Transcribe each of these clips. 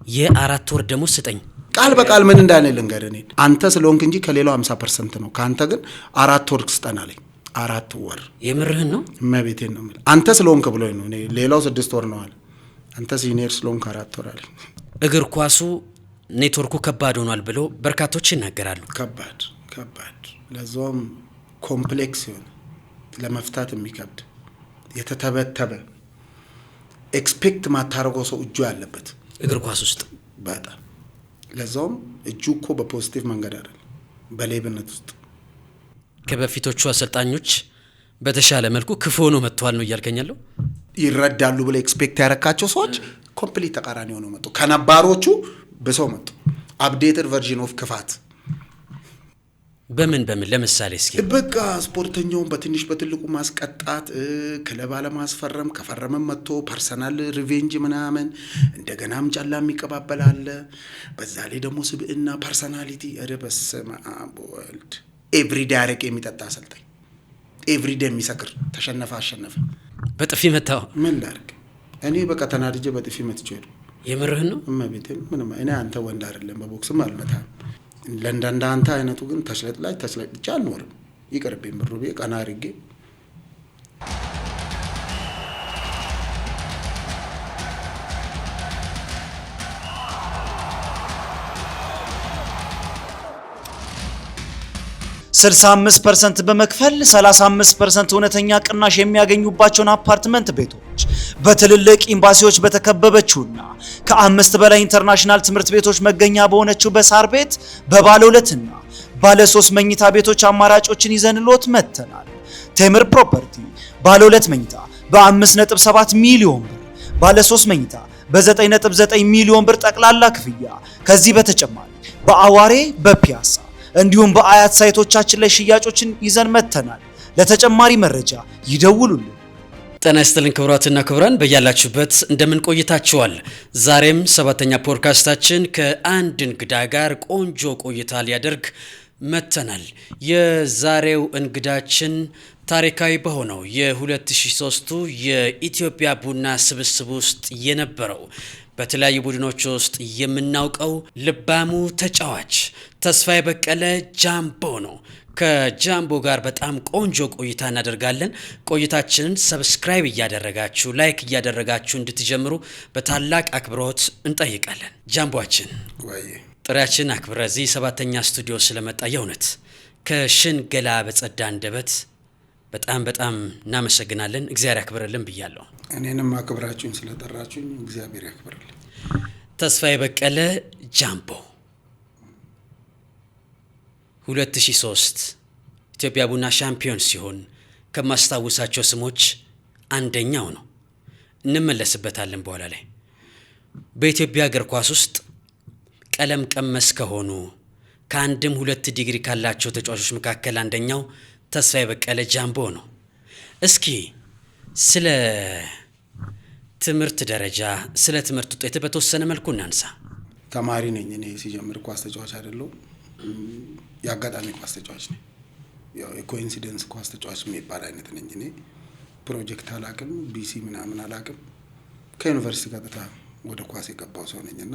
የአራት ወር ደሞዝ ስጠኝ ቃል በቃል ምን እንዳለ ልንገርህ አንተ ስለሆንክ እንጂ ከሌላው 50% ነው ካንተ ግን 4 ወር ስጠን አለኝ 4 ወር የምርህን ነው መቤቴን ነው ማለት አንተ ስለሆንክ ብሎኝ ነው እኔ ሌላው 6 ወር ነው አለ አንተ ሲኒየር ስለሆንክ 4 ወር አለኝ እግር ኳሱ ኔትወርኩ ከባድ ሆኗል ብሎ በርካቶች ይናገራሉ ከባድ ለዛውም ኮምፕሌክስ ይሆን ለመፍታት የሚከብድ የተተበተበ ኤክስፔክት ማታረገው ሰው እጁ ያለበት እግር ኳስ ውስጥ በጣም ለዛውም እጁ እኮ በፖዚቲቭ መንገድ አይደል በሌብነት ውስጥ ከበፊቶቹ አሰልጣኞች በተሻለ መልኩ ክፉ ሆኖ መጥቷል ነው እያልከኛለሁ ይረዳሉ ብለ ኤክስፔክት ያረካቸው ሰዎች ኮምፕሊት ተቃራኒ ሆነው መጡ ከነባሮቹ በሰው መጡ አፕዴትድ ቨርዥን ኦፍ ክፋት በምን ለምሳሌ እስኪ በቃ ስፖርተኛውን በትንሽ በትልቁ ማስቀጣት ክለብ አለማስፈረም ከፈረመም መጥቶ ፐርሰናል ሪቬንጅ ምናምን እንደገናም ጫላም ይቀባበላል በዛ ላይ ደግሞ ስብዕና ፐርሰናሊቲ በስመ አብ ወልድ ኤቭሪዴይ አረቄ የሚጠጣ አሰልጣኝ ኤቭሪዴይ የሚሰክር አሸነፈ በጥፊ መታው ምን ላድርግ እኔ በቃ ተናድጄ በጥፊ መትቼ የምርህን ነው እመቤቴ ምንም እኔ አንተ ወንድ አይደለም በቦክስም አልመታም ለንዳንዳ አንተ አይነቱ ግን ተሽለጥ ብቻ አልኖርም ይቀርብኝ ብሩቤ ቀና አድርጌ 65% በመክፈል 35% እውነተኛ ቅናሽ የሚያገኙባቸውን አፓርትመንት ቤቶች በትልልቅ ኤምባሲዎች በተከበበችውና ከ5 በላይ ኢንተርናሽናል ትምህርት ቤቶች መገኛ በሆነችው በሳር ቤት በባለ 2 እና ባለ 3 መኝታ ቤቶች አማራጮችን ይዘንሎት መተናል። ቴምር ፕሮፐርቲ ባለ 2 መኝታ በ5.7 ሚሊዮን ብር፣ ባለ 3 መኝታ በ9.9 ሚሊዮን ብር ጠቅላላ ክፍያ። ከዚህ በተጨማሪ በአዋሬ በፒያሳ እንዲሁም በአያት ሳይቶቻችን ላይ ሽያጮችን ይዘን መተናል። ለተጨማሪ መረጃ ይደውሉልን። ጤና ይስጥልን ክቡራትና ክቡራን በያላችሁበት እንደምን ቆይታችኋል? ዛሬም 7ኛ ፖድካስታችን ከአንድ እንግዳ ጋር ቆንጆ ቆይታ ሊያደርግ መተናል። የዛሬው እንግዳችን ታሪካዊ በሆነው የ2003 የኢትዮጵያ ቡና ስብስብ ውስጥ የነበረው በተለያዩ ቡድኖች ውስጥ የምናውቀው ልባሙ ተጫዋች ተስፋዬ በቀለ ጃምቦ ነው። ከጃምቦ ጋር በጣም ቆንጆ ቆይታ እናደርጋለን። ቆይታችንን ሰብስክራይብ እያደረጋችሁ ላይክ እያደረጋችሁ እንድትጀምሩ በታላቅ አክብሮት እንጠይቃለን። ጃምቦአችን ጥሪያችን አክብረ እዚህ 7ኛ ስቱዲዮ ስለመጣ የእውነት ከሽንገላ በጸዳ አንደበት በጣም እናመሰግናለን። እግዚአብሔር ያክብርልን ብያለሁ። እኔንም አክብራችሁኝ ስለጠራችሁኝ እግዚአብሔር ያክብርልን። ተስፋዬ በቀለ ጃምቦ 2003 ኢትዮጵያ ቡና ሻምፒዮን ሲሆን ከማስታወሳቸው ስሞች አንደኛው ነው። እንመለስበታለን በኋላ ላይ። በኢትዮጵያ እግር ኳስ ውስጥ ቀለም ቀመስ ከሆኑ ከአንድም 2 ዲግሪ ካላቸው ተጫዋቾች መካከል አንደኛው ተስፋዬ በቀለ ጃምቦ ነው። እስኪ ስለ ትምህርት ደረጃ ስለ ትምህርት ውጤት በተወሰነ መልኩ እናንሳ። ተማሪ ነኝ እኔ ሲጀምር ኳስ ተጫዋች አይደለሁ። ያጋጣሚ ኳስ ተጫዋች ነኝ። ያው የኮኢንሲደንስ ኳስ ተጫዋች የሚባል አይነት ነኝ እኔ። ፕሮጀክት አላቅም ቢሲ ምናምን አላቅም። ከዩኒቨርሲቲ ቀጥታ ወደ ኳስ የገባው ሰው ነኝና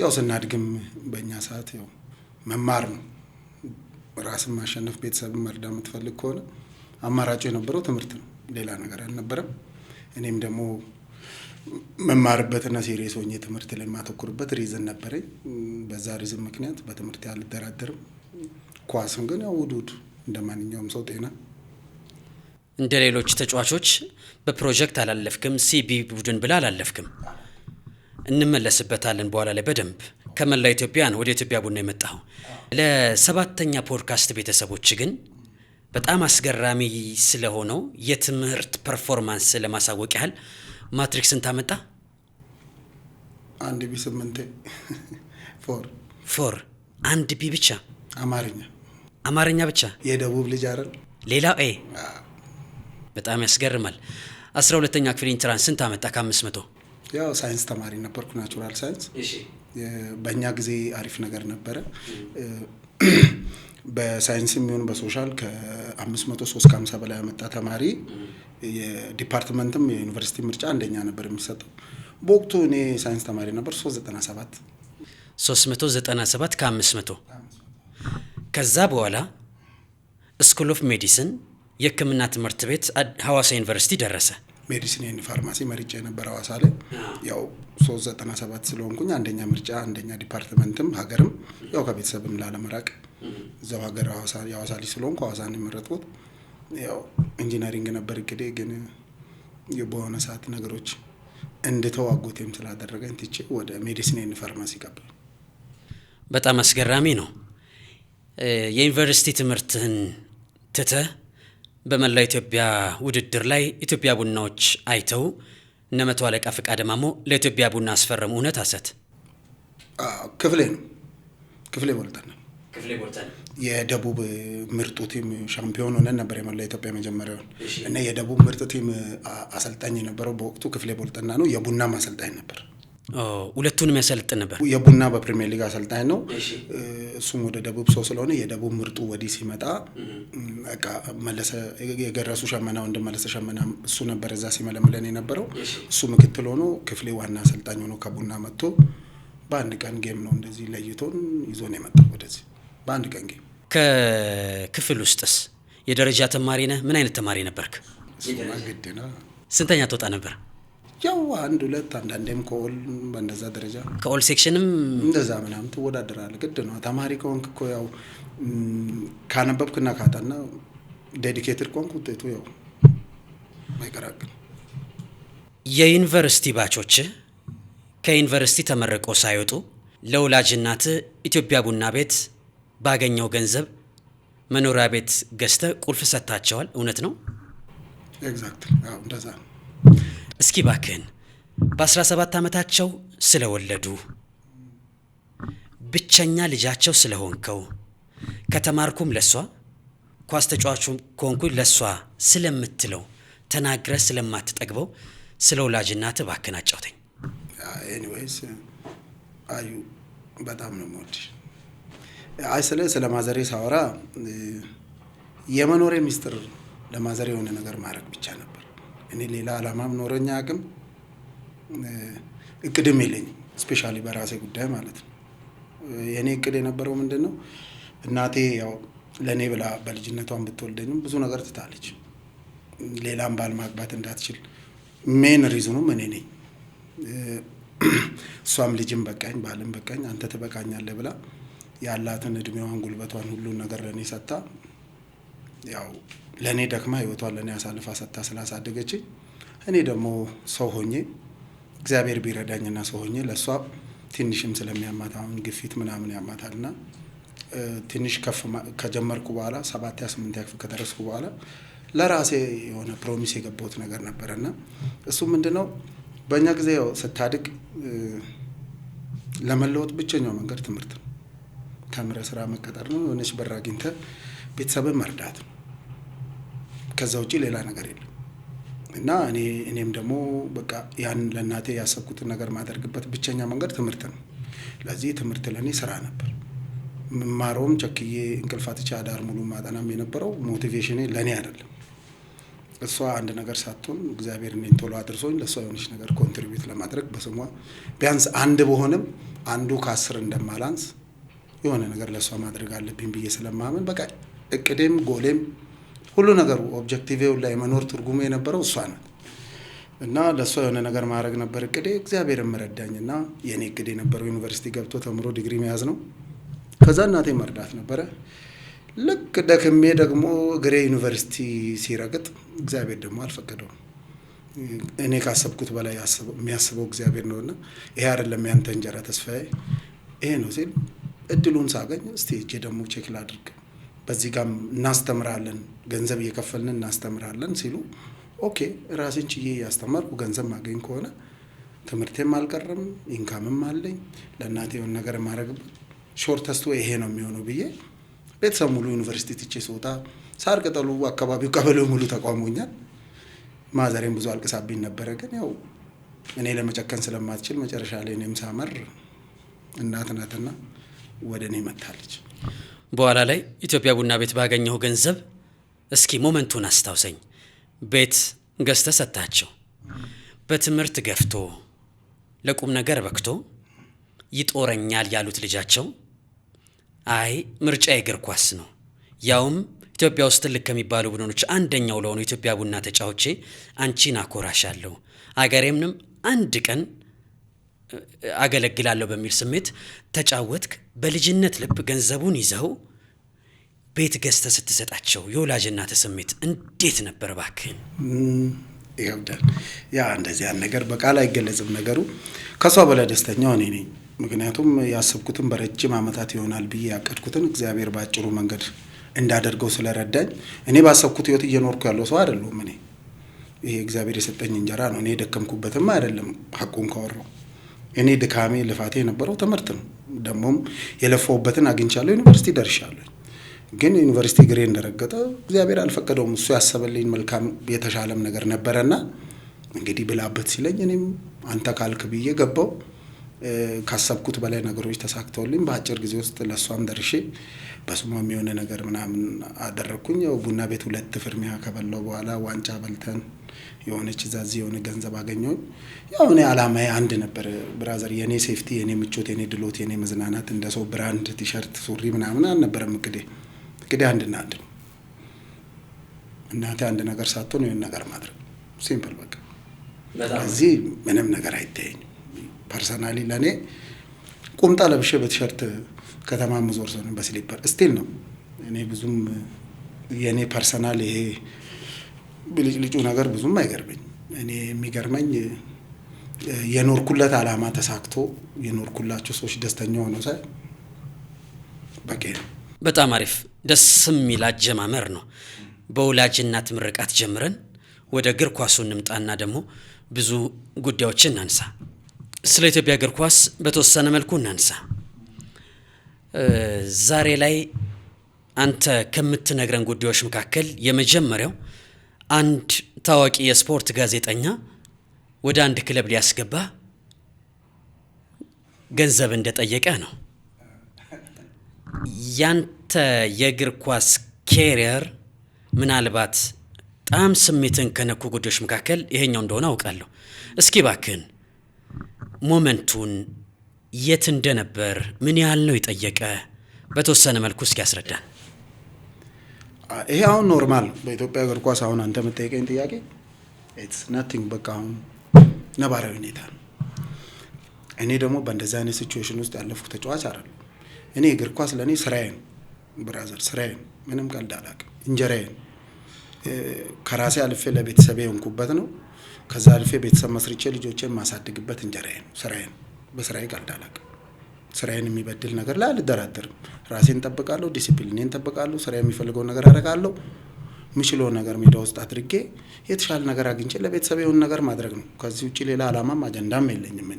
ያው ስናድግም በእኛ ሰዓት ያው መማር ነው። ራስን ማሸነፍ ቤተሰብን መርዳት የምትፈልግ ከሆነ አማራጭ የነበረው ትምህርት ነው። ሌላ ነገር አልነበረም። እኔም ደግሞ መማርበትና ሲሪየስ ሆኜ ትምህርት ላይ ማተኩርበት ሪዝን ነበረኝ። በዛ ሪዝን ምክንያት በትምህርት ያልደራደርም። ኳስን ግን ያው ውዱድ እንደማንኛውም ሰው ጤና እንደ ሌሎች ተጫዋቾች በፕሮጀክት አላለፍክም፣ ሲቢ ቡድን ብላ አላለፍክም። እንመለስበታለን በኋላ ላይ በደንብ። ከመላ ኢትዮጵያ ነው ወደ ኢትዮጵያ ቡና የመጣው። ለ7ኛ ፖድካስት ቤተሰቦች ግን በጣም አስገራሚ ስለሆነው የትምህርት ፐርፎርማንስ ለማሳወቅ ያህል ማትሪክስን ታመጣ? 1 ቢ 8 ፎር 1 ቢ ብቻ አማርኛ ብቻ የደቡብ ልጅ አይደል? ሌላው ኤ በጣም ያስገርማል። 12ኛ ክፍል ኢንትራንስ ስንት አመጣ ከ500? ያው ሳይንስ ተማሪ ነበርኩ፣ ናቹራል ሳይንስ። በእኛ ጊዜ አሪፍ ነገር ነበረ። በሳይንስም ይሁን በሶሻል ከ503 ከ50 በላይ ያመጣ ተማሪ የዲፓርትመንትም የዩኒቨርሲቲ ምርጫ አንደኛ ነበር የሚሰጠው። በወቅቱ እኔ ሳይንስ ተማሪ ነበር። 397 ከ500 ከዛ በኋላ ስኩል ኦፍ ሜዲሲን የሕክምና ትምህርት ቤት ሐዋሳ ዩኒቨርሲቲ ደረሰ። ሜዲሲን ኤንድ ፋርማሲ መርጬ ነበር ሐዋሳ ላይ። ያው 397 ስለሆንኩኝ አንደኛ ምርጫ አንደኛ ዲፓርትመንትም ሀገርም ያው ከቤተሰብም ላለመራቅ እዛው ሀገር የሐዋሳ ልጅ ስለሆንኩ ሐዋሳን የመረጥኩት። ያው ኢንጂነሪንግ ነበር እቅዴ፣ ግን በሆነ ሰዓት ነገሮች እንድተዋጉትም ስላደረገኝ ትቼ ወደ ሜዲሲን ኤንድ ፋርማሲ ገባሁ። በጣም አስገራሚ ነው። የዩኒቨርሲቲ ትምህርትህን ትተህ በመላው ኢትዮጵያ ውድድር ላይ ኢትዮጵያ ቡናዎች አይተው እነ መቶ አለቃ ፍቃደ ማሞ ለኢትዮጵያ ቡና አስፈረሙ። እውነት ሐሰት? ክፍሌ ቦልተን የደቡብ ምርጡ ቲም ሻምፒዮን ሆነን ነበር የመላው ኢትዮጵያ መጀመሪያውን እና የደቡብ ምርጥ ቲም አሰልጣኝ የነበረው በወቅቱ ክፍሌ ቦልተና ነው። የቡናም አሰልጣኝ ነበር። ሁለቱንም ያሰልጥን ነበር። የቡና በፕሪሚየር ሊግ አሰልጣኝ ነው። እሱም ወደ ደቡብ ሰው ስለሆነ የደቡብ ምርጡ ወዲህ ሲመጣ በቃ መለሰ የገረሱ ሸመና ወንድም መለሰ ሸመና እሱ ነበር እዛ ሲመለምለን የነበረው። እሱ ምክትል ሆኖ ክፍሌ ዋና አሰልጣኝ ሆኖ ከቡና መጥቶ በአንድ ቀን ጌም ነው እንደዚህ ለይቶን ይዞን የመጣው ወደዚህ በአንድ ቀን ጌም። ከክፍል ውስጥስ የደረጃ ተማሪ ነህ? ምን አይነት ተማሪ ነበርክ? ግድና ስንተኛ ትወጣ ነበር? ያው 1 2 አንዳንዴም ከኦል በእንደዛ ደረጃ ከኦል ሴክሽንም እንደዛ ምናምን ትወዳደራለህ። ግድ ነው ተማሪ ከሆንክ እኮ ያው ካነበብክና ካጠና ዴዲኬትድ ከሆንክ ውጤቱ ያው አይቀራቅም። የዩኒቨርሲቲ ባቾች ከዩኒቨርሲቲ ተመርቆ ሳይወጡ ለወላጅ እናት ኢትዮጵያ ቡና ቤት ባገኘው ገንዘብ መኖሪያ ቤት ገዝተህ ቁልፍ ሰጥታቸዋል? እውነት ነው? ኤግዛክትሊ አዎ እንደዛ ነው። እስኪ ባክህን በ17 ዓመታቸው ስለወለዱ ብቸኛ ልጃቸው ስለሆንከው ከተማርኩም ለሷ ኳስ ተጫዋቹም ከሆንኩኝ ለሷ ስለምትለው ተናግረህ ስለማትጠግበው ስለ ወላጅ እናትህ ባክህን አጫውተኝ። ኤኒዌይስ አዩ በጣም ነው የምወድሽ። ስለ ማዘሬ ሳወራ የመኖሬ ሚስጥር ለማዘሬ የሆነ ነገር ማድረግ ብቻ ነበር። እኔ ሌላ አላማም ኖረኛ አቅም እቅድም የለኝም። ስፔሻሊ በራሴ ጉዳይ ማለት ነው። የኔ እቅድ የነበረው ምንድነው እናቴ ያው ለኔ ብላ በልጅነቷን ብትወልደኝም ብዙ ነገር ትታለች። ሌላም ባል ማግባት እንዳትችል ሜን ሪዝኑም እኔ ነኝ። እሷም ልጅም በቃኝ ባልም በቃኝ አንተ ትበቃኛለህ ብላ ያላትን እድሜዋን ጉልበቷን ሁሉን ነገር ለኔ ሰጥታ ያው ለኔ ደክማ ህይወቷን ለኔ አሳልፋ ሰጥታ ስላሳደገች እኔ ደግሞ ሰው ሆኜ እግዚአብሔር ቢረዳኝና ሰው ሆኜ ለሷ ትንሽም ስለሚያማት አሁን ግፊት ምናምን ያማታልና ትንሽ ከፍ ከጀመርኩ በኋላ 7 8 ያክፍ ከደረስኩ በኋላ ለራሴ የሆነ ፕሮሚስ የገባሁት ነገር ነበርና እሱ ምንድነው በእኛ ጊዜ ያው ስታድግ ለመለወጥ ብቸኛው መንገድ ትምህርት ነው። ተምረህ ስራ መቀጠር ነው። የሆነች በር አግኝተህ ቤተሰብን መርዳት ነው። ከዛ ውጪ ሌላ ነገር የለም። እና እኔም ደግሞ በቃ ያን ለእናቴ ያሰብኩትን ነገር ማደርግበት ብቸኛ መንገድ ትምህርት ነው። ለዚህ ትምህርት ለኔ ስራ ነበር። መማረውም ቸክዬ እንቅልፋትቻ አዳር ሙሉ ማጠናም የነበረው ሞቲቬሽኔ ለኔ አይደለም። እሷ አንድ ነገር ሳትሆን እግዚአብሔር እኔን ቶሎ አድርሶኝ ለሷ የሆነች ነገር ኮንትሪቢዩት ለማድረግ በስሟ ቢያንስ አንድ በሆነም አንዱ ከ10 እንደማላንስ የሆነ ነገር ለሷ ማድረግ አለብኝ ብዬ ስለማመን በቃ እቅዴም ጎሌም ሁሉ ነገር ኦብጀክቲቭው ላይ መኖር ትርጉሙ የነበረው እሷ ናት። እና ለሷ የሆነ ነገር ማድረግ ነበር እቅዴ። እግዚአብሔር መረዳኝና የኔ እቅዴ የነበረው ዩኒቨርሲቲ ገብቶ ተምሮ ዲግሪ መያዝ ነው። ከዛ እናቴ መርዳት ነበረ። ልክ ደክሜ ደግሞ እግሬ ዩኒቨርሲቲ ሲረግጥ እግዚአብሔር ደግሞ አልፈቀደውም። እኔ ካሰብኩት በላይ የሚያስበው እግዚአብሔር ነውና ይሄ አይደለም ያንተ እንጀራ ተስፋዬ ይሄ ነው ሲል እድሉን ሳገኝ እስቲ እጄ ደግሞ ቼክ ላድርግ በዚህ ጋር እናስተምራለን ገንዘብ እየከፈልን እናስተምራለን ሲሉ ኦኬ ራሴን ችዬ ያስተማርኩ ገንዘብ ማገኝ ከሆነ ትምህርቴም አልቀረም ኢንካምም አለኝ ለእናቴ የሆነ ነገር ማድረግበት ሾርተስቱ ይሄ ነው የሚሆነው ብዬ ቤተሰብ ሙሉ ዩኒቨርሲቲ ትቼ ስወጣ ሳር ቅጠሉ አካባቢው ቀበሌው ሙሉ ተቋሞኛል። ማዘሬም ብዙ አልቅሳብኝ ነበረ። ግን ያው እኔ ለመጨከን ስለማትችል መጨረሻ ላይ እኔም ሳመር እናት ናትና ወደ እኔ መጣለች። በኋላ ላይ ኢትዮጵያ ቡና ቤት ባገኘው ገንዘብ እስኪ ሞመንቱን አስታውሰኝ። ቤት ገዝተህ ሰጣቸው። በትምህርት ገፍቶ ለቁም ነገር በክቶ ይጦረኛል ያሉት ልጃቸው አይ ምርጫ የእግር ኳስ ነው፣ ያውም ኢትዮጵያ ውስጥ ትልቅ ከሚባሉ ቡድኖች አንደኛው ለሆነው ኢትዮጵያ ቡና ተጫውቼ አንቺን አኮራሻለሁ፣ አገሬምንም አንድ ቀን አገለግላለሁ በሚል ስሜት ተጫወትክ። በልጅነት ልብ ገንዘቡን ይዘው ቤት ገዝተህ ስትሰጣቸው የወላጅ እናትህ ስሜት እንዴት ነበር እባክህ? ይገብዳል። ያ እንደዚህ ያን ነገር በቃል አይገለጽም ነገሩ። ከሷ በላይ ደስተኛው እኔ ነኝ። ምክንያቱም ያሰብኩትን በረጅም ዓመታት ይሆናል ብዬ ያቀድኩትን እግዚአብሔር ባጭሩ መንገድ እንዳደርገው ስለረዳኝ እኔ ባሰብኩት ህይወት እየኖርኩ ያለው ሰው አይደለሁም። እኔ ይሄ እግዚአብሔር የሰጠኝ እንጀራ ነው። እኔ የደከምኩበትም አይደለም። ሐቁን ካወራው እኔ ድካሜ ልፋቴ የነበረው ትምህርት ነው። ደግሞም የለፋውበትን አግኝቻለሁ። ዩኒቨርሲቲ ደርሻለሁ። ግን ዩኒቨርሲቲ ግሬ እንደረገጠ እግዚአብሔር አልፈቀደውም። እሱ ያሰበልኝ መልካም የተሻለም ነገር ነበረና እንግዲህ ብላበት ሲለኝ እኔም አንተ ካልክ ብዬ ገባው። ካሰብኩት በላይ ነገሮች ተሳክተውልኝ በአጭር ጊዜ ውስጥ ለሷም ደርሼ በስሟም የሆነ ነገር ምናምን አደረኩኝ። ያው ቡና ቤት 2 ፍርሚያ ከበላው በኋላ ዋንጫ በልተን የሆነች ዛዚ የሆነ ገንዘብ አገኘው። ያው እኔ አላማዬ አንድ ነበር ብራዘር፣ የኔ ሴፍቲ፣ የኔ ምቾት፣ የኔ ድሎት፣ የኔ መዝናናት፣ እንደ ሰው ብራንድ ቲሸርት ሱሪ ምናምን አልነበረም። እንግዲህ አንድና አንድ ነው። እናቴ አንድ ነገር ሳትሆን የሆነ ነገር ማድረግ ሲምፕል በቃ። እዚህ ምንም ነገር አይታየኝም። ፐርሰናሊ ለኔ ቁምጣ ለብሼ በቲሸርት ከተማ መዞር ሰው በስሊፐር ስቲል ነው። እኔ ብዙም የኔ ፐርሰናል ይሄ ብልጭልጩ ነገር ብዙም አይገርመኝ። እኔ የሚገርመኝ የኖርኩለት አላማ ተሳክቶ የኖርኩላቸው ሰዎች ደስተኛ ሆነው ሳይ በቃ። በጣም አሪፍ ደስ የሚል አጀማመር ነው። በወላጅ እናት ምርቃት ጀምረን ወደ እግር ኳሱ እንምጣና ደግሞ ብዙ ጉዳዮችን እናንሳ። ስለ ኢትዮጵያ እግር ኳስ በተወሰነ መልኩ እናንሳ። ዛሬ ላይ አንተ ከምትነግረን ጉዳዮች መካከል የመጀመሪያው አንድ ታዋቂ የስፖርት ጋዜጠኛ ወደ አንድ ክለብ ሊያስገባ ገንዘብ እንደጠየቀ ነው። ያንተ የእግር ኳስ ኬሪየር ምናልባት በጣም ስሜትን ከነኩ ጉዳዮች መካከል ይሄኛው እንደሆነ አውቃለሁ። እስኪ ባክህን ሞመንቱን የት እንደነበር ምን ያህል ነው የጠየቀ በተወሰነ መልኩ እስኪ ያስረዳን። ይሄ አሁን ኖርማል በኢትዮጵያ እግር ኳስ አሁን አንተ የምትጠይቀኝ ጥያቄ ኢትስ ናቲንግ በቃ አሁን ነባራዊ ሁኔታ ነው። እኔ ደግሞ በእንደዚህ አይነት ሲቹዌሽን ውስጥ ያለፍኩ ተጫዋች አይደለም። እኔ እግር ኳስ ለኔ ስራዬ ነው ብራዘር፣ ስራዬ ነው። ምንም ቀልድ አላውቅም። እንጀራዬ ነው። ከራሴ አልፌ ለቤተሰቤ ሆንኩበት ነው። ከዛ አልፌ ቤተሰብ መስርቼ ልጆቼን ማሳድግበት እንጀራዬ ነው፣ ስራዬ ነው። በስራዬ ቀልድ አላውቅም። ስራዬን የሚበድል ነገር ላይ አልደራደርም። ራሴን ጠብቃለሁ፣ ዲሲፕሊኔን ጠብቃለሁ፣ ስራ የሚፈልገው ነገር አደርጋለሁ። ምችለው ነገር ሜዳ ውስጥ አድርጌ የተሻለ ነገር አግኝቼ ለቤተሰብ የሆነ ነገር ማድረግ ነው። ከዚህ ውጪ ሌላ አላማም አጀንዳም የለኝም።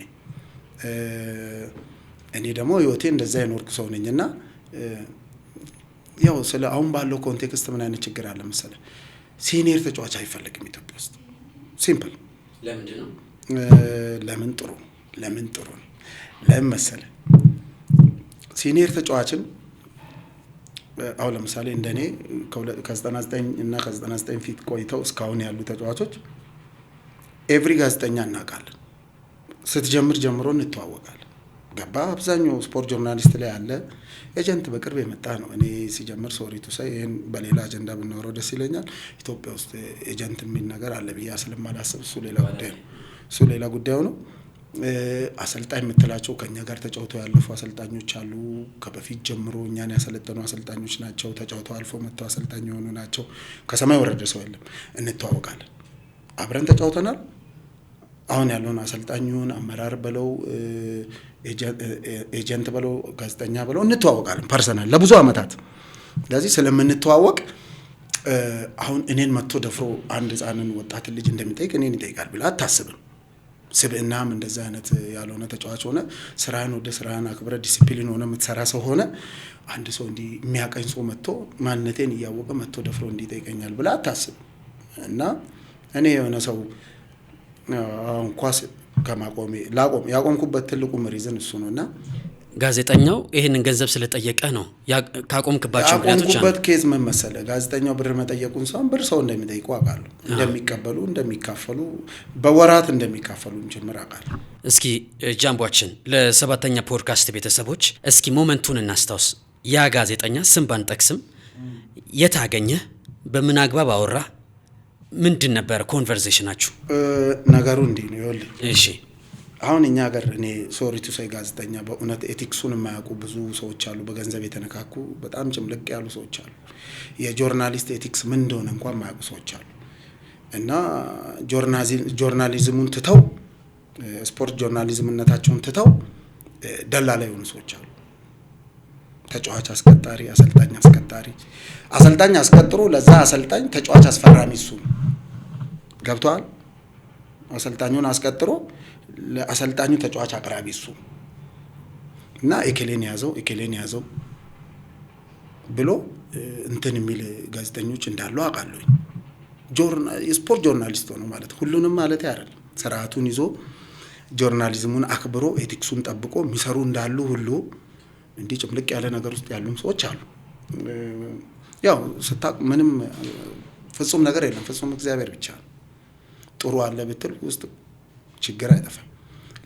እኔ ደግሞ ህይወቴ እንደዛ የኖርኩ ሰው ነኝና ያው ስለ አሁን ባለው ኮንቴክስት ምን አይነት ችግር አለ መሰለ፣ ሲኒየር ተጫዋች አይፈልግም ኢትዮጵያ ውስጥ። ሲምፕል። ለምንድን ነው? ለምን ጥሩ ነው ለምን መሰለ፣ ሲኒየር ተጫዋችን አሁን ለምሳሌ እንደኔ ከ99 እና ከ99 ፊት ቆይተው እስካሁን ያሉ ተጫዋቾች ኤቭሪ ጋዜጠኛ እናውቃለን። ስትጀምር ጀምሮ እንተዋወቃለን። ገባ? አብዛኛው ስፖርት ጆርናሊስት ላይ ያለ ኤጀንት በቅርብ የመጣ ነው። እኔ ሲጀምር ሶሪቱ ሳይ ይሄን በሌላ አጀንዳ ብናወራው ደስ ይለኛል። ኢትዮጵያ ውስጥ ኤጀንት የሚል ነገር አለ ብዬ ስለማላስብ እሱ ሌላ ጉዳይ ነው። አሰልጣኝ የምትላቸው ከኛ ጋር ተጫውተው ያለፉ አሰልጣኞች አሉ። ከበፊት ጀምሮ እኛን ያሰለጠኑ አሰልጣኞች ናቸው። ተጫውተው አልፎ መጥተው አሰልጣኝ የሆኑ ናቸው። ከሰማይ ወረደ ሰው የለም። እንተዋወቃለን። አብረን ተጫውተናል። አሁን ያለውን አሰልጣኙን አመራር በለው ኤጀንት በለው ጋዜጠኛ በለው እንተዋወቃለን ፐርሰናል ለብዙ አመታት። ስለዚህ ስለምንተዋወቅ አሁን እኔን መጥቶ ደፍሮ አንድ ህፃንን ወጣት ልጅ እንደሚጠይቅ እኔን ይጠይቃል ብላ አታስብም። ስብእናም እንደዛ አይነት ያልሆነ ተጫዋች ሆነ ስራን ወደ ስራን አክብረ ዲሲፕሊን ሆነ የምትሰራ ሰው ሆነ አንድ ሰው እንዲ የሚያቀኝ ሰው መጥቶ ማንነቴን እያወቀ መጥቶ ደፍሮ እንዲጠይቀኛል ብላ አታስብ። እና እኔ የሆነ ሰው ኳስ ከማቆሜ ያቆምኩበት ትልቁ ሪዝን እሱ ነውና ጋዜጠኛው ይሄንን ገንዘብ ስለጠየቀ ነው ካቆምክባቸው ምክንያቶች ያቆምኩበት ኬዝ ምን መሰለህ? ጋዜጠኛው ብር መጠየቁን ሳይሆን ብር ሰው እንደሚጠይቁ አውቃለሁ። እንደሚቀበሉ፣ እንደሚካፈሉ፣ በወራት እንደሚካፈሉ ጭምር አውቃለሁ። እስኪ ጃምቧችን ለሰባተኛ ፖድካስት ቤተሰቦች እስኪ ሞመንቱን እናስታውስ። ያ ጋዜጠኛ ስም ባንጠቅስም የት አገኘህ? በምን አግባብ አወራ? ምንድን ነበር ኮንቨርሴሽናችሁ? ነገሩ እንዲህ ነው። ይኸውልህ እሺ አሁን እኛ ሀገር እኔ ሶሪ ቱ ሴይ ጋዜጠኛ በእውነት ኤቲክሱን የማያውቁ ብዙ ሰዎች አሉ። በገንዘብ የተነካኩ በጣም ጭምልቅ ያሉ ሰዎች አሉ። የጆርናሊስት ኤቲክስ ምን እንደሆነ እንኳን የማያውቁ ሰዎች አሉ። እና ጆርናሊዝሙን ትተው ስፖርት ጆርናሊዝምነታቸውን ትተው ደላላ የሆኑ ሰዎች አሉ። ተጫዋች አስቀጣሪ፣ አሰልጣኝ አስቀጣሪ፣ አሰልጣኝ አስቀጥሮ ለዛ አሰልጣኝ ተጫዋች አስፈራሚ እሱ ገብቷል። አሰልጣኙን አስቀጥሮ ለአሰልጣኙ ተጫዋች አቅራቢ እሱ እና ኤኬሌን ያዘው ብሎ እንትን የሚል ጋዜጠኞች እንዳሉ አውቃለሁ። የስፖርት ጆርናሊስት ሆኖ ማለት ሁሉንም ማለት አይደለም። ስርዓቱን ይዞ ጆርናሊዝሙን አክብሮ ኤቲክሱን ጠብቆ የሚሰሩ እንዳሉ ሁሉ እንዲህ ጭምልቅ ያለ ነገር ውስጥ ያሉም ሰዎች አሉ። ያው ስታቅ ምንም ፍጹም ነገር የለም። ፍጹም እግዚአብሔር ብቻ ነው። ጥሩ አለ ብትል ውስጥ ችግር አይጠፋም።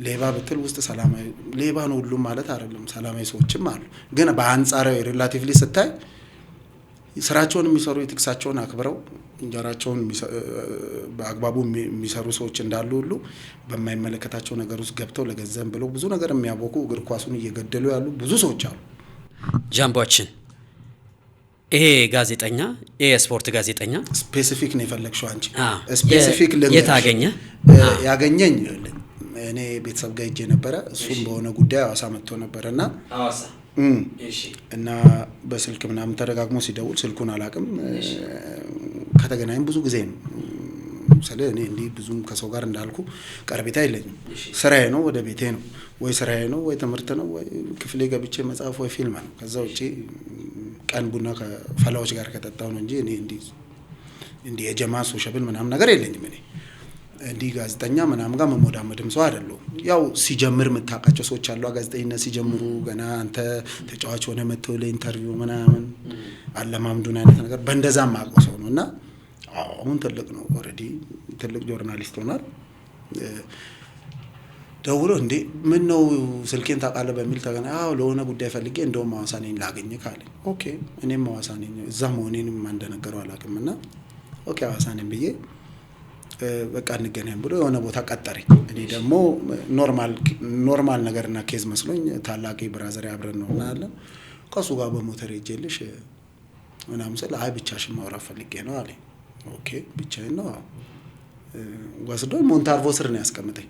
ሌባ ብትል ውስጥ ሰላማዊ ሌባ ነው ሁሉም ማለት አይደለም። ሰላማዊ ሰዎችም አሉ። ግን በአንጻራዊ ሪላቲቭሊ ስታይ ስራቸውን የሚሰሩ ኤቲክሳቸውን አክብረው እንጀራቸውን በአግባቡ የሚሰሩ ሰዎች እንዳሉ ሁሉ በማይመለከታቸው ነገር ውስጥ ገብተው ለገንዘብ ብለው ብዙ ነገር የሚያቦኩ እግር ኳሱን እየገደሉ ያሉ ብዙ ሰዎች አሉ። ጃምቧችን ይሄ ጋዜጠኛ የስፖርት ጋዜጠኛ ስፔሲፊክ ነው የፈለግሽው አንቺ? ስፔሲፊክ የታገኘ ያገኘኝ እኔ ቤተሰብ ጋር ሄጄ ነበረ። እሱም በሆነ ጉዳይ ሐዋሳ መጥቶ ነበረና እና በስልክ ምናምን ተደጋግሞ ሲደውል ስልኩን አላውቅም። ከተገናኘን ብዙ ጊዜ ነው። ስለዚህ እኔ እንዲህ ብዙም ከሰው ጋር እንዳልኩ ቀርቤታ የለኝም። ስራዬ ነው፣ ወደ ቤቴ ነው። ወይ ስራዬ ነው፣ ወይ ትምህርት ነው፣ ወይ ክፍሌ ገብቼ መጽሐፍ ወይ ፊልም ነው። ከዛ ውጪ ቀን ቡና ከፈላዎች ጋር ከጠጣው ነው እንጂ እኔ እንዲህ የጀማ ሶሻብል ምናምን ነገር የለኝም። እኔ እንዲህ ጋዜጠኛ ምናምን ጋር መሞዳመድም ሰው አይደለሁ። ያው ሲጀምር የምታውቃቸው ሰዎች አሉ። ጋዜጠኝነት ሲጀምሩ ገና አንተ ተጫዋች ሆነ መጥተው ለኢንተርቪው ምናምን አለማምዱን አይነት ነገር በእንደዛ ማውቀው ሰው ነው እና አሁን ትልቅ ነው። ኦልሬዲ ትልቅ ጆርናሊስት ሆኗል። ደውሎ እንዴ ምን ነው ስልኬን ታውቃለህ በሚል ተገና ለሆነ ጉዳይ ፈልጌ እንደውም ሐዋሳ ነኝ ላገኘህ ካለኝ ኦኬ እኔም ሐዋሳ ነኝ እዛ መሆኔንም እንደነገረው አላውቅም እና ኦኬ ሐዋሳ ነኝ ብዬ በቃ እንገናኝ ብሎ የሆነ ቦታ ቀጠረኝ። እኔ ደግሞ ኖርማል ነገርና ኬዝ መስሎኝ ታላቂ ብራዘር አብረን ነው እና አለ ከሱ ጋር በሞተር ሄጄልሽ ምናምን ስለ ብቻሽን ማውራት ፈልጌ ነው አለኝ። ኦኬ ብቻዬን ነው ወስዶ ሞንታርቮ ስር ነው ያስቀምጠኝ።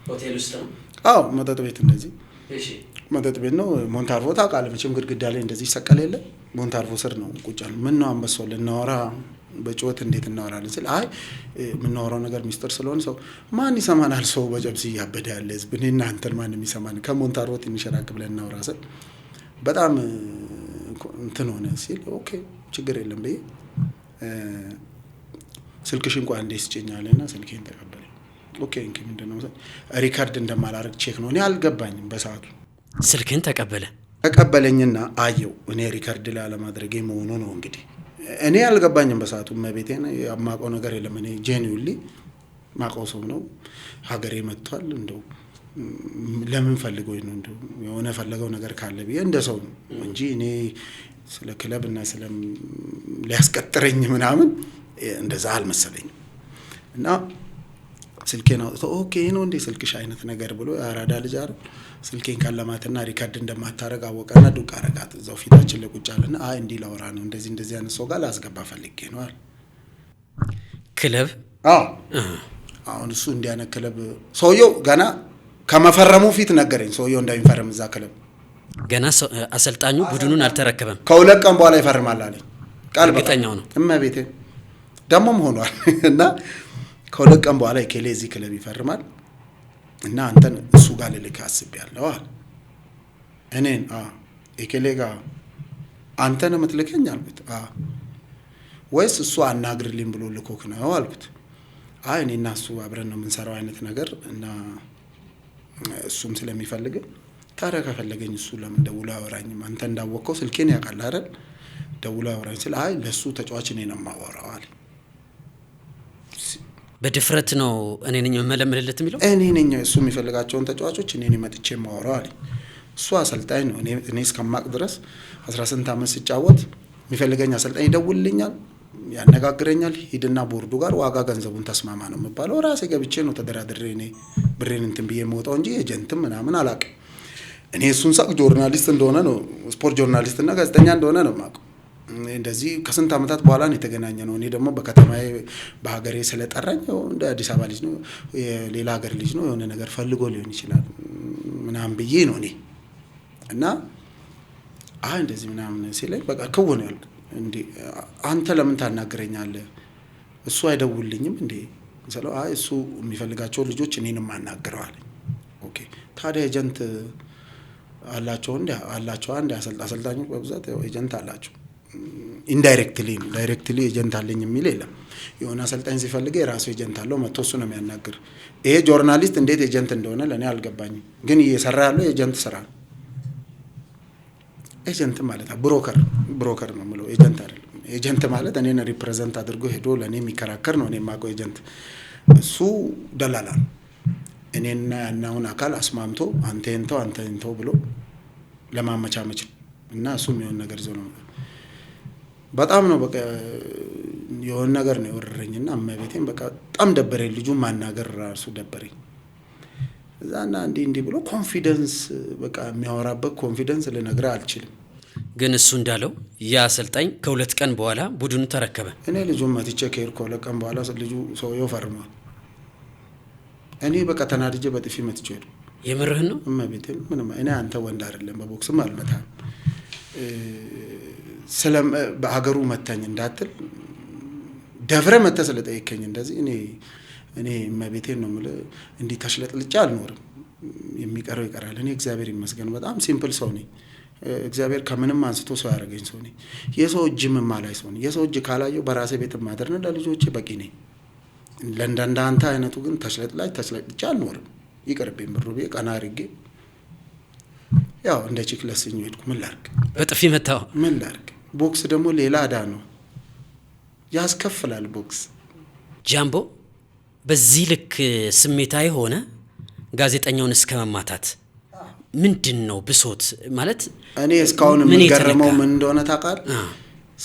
ሆቴል ውስጥ ነው? አዎ መጠጥ ቤት እንደዚህ። እሺ መጠጥ ቤት ነው። ሞንታርቮ ታውቃለህ መቼም ግድግዳ ላይ እንደዚህ ይሰቀል የለ ሞንታርቮ ስር ነው ቁጭ ያለው። ምን ነው አንበሳው ልናወራ በጮት እንዴት እናወራለን ስል የምናወራው ነገር ሚስጥር ስለሆነ ሰው ማን ይሰማናል? ሰው በጨብሲ ያበደ ያለ ህዝብ እኔ እና አንተን ማንም ይሰማን? ከሞንታርቮ ትንሽ ራቅ ብለን እናወራ ስል በጣም እንትን ሆነ ሲል ኦኬ ችግር የለም በይ ስልክሽን እንኳን እንዴት ስጭኛለና ስልኬን ተቀበለኝ። ኦኬ እንኪ ምንድነው ሪካርድ እንደማላረግ ቼክ ነው። እኔ አልገባኝም በሰዓቱ። ስልክን ተቀበለኝና አየው እኔ ሪካርድ ላይ ለማድረግ መሆኑ ነው እንግዲህ። እኔ አልገባኝም በሰዓቱ። መቤቴን ያማቀው ነገር የለም። እኔ ጄኒውሊ ማቀው ሰው ነው። ሀገሬ መጥቷል እንደው ለምን ፈልገው ነው እንደው የሆነ ፈለገው ነገር ካለ ቢየ እንደ ሰው ነው እንጂ እኔ ስለ ክለብ እና ስለም ሊያስቀጥረኝ ምናምን እንደዛ አልመሰለኝም። እና ስልኬን አውጥቶ ኦኬ ነው እንዴ ስልክሽ አይነት ነገር ብሎ አራዳ ልጅ አይደል ስልኬን ካለማትና ሪካርድ እንደማታረግ አወቀና ዱቅ አረጋት። እዛው ፊታችን ለቁጭ አለና እንዲህ ላወራ ነው እንደዚህ አይነት ሰው ጋር ላስገባ ፈልጌ ነው አለ። ክለብ አሁን እሱ እንዲያነ ክለብ ሰውየው ገና ከመፈረሙ ፊት ነገረኝ። ሰውየው እንዳይፈረም እዛ ክለብ ገና አሰልጣኙ ቡድኑን አልተረከበም። ከሁለት ቀን በኋላ ይፈርማል አለኝ። ቃል እርግጠኛው ነው እመቤቴ ደሞም ሆኗል። እና ከሁለት ቀን በኋላ የኬሌ እዚህ ክለብ ይፈርማል እና አንተን እሱ ጋር ልልክ አስቤያለሁ አለ። እኔን የኬሌ ጋር አንተን የምትልከኝ አልኩት። ወይስ እሱ አናግርልኝ ብሎ ልኮክ ነው አልኩት። እኔና እሱ አብረን ነው የምንሰራው አይነት ነገር እና እሱም ስለሚፈልግ ታዲያ ከፈለገኝ እሱ ለምን ደውሎ አወራኝም? አንተ እንዳወቀው ስልኬን ያውቃል አይደል? ደውሎ አወራኝ ስለ አይ ለሱ ተጫዋች እኔ ነው የማወራው አለ። በድፍረት ነው እኔ ነኝ መለመልለት የሚለው። እኔ ነኝ እሱ የሚፈልጋቸውን ተጫዋቾች እኔ ነኝ መጥቼ የማወራው አለ። እሱ አሰልጣኝ ነው። እኔ እስከማቅ ድረስ 18 ዓመት ሲጫወት የሚፈልገኝ አሰልጣኝ ይደውልልኛል፣ ያነጋግረኛል። ሂድና ቦርዱ ጋር ዋጋ ገንዘቡን ተስማማ ነው የሚባለው። ራሴ ገብቼ ነው ተደራድሬ እኔ ብሬን እንትን ብዬ የምወጣው እንጂ ኤጀንትም ምናምን አላውቅም። እኔ እሱን ሳቅ ጆርናሊስት እንደሆነ ነው፣ ስፖርት ጆርናሊስት እና ጋዜጠኛ እንደሆነ ነው የማውቀው። እንደዚህ ከስንት ዓመታት በኋላ ነው የተገናኘ ነው። እኔ ደግሞ በከተማዬ በሀገሬ ስለጠራኝ እንደ አዲስ አበባ ልጅ ነው የሌላ ሀገር ልጅ ነው የሆነ ነገር ፈልጎ ሊሆን ይችላል ምናምን ብዬ ነው እኔ እና እንደዚህ ምናምን ሲለኝ በቃ ክውን ያልኩ እንዴ አንተ ለምን ታናግረኛለህ? እሱ አይደውልኝም እንዴ ስለው እሱ የሚፈልጋቸው ልጆች እኔንም ማናገረው አለኝ። ኦኬ ታዲያ ኤጀንት አላቸው እንዴ? አላቸው። አንድ አሰልጣኞች በብዛት ኤጀንት አላቸው። ኢንዳይሬክትሊ ነው፣ ዳይሬክትሊ ኤጀንት አለኝ የሚል የለም። የሆነ አሰልጣኝ ሲፈልግ የራሱ ኤጀንት አለው፣ መጥቶ እሱ ነው የሚያናግር። ይሄ ጆርናሊስት እንዴት ኤጀንት እንደሆነ ለእኔ አልገባኝም፣ ግን እየሰራ ያለው ኤጀንት ስራ ነው። ኤጀንት ማለት ብሮከር ነው የምለው፣ ኤጀንት አይደለም። ኤጀንት ማለት እኔን ሪፕሬዘንት አድርጎ ሄዶ ለእኔ የሚከራከር ነው። እኔ የማውቀው ኤጀንት እሱ ደላላ ነው። እኔና ያናውን አካል አስማምቶ አንተ እንተው ብሎ ለማመቻመች እና እሱ የሚሆን ነገር ይዞ ነው። በጣም ነው በቃ የሆነ ነገር ነው የወረረኝና እመቤቴን በቃ በጣም ደበረኝ። ልጁን ማናገር ራሱ ደበረኝ። እዛና እንዲህ ብሎ ኮንፊደንስ በቃ የሚያወራበት ኮንፊደንስ ልነግርህ አልችልም። ግን እሱ እንዳለው ያ አሰልጣኝ ከ2 ቀን በኋላ ቡድኑ ተረከበ። እኔ ልጁን መትቼ ከሄድኩ 2 ቀን በኋላ ልጁ ሰውየው ፈርሟል። እኔ በቃ ተናድጄ በጥፊ መትቼ ሄድኩ። የምርህን ነው? እመቤቴን ምንም እኔ አንተ ወንድ አይደለም በቦክስም አልመታም በሀገሩ መታኝ እንዳትል ደፍረ መተ ስለጠየከኝ እንደዚህ እኔ እመቤቴን ነው የምልህ እንዲህ ተሽለጥልጬ አልኖርም። የሚቀረው ይቀራል። እኔ እግዚአብሔር ይመስገን በጣም ሲምፕል ሰው ነኝ። እግዚአብሔር ከምንም አንስቶ ሰው ያደረገኝ ሰው ነኝ። የሰው እጅ ማላይ ሰው ነኝ። የሰው እጅ ካላየው በራሴ ቤት ማደር ነው ለልጆቼ በቂ ነኝ። ለእንዳንተ አይነቱ ግን ተሽለጥልጬ አልኖርም። ይቅርብኝ ብሩ ብዬ ቀና አድርጌ ያው እንደ ቺክለስኝ ሄድኩ። ምን ላድርግ? በጥፊ መታው። ምን ላድርግ? ቦክስ ደግሞ ሌላ ዕዳ ነው፣ ያስከፍላል ቦክስ። ጃምቦ በዚህ ልክ ስሜታዊ ሆነ ጋዜጠኛውን እስከ መማታት ምንድን ነው ብሶት ማለት? እኔ እስካሁን የምገረመው ምን እንደሆነ ታውቃለህ?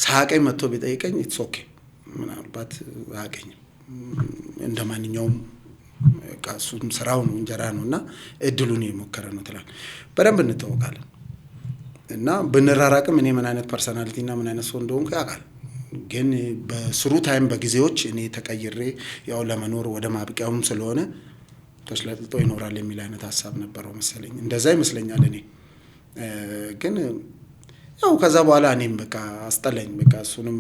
ሳቀኝ መጥቶ ቢጠይቀኝ ኢትስ ኦኬ ምናልባት አያውቀኝም እንደ ማንኛውም እሱም ስራው ነው እንጀራ ነው እና እድሉን የሞከረ ነው ትላል። በደንብ እንተዋወቃለን እና ብንራራቅም እኔ ምን አይነት ፐርሰናሊቲ እና ምን አይነት ሰው እንደሆንኩ ያውቃል። ግን በስሩ ታይም በጊዜዎች እኔ ተቀይሬ ያው ለመኖር ወደ ማብቂያውም ስለሆነ ተሽለጥልጦ ይኖራል የሚል አይነት ሀሳብ ነበረው መሰለኝ። እንደዛ ይመስለኛል። እኔ ግን ያው ከዛ በኋላ እኔም በቃ አስጠላኝ። በቃ እሱንም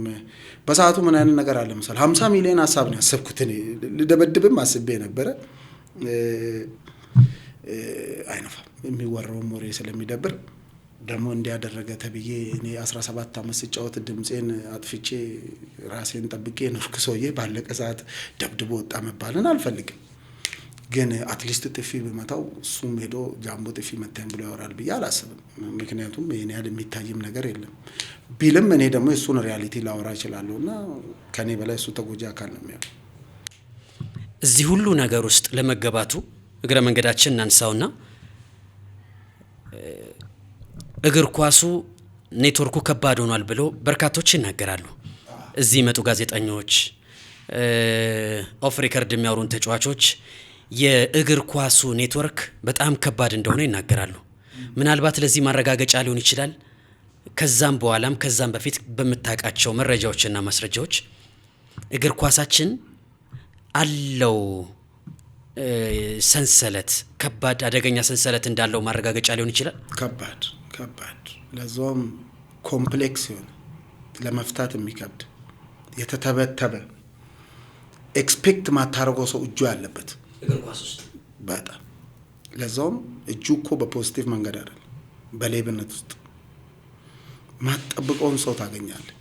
በሰዓቱ ምን አይነት ነገር አለ መሰለህ 50 ሚሊዮን ሀሳብ ነው ያሰብኩት። እኔ ልደበድብም አስቤ ነበረ። አይነፋም የሚወራውም ወሬ ስለሚደብር ደግሞ እንዲያደረገ ተብዬ እኔ 17 ዓመት ስጫወት ድምጼን አጥፍቼ ራሴን ጠብቄ ነፍክ ሰውዬ ባለቀ ሰዓት ደብድቦ ወጣ መባልን አልፈልግም። ግን አትሊስት ጥፊ በመታው እሱም ሄዶ ጃምቦ ጥፊ መታኝ ብሎ ያወራል ብዬ አላስብም። ምክንያቱም የኔ ያህል የሚታይም ነገር የለም። ቢልም እኔ ደግሞ እሱን ሪያሊቲ ላወራ እችላለሁ እና ከኔ በላይ እሱ ተጎጂ አካል ነው የሚያው። እዚህ ሁሉ ነገር ውስጥ ለመገባቱ እግረ መንገዳችን እናንሳውና እግር ኳሱ ኔትወርኩ ከባድ ሆኗል ብሎ በርካቶች ይናገራሉ። እዚህ መጡ ጋዜጠኞች፣ ኦፍ ሪከርድ የሚያወሩን ተጫዋቾች የእግር ኳሱ ኔትወርክ በጣም ከባድ እንደሆነ ይናገራሉ። ምናልባት ለዚህ ማረጋገጫ ሊሆን ይችላል ከዛም በኋላም ከዛም በፊት በመታቃቸው መረጃዎችና ማስረጃዎች እግር ኳሳችን አለው ሰንሰለት ከባድ አደገኛ ሰንሰለት እንዳለው ማረጋገጫ ሊሆን ይችላል። ከባድ ለዛውም ኮምፕሌክስ ይሆን ለመፍታት የሚከብድ የተተበተበ ኤክስፔክት ማታረገው ሰው እጁ ያለበት እግር ኳስ ውስጥ በጣም ለዛውም እጁ እኮ በፖዚቲቭ መንገድ አይደል በሌብነት ውስጥ ማጠብቀውን ሰው ታገኛለህ።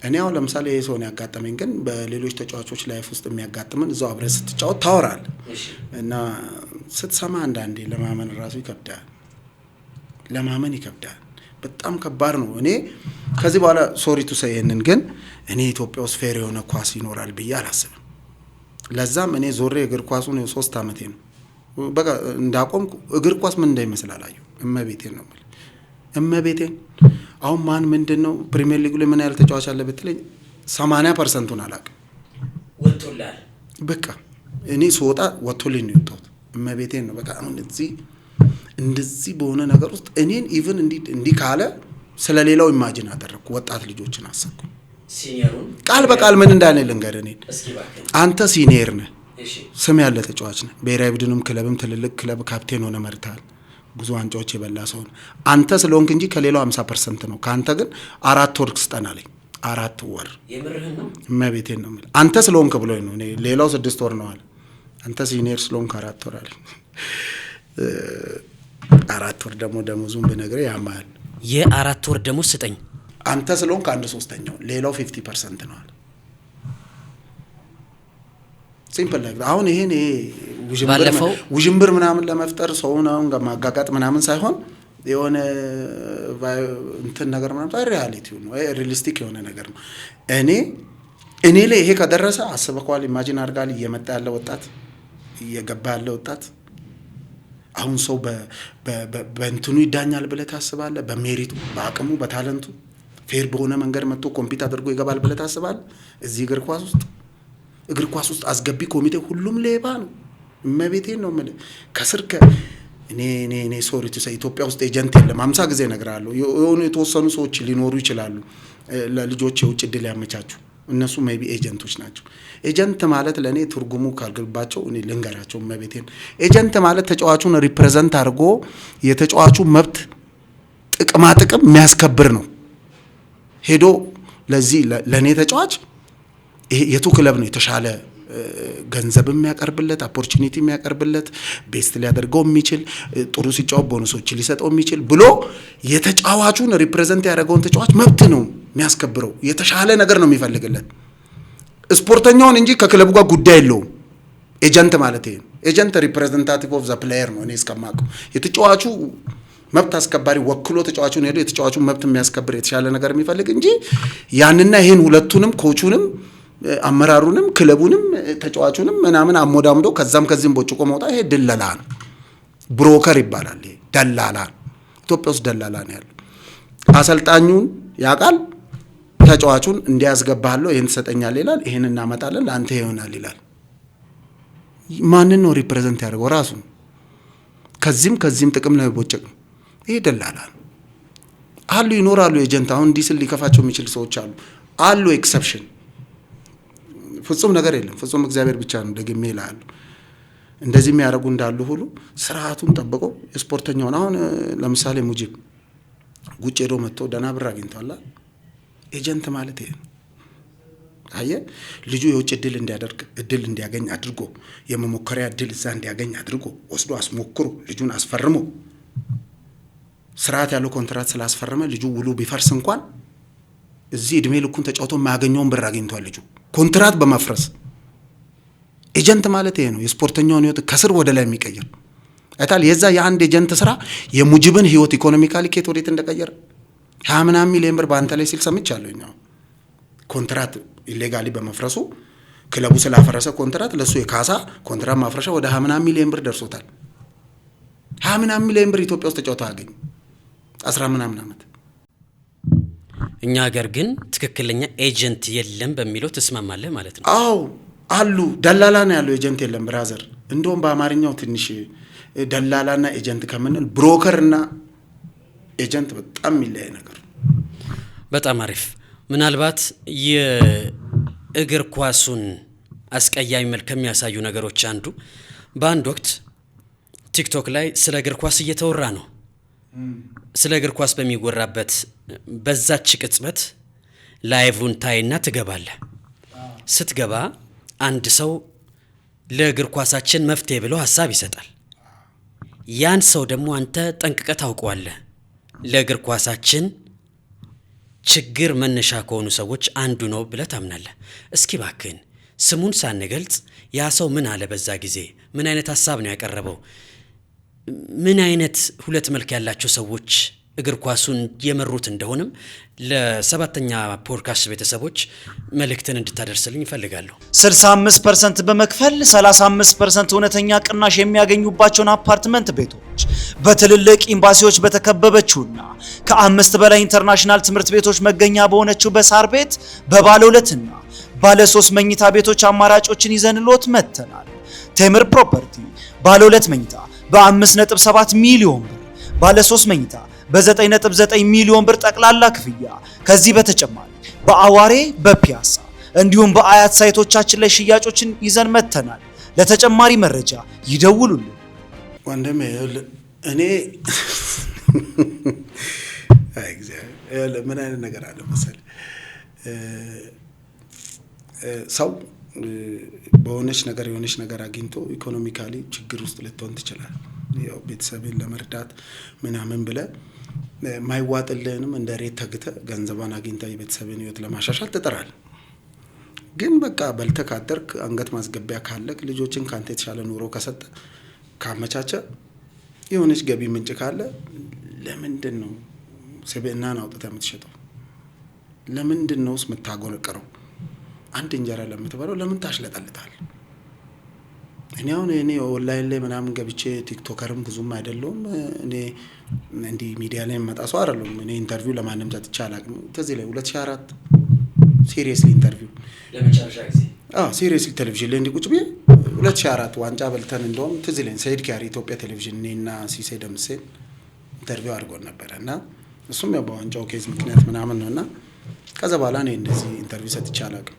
እኔ አሁን ለምሳሌ ይሄ ሰው ነው ያጋጠመኝ፣ ግን በሌሎች ተጫዋቾች ላይፍ ውስጥ የሚያጋጥመን እዛው አብረህ ስትጫወት ታወራለህ እና ስትሰማ አንዳንዴ ለማመን ራሱ ይከብዳል። ለማመን ይከብዳል። በጣም ከባድ ነው። እኔ ከዚህ በኋላ ሶሪ ቱ ሰይንን ግን እኔ ኢትዮጵያ ውስጥ ፌር የሆነ ኳስ ይኖራል ብዬ አላስብም። ለዛም እኔ ዞሬ እግር ኳሱን 3 ዓመቴ ነው በቃ እንዳቆምኩ እግር ኳስ ምን እንደሚመስል አላየሁ። እመቤቴን ነው ማለት እመቤቴን። አሁን ማን ምንድነው ፕሪሚየር ሊግ ላይ ምን ያህል ተጫዋች አለ ብትለኝ 80%ን አላውቅም። ወጥቶላል በቃ እኔ ስወጣ ወጥቶልኝ ነው የወጣሁት። እመቤቴን ነው በቃ አሁን እንደዚህ በሆነ ነገር ውስጥ እኔን ኢቭን እንዲህ ካለ ስለሌላው ኢማጂን አደረኩ። ወጣት ልጆችን አሰብኩ። ሲኒየሩን ቃል በቃል ምን እንዳለ ልንገርህ። እኔን አንተ ሲኒየር ነህ፣ ስም ያለ ተጫዋች ነህ፣ ብሔራዊ ቡድንም ክለብም ትልልቅ ክለብ ካፕቴን ሆነ መርተሃል፣ ብዙ ዋንጫዎች የበላ ሰው ነህ። አንተ ስለሆንክ እንጂ ከሌላው 50% ነው። ከአንተ ግን 4 ወር ስጠን አለኝ። 4 ወር የምርህን ነው? እመቤቴን ነው የምልህ። አንተ ስለሆንክ ብሎኝ ነው። እኔ ሌላው 6 ወር ነው አለ። አንተ ሲኒየር ስለሆንክ 4 ወር አለኝ። 4 ወር ደግሞ ደሞዙን ብነግርህ ያማል። የ4 ወር ደሞዝ ስጠኝ። አንተ ስለሆንክ 1/3 ሌላው 50% ነው አለ። ሲምፕል ነገር። አሁን ይሄን ውዥንብር ምናምን ለመፍጠር ሰውን አሁን ማጋጋጥ ምናምን ሳይሆን የሆነ እንትን ነገር ምናምን ሪያሊቲው ነው፣ ሪሊስቲክ የሆነ ነገር ነው። እኔ ላይ ይሄ ከደረሰ አስበከዋል? ኢማጂን አድርጋል? እየመጣ ያለ ወጣት እየገባ ያለ ወጣት አሁን ሰው በእንትኑ ይዳኛል ብለህ ታስባለህ? በሜሪቱ፣ በአቅሙ፣ በታለንቱ ፌር በሆነ መንገድ መጥቶ ኮምፒት አድርጎ ይገባል ብለህ ታስባለህ? እዚህ እግር ኳስ ውስጥ አስገቢ ኮሚቴ ሁሉም ሌባ ነው። እመቤቴን ነው የምልህ። ከስር እኔ ሶሪ ቱ ሴይ ኢትዮጵያ ውስጥ ኤጀንት የለም። 50 ጊዜ እነግርሃለሁ። የሆኑ የተወሰኑ ሰዎች ሊኖሩ ይችላሉ ለልጆች የውጭ እድል ያመቻቹ። እነሱ ሜቢ ኤጀንቶች ናቸው። ኤጀንት ማለት ለእኔ ትርጉሙ ካልገባቸው እኔ ልንገራቸው። እመቤቴን ኤጀንት ማለት ተጫዋቹን ሪፕሬዘንት አድርጎ የተጫዋቹ መብት ጥቅም የሚያስከብር ነው። ሄዶ ለዚህ ለእኔ ተጫዋች የቱ ክለብ ነው የተሻለ ገንዘብ የሚያቀርብለት፣ ኦፖርቹኒቲ የሚያቀርብለት፣ ቤስት ሊያደርገው የሚችል፣ ጥሩ ሲጫወት ቦነሶች ሊሰጠው የሚችል ብሎ የተጫዋቹን ሪፕሬዘንት ያደረገውን ተጫዋች መብት ነው የሚያስከብረው። የተሻለ ነገር ነው የሚፈልግለት ስፖርተኛውን እንጂ ከክለቡ ጋር ጉዳይ የለውም። ኤጀንት ማለት ይሄ ነው። ኤጀንት ሪፕሬዘንታቲቭ ኦፍ ዘ ፕሌየር ነው። እኔ እስከማውቀው የተጫዋቹ መብት አስከባሪ ወክሎ ተጫዋቹን ሄዶ የተጫዋቹን መብት የሚያስከብር የተሻለ ነገር የሚፈልግ እንጂ ያንና ይሄን ሁለቱንም ኮቹንም አመራሩንም ክለቡንም ተጫዋቹንም ምናምን አሞዳምዶ ከዚህም ቦጭቆ መውጣት ይሄ ድለላ ነው። ብሮከር ይባላል። ይሄ ደላላ። ኢትዮጵያ ውስጥ ደላላ ነው ያለው። አሰልጣኙን ያውቃል፣ ተጫዋቹን እንዲያስገባለው ይሄን ትሰጠኛለህ ይላል፣ ይሄን እናመጣለን ለአንተ ይሆናል ይላል። ማንን ነው ሪፕሬዘንት ያደርገው? ራሱ ከዚህም ጥቅም ላይ ቦጭቅ ነው። ይሄ ደላላ ነው። ይኖራሉ ኤጀንት። አሁን እንዲህ ስል ሊከፋቸው የሚችል ሰዎች አሉ ኤክሰፕሽን። ፍጹም ነገር የለም። ፍጹም እግዚአብሔር ብቻ ነው። ደግሜ ይላሉ። እንደዚህ የሚያደርጉ እንዳሉ ሁሉ ስርዓቱን ጠብቀው የስፖርተኛውን አሁን ለምሳሌ ሙጂብ ጉጭ ሄዶ መጥቶ ደህና ብር አግኝቷል። ኤጀንት ማለት ይሄ ነው። አየህ፣ ልጁ የውጭ እድል እንዲያገኝ አድርጎ የመሞከሪያ እድል እዛ እንዲያገኝ አድርጎ ወስዶ አስሞክሮ ልጁን አስፈርሞ ስርዓት ያለው ኮንትራት ስላስፈረመ ልጁ ውሉ ቢፈርስ እንኳን እዚህ እድሜ ልኩን ተጫውቶ የማያገኘውን ብር አግኝቷል ልጁ ኮንትራት በመፍረስ። ኤጀንት ማለት ይሄ ነው። የስፖርተኛውን ህይወት ከስር ወደ ላይ የሚቀይር አይታል። የዛ የአንድ ኤጀንት ስራ የሙጂብን ህይወት ኢኮኖሚካሊ ኬት ወዴት እንደቀየረ 20 ሚሊዮን ብር በአንተ ላይ ሲል ሰምቻለሁ። እኛው ኮንትራት ኢሌጋሊ በመፍረሱ ክለቡ ስላፈረሰ ኮንትራት ለሱ የካሳ ኮንትራት ማፍረሻ ወደ 20 ሚሊዮን ብር ደርሶታል። 20 ሚሊዮን ብር ኢትዮጵያ ውስጥ ተጫውቶ አገኝ 10 ዓመት። እኛ ሀገር ግን ትክክለኛ ኤጀንት የለም በሚለው ትስማማለህ ማለት ነው? አዎ አሉ። ደላላ ነው ያለው፣ ኤጀንት የለም ብራዘር። እንደውም በአማርኛው ትንሽ ደላላና ኤጀንት ከምንል ብሮከርና ኤጀንት በጣም የሚለያይ ነገር። በጣም አሪፍ። ምናልባት የእግር ኳሱን አስቀያሚ መልክ ከሚያሳዩ ነገሮች አንዱ በአንድ ወቅት ቲክቶክ ላይ ስለ እግር ኳስ እየተወራ ነው። ስለ እግር ኳስ በሚወራበት በዛች ቅጽበት ላይቭን ታይና ትገባለህ። ስትገባ አንድ ሰው ለእግር ኳሳችን መፍትሄ ብሎ ሐሳብ ይሰጣል። ያን ሰው ደግሞ አንተ ጠንቅቀህ ታውቀዋለህ። ለእግር ኳሳችን ችግር መነሻ ከሆኑ ሰዎች አንዱ ነው ብለህ ታምናለህ። እስኪ ባክህን ስሙን ሳንገልጽ ያ ሰው ምን አለ? በዛ ጊዜ ምን አይነት ሐሳብ ነው ያቀረበው? ምን አይነት ሁለት መልክ ያላቸው ሰዎች እግር ኳሱን የመሩት እንደሆነም ለሰባተኛ ፖድካስት ቤተሰቦች መልእክትን እንድታደርስልኝ እፈልጋለሁ። 65% በመክፈል 35% እውነተኛ ቅናሽ የሚያገኙባቸውን አፓርትመንት ቤቶች በትልልቅ ኤምባሲዎች በተከበበችውና ከ5 በላይ ኢንተርናሽናል ትምህርት ቤቶች መገኛ በሆነችው በሳር ቤት በባለ 2 እና ባለ 3 መኝታ ቤቶች አማራጮችን ይዘንሎት መጥተናል። ቴምር ፕሮፐርቲ ባለ 2 መኝታ በ5.7 ሚሊዮን ብር፣ ባለ 3 መኝታ በ9.9 ሚሊዮን ብር ጠቅላላ ክፍያ። ከዚህ በተጨማሪ በአዋሬ በፒያሳ እንዲሁም በአያት ሳይቶቻችን ላይ ሽያጮችን ይዘን መጥተናል። ለተጨማሪ መረጃ ይደውሉልን። ወንድሜ እኔ ምን አይነት ነገር አለ መሰለህ፣ ሰው በሆነች ነገር የሆነች ነገር አግኝቶ ኢኮኖሚካሊ ችግር ውስጥ ልትሆን ትችላል። ያው ቤተሰብን ለመርዳት ምናምን ብለህ ማይዋጥልህንም እንደ ሬት ተግተህ ገንዘቧን አግኝተህ የቤተሰብን ህይወት ለማሻሻል ትጥራለህ። ግን በቃ በልተህ ካደርክ አንገት ማስገቢያ ካለክ ልጆችን ካንተ የተሻለ ኑሮ ከሰጠ ካመቻቸ የሆነች ገቢ ምንጭ ካለ ለምንድን ነው ስብዕናን አውጥተህ የምትሸጠው? ለምንድን ነውስ የምታጎነቅረው? አንድ እንጀራ ለምትበላው ለምን ታሽለጠልጣል? እኔ ኦንላይን ላይ ምናምን ገብቼ ቲክቶከርም ብዙም አይደለሁም። እኔ እንዲህ ሚዲያ ላይ መጣ ሰው አይደለሁም። እኔ ኢንተርቪው ለማንም ሰጥቼ አላውቅም። ከዚህ ላይ 2004 ሲሪየስሊ ኢንተርቪው ለመጨረሻ ጊዜ ሲሪየስሊ ቴሌቪዥን ላይ እንዲህ ቁጭ ብዬ 2004 ዋንጫ በልተን እንደውም ትዝ ይለኝ ሰይድ ኪያሪ ኢትዮጵያ ቴሌቪዥን እኔና ሲሴ ደምሴ ኢንተርቪው አድርጎን ነበር እና እሱም ያው በዋንጫው ኬዝ ምክንያት ምናምን ነውና ከዛ በኋላ እኔ እንደዚህ ኢንተርቪው ሰጥቼ አላውቅም።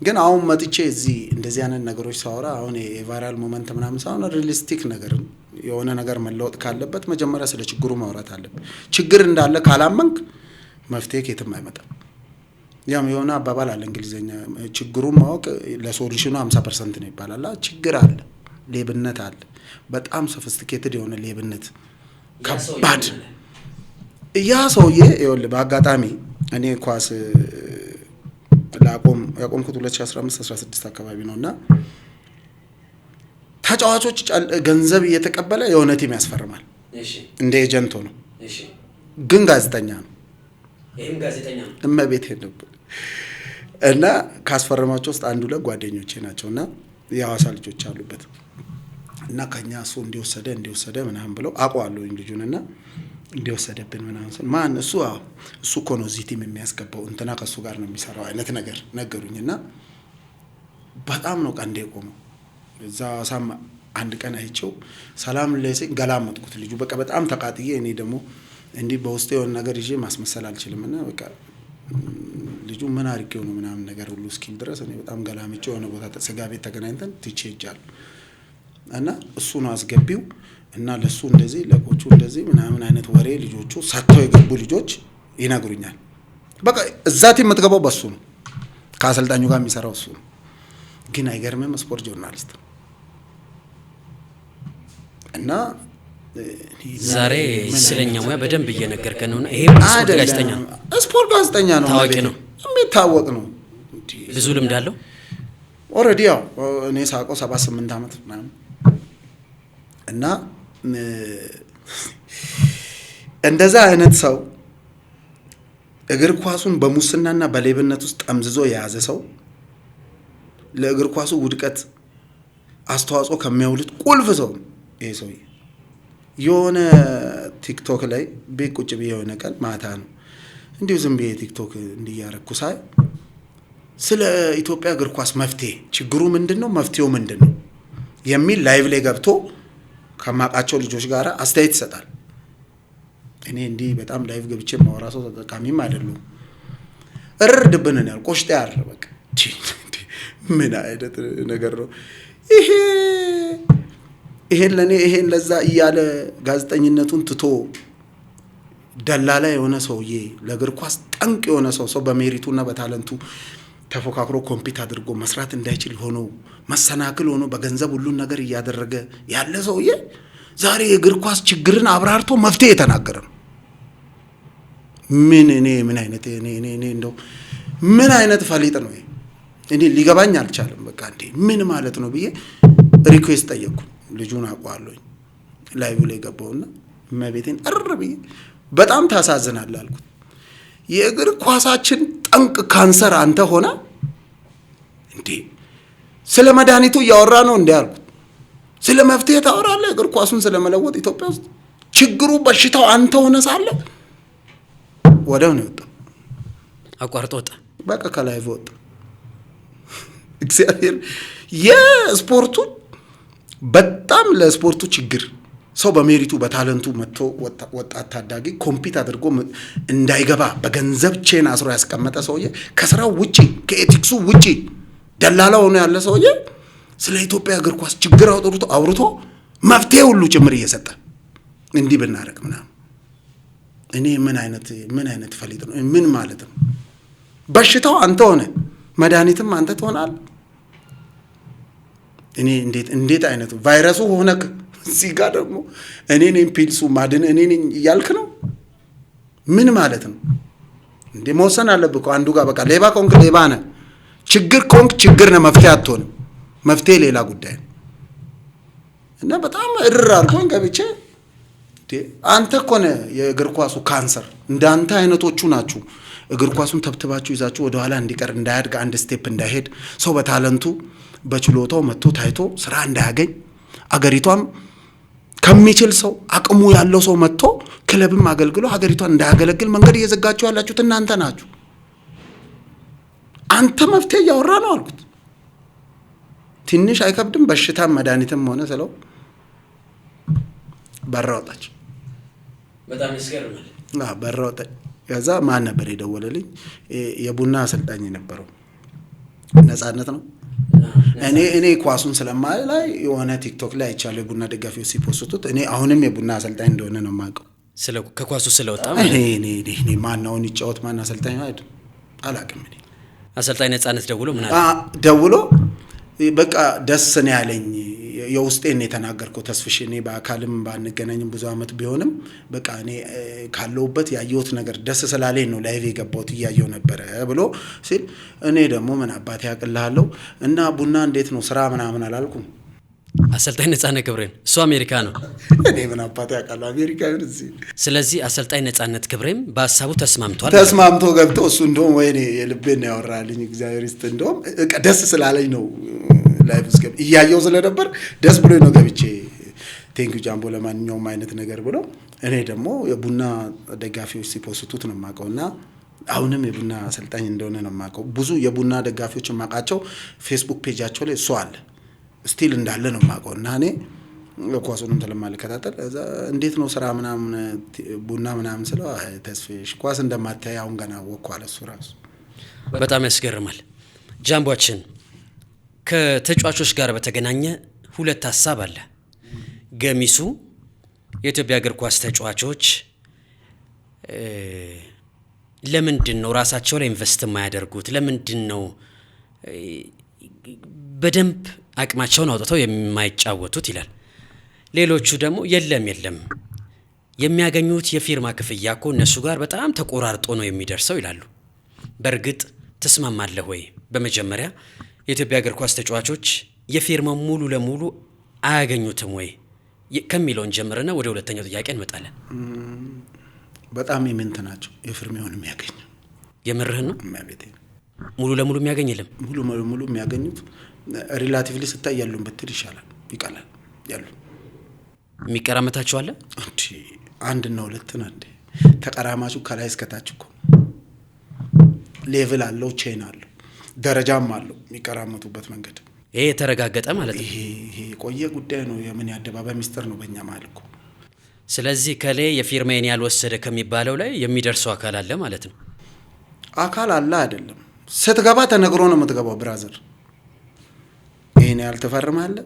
ግን አሁን መጥቼ እዚህ እንደዚህ አይነት ነገሮች ሳወራ አሁን የቫይራል ሞመንት ምናምን ሳይሆን ሪሊስቲክ ነገር የሆነ ነገር መለወጥ ካለበት መጀመሪያ ስለ ችግሩ ማውራት አለበት። ችግር እንዳለ ካላመንክ መፍትሄ ከየትም አይመጣም። ያም የሆነ አባባል አለ እንግሊዘኛ፣ ችግሩን ማወቅ ለሶሉሽኑ 50% ነው ይባላል። ችግር አለ፣ ሌብነት አለ፣ በጣም ሶፊስቲኬትድ የሆነ ሌብነት ከባድ። ያ ሰውዬ ይኸውልህ በአጋጣሚ እኔ ኳስ ያቆምኩት 2015-16 አካባቢ ነውና ተጫዋቾች ገንዘብ እየተቀበለ የሆነ ቲም ያስፈርማል። እንደ ኤጀንት ነው። ግን ጋዜጠኛ ነው። ይሄም ጋዜጠኛ ነው። እመቤቴ ነበር እና ካስፈረማቸው ውስጥ አንዱ ጓደኞቼ ናቸውና የሐዋሳ ልጆች አሉበት እና ከኛ እሱ እንዲወሰደ ምናምን ብለው አውቀዋለሁ ልጁንና እንዲወሰደብን ምናምን ማን እሱ እኮ ነው እዚህ ቲም የሚያስገባው እንትና ከሱ ጋር ነው የሚሰራው አይነት ነገር ነገሩኝና በጣም ነው ቀንዴ ቆመው። እዛ ሳም አንድ ቀን አይቼው ሰላም ለሰይ ገላመጥኩት። ልጁ በቃ በጣም ተቃጥዬ እኔ ደግሞ እንዲህ በውስጤ የሆነ ነገር ይዤ ማስመሰል አልችልምና በቃ ልጁ ምን አድርጌው ነው ምናምን ነገር ሁሉ እስኪል ድረስ እኔ በጣም ገላምጬ የሆነ ቦታ ስጋ ቤት ተገናኝተን ትቼ ሄጃለሁ እና እሱ ነው አስገቢው እና ለሱ እንደዚህ ለቆቹ እንደዚህ ምናምን አይነት ወሬ ልጆቹ ሳተው የገቡ ልጆች ይነግሩኛል። በቃ እዛት የምትገባው በሱ ነው፣ ከአሰልጣኙ ጋር የሚሰራው እሱ ነው። ግን አይገርምም? ስፖርት ጆርናሊስት እና ዛሬ ስለኛ ሙያ በደንብ እየነገርከን ነው። ይሄ ስፖርት ጋዜጠኛ ነው። ስፖርት ጋዜጠኛ ነው። ታዋቂ ነው፣ የሚታወቅ ነው። ብዙ ልምድ አለው። ኦልሬዲ ያው እኔ ሳውቀው 78 ዓመት ምናምን እና እንደዛ አይነት ሰው እግር ኳሱን በሙስናና በሌብነት ውስጥ ጠምዝዞ የያዘ ሰው ለእግር ኳሱ ውድቀት አስተዋጽኦ ከሚያውሉት ቁልፍ ሰው ይሄ ሰውዬ የሆነ ቲክቶክ ላይ ቤት ቁጭ ብዬ የሆነ ቀን ማታ ነው እንዲሁ ዝም ብዬ ቲክቶክ እንዲያረኩ ሳይ ስለ ኢትዮጵያ እግር ኳስ መፍትሄ ችግሩ ምንድነው መፍትሄው ምንድነው የሚል ላይቭ ላይ ገብቶ ከማቃቸው ልጆች ጋር አስተያየት ይሰጣል። እኔ እንዲህ በጣም ላይቭ ገብቼ ማውራሰው ተጠቃሚም አይደለም። እርድብንን ያል ቆሽጤ ያረ በቃ ምን አይነት ነገር ነው ይሄን ለኔ ይሄን ለዛ እያለ ጋዜጠኝነቱን ትቶ ደላላ የሆነ ሰውዬ ለእግር ኳስ ጠንቅ የሆነ ሰው በሜሪቱና በታለንቱ ተፎካክሮ ኮምፒት አድርጎ መስራት እንዳይችል ሆኖ መሰናክል ሆኖ በገንዘብ ሁሉን ነገር እያደረገ ያለ ሰውዬ ዛሬ የእግር ኳስ ችግርን አብራርቶ መፍትሄ የተናገረ ነው። ምን አይነት እኔ እንደው ምን አይነት ፈሊጥ ነው? እኔ ሊገባኝ አልቻለም። በቃ እንዴ ምን ማለት ነው ብዬ ሪኩዌስት ጠየቅኩ። ልጁን አውቀዋለሁ ላይቭ ላይ ገባውና እመቤቴን አርብ በጣም ታሳዝናለህ አልኩት። የእግር ኳሳችን ጠንቅ ካንሰር አንተ ሆነ እንዴ? ስለ መድኃኒቱ እያወራ ነው እንዴ አልኩት። ስለ መፍትሄ ታወራለህ? እግር ኳሱን ስለመለወጥ ኢትዮጵያ ውስጥ ችግሩ በሽታው አንተ ሆነ ሳለ ወዲያው ነው የወጣው። አቋርጦ ወጣ። በቃ ከላይቭ ወጣ። እግዚአብሔር የስፖርቱ በጣም ለስፖርቱ ችግር ሰው በሜሪቱ በታለንቱ መጥቶ ወጣት ታዳጊ ኮምፒት አድርጎ እንዳይገባ በገንዘብ ቼን አስሮ ያስቀመጠ ሰውዬ ከስራው ውጪ ከኤቲክሱ ውጪ ደላላ ሆኖ ያለ ሰውዬ ስለ ኢትዮጵያ እግር ኳስ ችግር አውርቶ መፍትሄ ሁሉ ጭምር እየሰጠ እንዲህ ብናረግ ምናምን እኔ ምን አይነት ፈሊጥ ነው? ምን ማለት ነው? በሽታው አንተ ሆነ መድኃኒትም አንተ ትሆናለህ። እኔ እንዴት አይነቱ ቫይረሱ ሆነክ እዚህ ጋር ደግሞ እኔ ነኝ ፒልሱ ማድን እኔ ነኝ እያልክ ነው? ምን ማለት ነው እንዴ? መወሰን አለብህ እኮ አንዱ ጋር በቃ ሌባ ኮንክ ሌባ ነህ፣ ችግር ኮንክ ችግር ነህ፣ መፍትሄ አትሆንም። መፍትሄ ሌላ ጉዳይ ነው። እና በጣም እርር አድርጎኝ ገብቼ አንተ እኮ ነህ የእግር ኳሱ ካንሰር፣ እንዳንተ አይነቶቹ ናችሁ እግር ኳሱን ተብትባችሁ ይዛችሁ ወደ ኋላ እንዲቀር እንዳያድግ አንድ ስቴፕ እንዳይሄድ ሰው በታለንቱ በችሎታው መጥቶ ታይቶ ስራ እንዳያገኝ አገሪቷም ከሚችል ሰው አቅሙ ያለው ሰው መጥቶ ክለብም አገልግሎ ሀገሪቷን እንዳያገለግል መንገድ እየዘጋችሁ ያላችሁት እናንተ ናችሁ። አንተ መፍትሄ እያወራ ነው አልኩት። ትንሽ አይከብድም? በሽታም መድኃኒትም ሆነ ስለው በራ ወጣች። በጣም ይስገርማል። በራ ወጣች። ከዛ ማን ነበር የደወለልኝ? የቡና አሰልጣኝ የነበረው ነጻነት ነው። እኔ ኳሱን ስለማይ ላይ የሆነ ቲክቶክ ላይ አይቻለሁ የቡና ደጋፊዎች ሲፖስቱት። እኔ አሁንም የቡና አሰልጣኝ እንደሆነ ነው የማውቀው። ከኳሱ ስለወጣ እኔ ማናውን ይጫወት ማን አሰልጣኝ አይደል አላውቅም። እኔ አሰልጣኝ ነጻነት ደውሎ ምን አለ? ደውሎ በቃ ደስ ነው ያለኝ። የውስጤን የተናገርኩ ተስፍሽ እኔ በአካልም ባንገናኝም ብዙ አመት ቢሆንም በቃ እኔ ካለውበት ያየሁት ነገር ደስ ስላለኝ ነው ላይቭ የገባሁት እያየሁ ነበረ ብሎ ሲል እኔ ደግሞ ምን አባቴ ያቅልሃለሁ እና ቡና እንዴት ነው ስራ ምናምን አላልኩም። አሰልጣኝ ነጻነት ገብሬን እሱ አሜሪካ ነው። እኔ ምን አባቴ ያውቃለሁ አሜሪካ ይሁን እዚህ። ስለዚህ አሰልጣኝ ነጻነት ገብሬም በሀሳቡ ተስማምቶ ገብቶ እሱ እንደውም ወይኔ የልቤን ነው ያወራልኝ እግዚአብሔር ይስጥ። እንደውም ደስ ስላለኝ ነው ላይቭ እስከ እያየው ስለነበር ደስ ብሎኝ ነው ገብቼ ቴንክ ዩ ጃምቦ ለማንኛውም አይነት ነገር ብሎ እኔ ደግሞ የቡና ደጋፊዎች ሲፖስቱት ነው የማውቀውና አሁንም የቡና አሰልጣኝ እንደሆነ ነው የማውቀው። ብዙ የቡና ደጋፊዎች የማውቃቸው ፌስቡክ ፔጃቸው ላይ እሱ አለ ስቲል እንዳለ ነው የማውቀውና እኔ ኳሱንም ስለማልከታተል እንዴት ነው ስራ ምናምን ቡና ምናምን ስለው ተስፍሽ ኳስ እንደማታይ አሁን ገና ወጥቶ አለ እሱ ራሱ። በጣም ያስገርማል። ጃምቦአችን ከተጫዋቾች ጋር በተገናኘ ሁለት ሐሳብ አለ። ገሚሱ የኢትዮጵያ እግር ኳስ ተጫዋቾች ለምንድን ነው ራሳቸው ላይ ኢንቨስት የማያደርጉት? ለምንድን ነው በደንብ አቅማቸውን አውጥተው የማይጫወቱት ይላል። ሌሎቹ ደግሞ የለም የሚያገኙት የፊርማ ክፍያ እኮ እነሱ ጋር በጣም ተቆራርጦ ነው የሚደርሰው ይላሉ። በእርግጥ ተስማማለህ ወይ? በመጀመሪያ የኢትዮጵያ እግር ኳስ ተጫዋቾች የፊርማው ሙሉ ለሙሉ አያገኙትም ወይ ከሚለውን ጀምረና ወደ ሁለተኛው ጥያቄ እንመጣለን። በጣም የምንት ናቸው የፊርማውን የሚያገኙ። የምርህን ነው? ማለቴ ሙሉ ለሙሉ የሚያገኝ የለም። ሙሉ የሚያገኙት ሪላቲቭሊ ስታይ ያሉን ብትል ይሻላል ይቀላል። ያሉ የሚቀራመታቸው አለ እንዴ? አንድ እና ሁለት ነው እንዴ? ተቀራማቹ ከላይ እስከታች እኮ ሌቭል አለው፣ ቼን አለው፣ ደረጃም አለው የሚቀራመቱበት መንገድ። ይሄ የተረጋገጠ ማለት ነው። ይሄ ቆየ ጉዳይ ነው። የምን ያደባባይ ሚስጥር ነው በእኛ ማለት እኮ። ስለዚህ ከሌ የፊርማዬን ያልወሰደ ከሚባለው ላይ የሚደርሰው አካል አለ ማለት ነው። አካል አለ አይደለም። ስትገባ ተነግሮ ነው የምትገባው ብራዘር። ይሄን ያልተፈርማለህ፣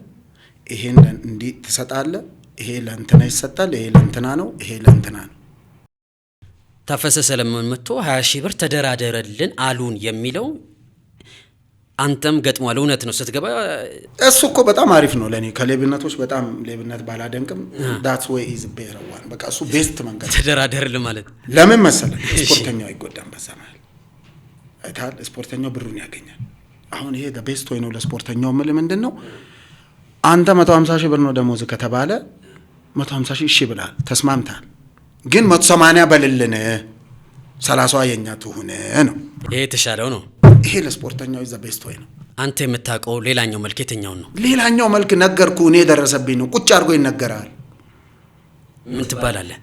ይሄን እንዲህ ትሰጣለህ፣ ይሄ ለእንትና ይሰጣል፣ ይሄ ለእንትና ነው፣ ይሄ ለእንትና ነው። ታፈሰ ሰለሞን መጥቶ 20 ሺህ ብር ተደራደረልን አሉን የሚለው አንተም ገጥሟል። እውነት ነው ስትገባ። እሱ እኮ በጣም አሪፍ ነው ለኔ። ከሌብነቶች በጣም ሌብነት ባላደንቅም that's way is better one። በቃ እሱ ቤስት መንገድ ተደራደርልን ማለት ለምን መሰለህ? ስፖርተኛው አይጎዳም በዛ ማለት አይታል። ስፖርተኛው ብሩን ያገኛል። አሁን ይሄ ቤስት ወይ ነው ለስፖርተኛው። ምንድነው አንተ 150 ሺህ ብር ነው ደሞዝ ከተባለ 150 ሺህ እሺ ብላል ተስማምታል። ግን 180 በልልን 30 የኛ ትሁን ነው። ይሄ ተሻለው ነው። ይሄ ለስፖርተኛው ዘ ቤስት ወይ ነው። አንተ የምታውቀው ሌላኛው መልክ የትኛው ነው? ሌላኛው መልክ ነገርኩ እኔ ደረሰብኝ ነው። ቁጭ አድርጎ ይነገራል። ምን ትባላለህ?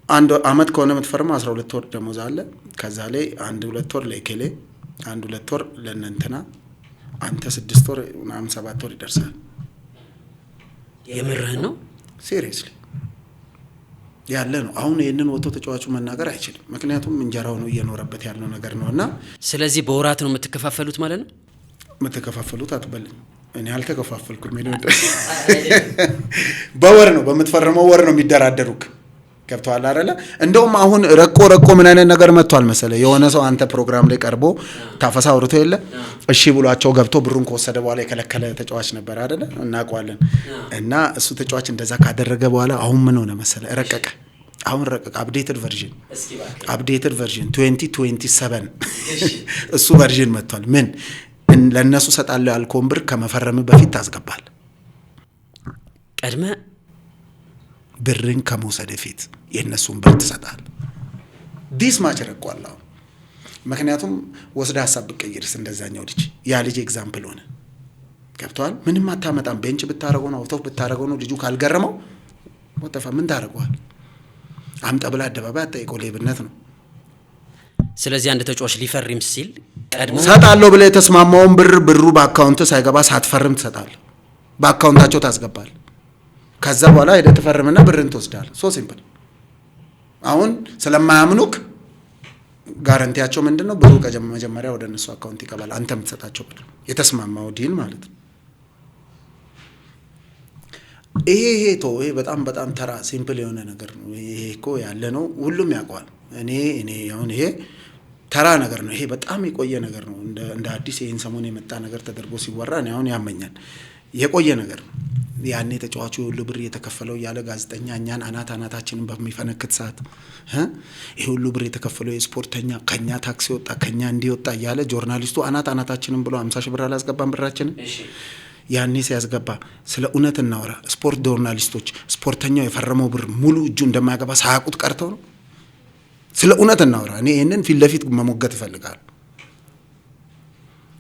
አንድ አመት ከሆነ የምትፈርመው 12 ወር ደሞዝ አለ። ከዛ ላይ 1-2 ወር ለኬሌ 1-2 ወር ለእነንትና አንተ 6 ወር ምናምን 7 ወር ይደርሳል። የምርህን ነው? ሲሪየስሊ ያለ ነው። አሁን ይሄንን ወጥቶ ተጫዋቹ መናገር አይችልም። ምክንያቱም እንጀራው ነው እየኖረበት ያለው ነገር ነውና ስለዚህ በወራት ነው የምትከፋፈሉት ማለት ነው? የምትከፋፈሉት አትበልኝ። እኔ አልተከፋፈልኩም። በወር ነው በምትፈርመው ወር ነው የሚደራደሩክ። ገብቷል አይደለ? እንደውም አሁን ረቆ ምን አይነት ነገር መጥቷል መሰለ? የሆነ ሰው አንተ ፕሮግራም ላይ ቀርቦ ታፈሳ አውርቶ የለ እሺ ብሏቸው ገብቶ ብሩን ከወሰደ በኋላ የከለከለ ተጫዋች ነበር አይደለ? እናውቀዋለን። እና እሱ ተጫዋች እንደዛ ካደረገ በኋላ አሁን ምን ሆነ መሰለ? ረቀቀ። አሁን ረቀቀ። አፕዴትድ ቨርዥን 2027 እሱ ቨርዥን መጥቷል። ምን ለነሱ ሰጣለው ያልከውን ብር ከመፈረም በፊት ታስገባል። ቀድመ ብርን ከመውሰድ በፊት የነሱን ብር ትሰጣል። ዲስ ማች ረቋል። ምክንያቱም ወስደ ሐሳብ ብቀይርስ እንደዛኛው ልጅ ያ ልጅ ኤግዛምፕል ሆነ። ገብቷል? ምንም አታመጣም። ቤንች ብታረገው ነው አውቶፍ ብታረገው ነው ልጁ ካልገረመው ወጣፋ ምን ታረጋዋል? አምጣ ብላ አደባባይ አጠይቆ ሌብነት ነው። ስለዚህ አንድ ተጫዋች ሊፈርም ሲል ቀድሞ ሰጣለው ብለ የተስማማውን ብሩ በአካውንት ሳይገባ ሳትፈርም ትሰጣል። በአካውንታቸው ታስገባል። ከዛ በኋላ ሄደህ ትፈርምና ብርን ትወስዳል። ሶ ሲምፕል። አሁን ስለማያምኑክ ጋራንቲያቸው ምንድነው? ብሩ መጀመሪያ ወደ እነሱ አካውንት ይገባል። አንተ የምትሰጣቸው ብር የተስማማው ዲል ማለት ነው። ይሄ በጣም ተራ ሲምፕል የሆነ ነገር ነው። ይሄ እኮ ያለ ነው፣ ሁሉም ያውቀዋል። እኔ አሁን ይሄ ተራ ነገር ነው። ይሄ በጣም የቆየ ነገር ነው። እንደ አዲስ ይሄን ሰሞን የመጣ ነገር ተደርጎ ሲወራ እኔ አሁን ያመኛል። የቆየ ነገር ነው። ያኔ ተጫዋቹ ሁሉ ብር የተከፈለው ያለ ጋዜጠኛ እኛን አናታችንን በሚፈነክት ሰዓት ይሄ ሁሉ ብር የተከፈለው የስፖርተኛ ከኛ ታክሲ ወጣ ከኛ እንዲወጣ ያለ ጆርናሊስቱ አናታችንን ብሎ 50 ሺህ ብር አላስገባም ብራችንን። ያኔ ሲያስገባ ስለ እውነት እናወራ። ስፖርት ጆርናሊስቶች ስፖርተኛው የፈረመው ብር ሙሉ እጁ እንደማያገባ ሳያውቁት ቀርተው ነው። ስለ እውነት እናወራ። እኔ ይሄንን ፊት ለፊት መሞገት እፈልጋለሁ።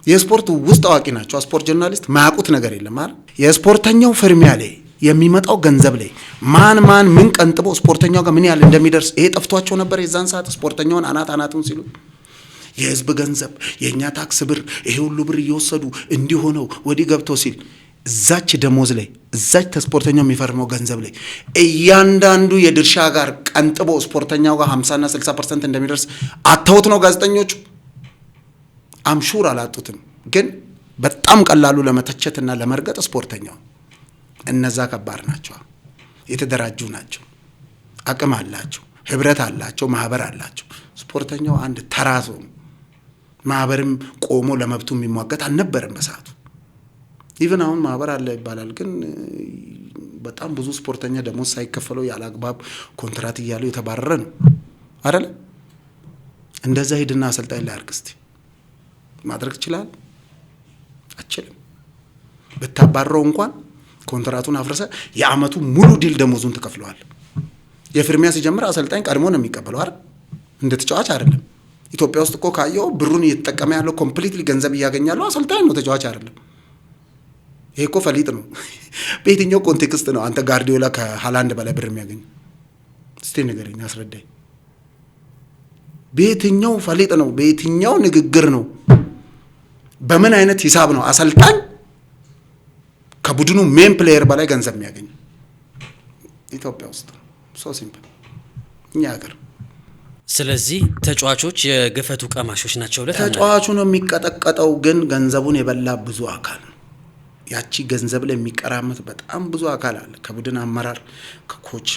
የስፖርት ውስጥ አዋቂ ናቸው። ስፖርት ጆርናሊስት ማያውቁት ነገር የለም አይደል? የስፖርተኛው ፍርሚያ ላይ የሚመጣው ገንዘብ ላይ ማን ምን ቀንጥቦ ስፖርተኛው ጋር ምን ያህል እንደሚደርስ ይሄ ጠፍቷቸው ነበር። የዛን ሰዓት ስፖርተኛውን አናቱን ሲሉ የህዝብ ገንዘብ የኛ ታክስ ብር ይሄ ሁሉ ብር እየወሰዱ እንዲሆነው ወዲ ገብቶ ሲል እዛች ደሞዝ ላይ እዛች ተስፖርተኛው የሚፈርመው ገንዘብ ላይ እያንዳንዱ የድርሻ ጋር ቀንጥቦ ስፖርተኛው ጋር 50 እና 60% እንደሚደርስ አተውት ነው ጋዜጠኞቹ። አምሹር አላጡትም። ግን በጣም ቀላሉ ለመተቸትና ለመርገጥ ስፖርተኛው እነዛ ከባድ ናቸው። የተደራጁ ናቸው። አቅም አላቸው። ህብረት አላቸው። ማህበር አላቸው። ስፖርተኛው አንድ ተራዞ ማህበርም ቆሞ ለመብቱ የሚሟገት አልነበረም በሰዓቱ። ኢቭን አሁን ማህበር አለ ይባላል። ግን በጣም ብዙ ስፖርተኛ ደሞዝ ሳይከፈለው ያላግባብ ኮንትራት እያለው የተባረረ ነው አይደል? እንደዛ ሄድና አሰልጣኝ ላይ አርክስቲ ማድረግ ይችላል? አችልም። በታባረው እንኳን ኮንትራቱን አፍርሰ የአመቱ ሙሉ ዲል ደሞዙን ተከፍለዋል። የፍርሚያ ሲጀምር አሰልጣኝ ቀድሞ ነው የሚቀበለው አይደል? እንደ ተጫዋች አይደለም። ኢትዮጵያ ውስጥ እኮ ካየው ብሩን እየተጠቀመ ያለው ኮምፕሊትሊ ገንዘብ እያገኛለው አሰልጣኝ ነው፣ ተጫዋች አይደለም። ይሄ እኮ ፈሊጥ ነው። በየትኛው ኮንቴክስት ነው አንተ ጋርዲዮላ ከሃላንድ በላይ ብር የሚያገኝ? እስቲ ንገረኝ፣ አስረዳኝ። በየትኛው ፈሊጥ ነው? በየትኛው ንግግር ነው? በምን አይነት ሂሳብ ነው አሰልጣኝ ከቡድኑ ሜን ፕሌየር በላይ ገንዘብ የሚያገኝ? ኢትዮጵያ ውስጥ ሶ ሲምፕል እኛ ሀገር። ስለዚህ ተጫዋቾች የገፈቱ ቀማሾች ናቸው። ተጫዋቹ ነው የሚቀጠቀጠው፣ ግን ገንዘቡን የበላ ብዙ አካል ነው። ያቺ ገንዘብ ላይ የሚቀራመት በጣም ብዙ አካል አለ። ከቡድን አመራር፣ ከኮች፣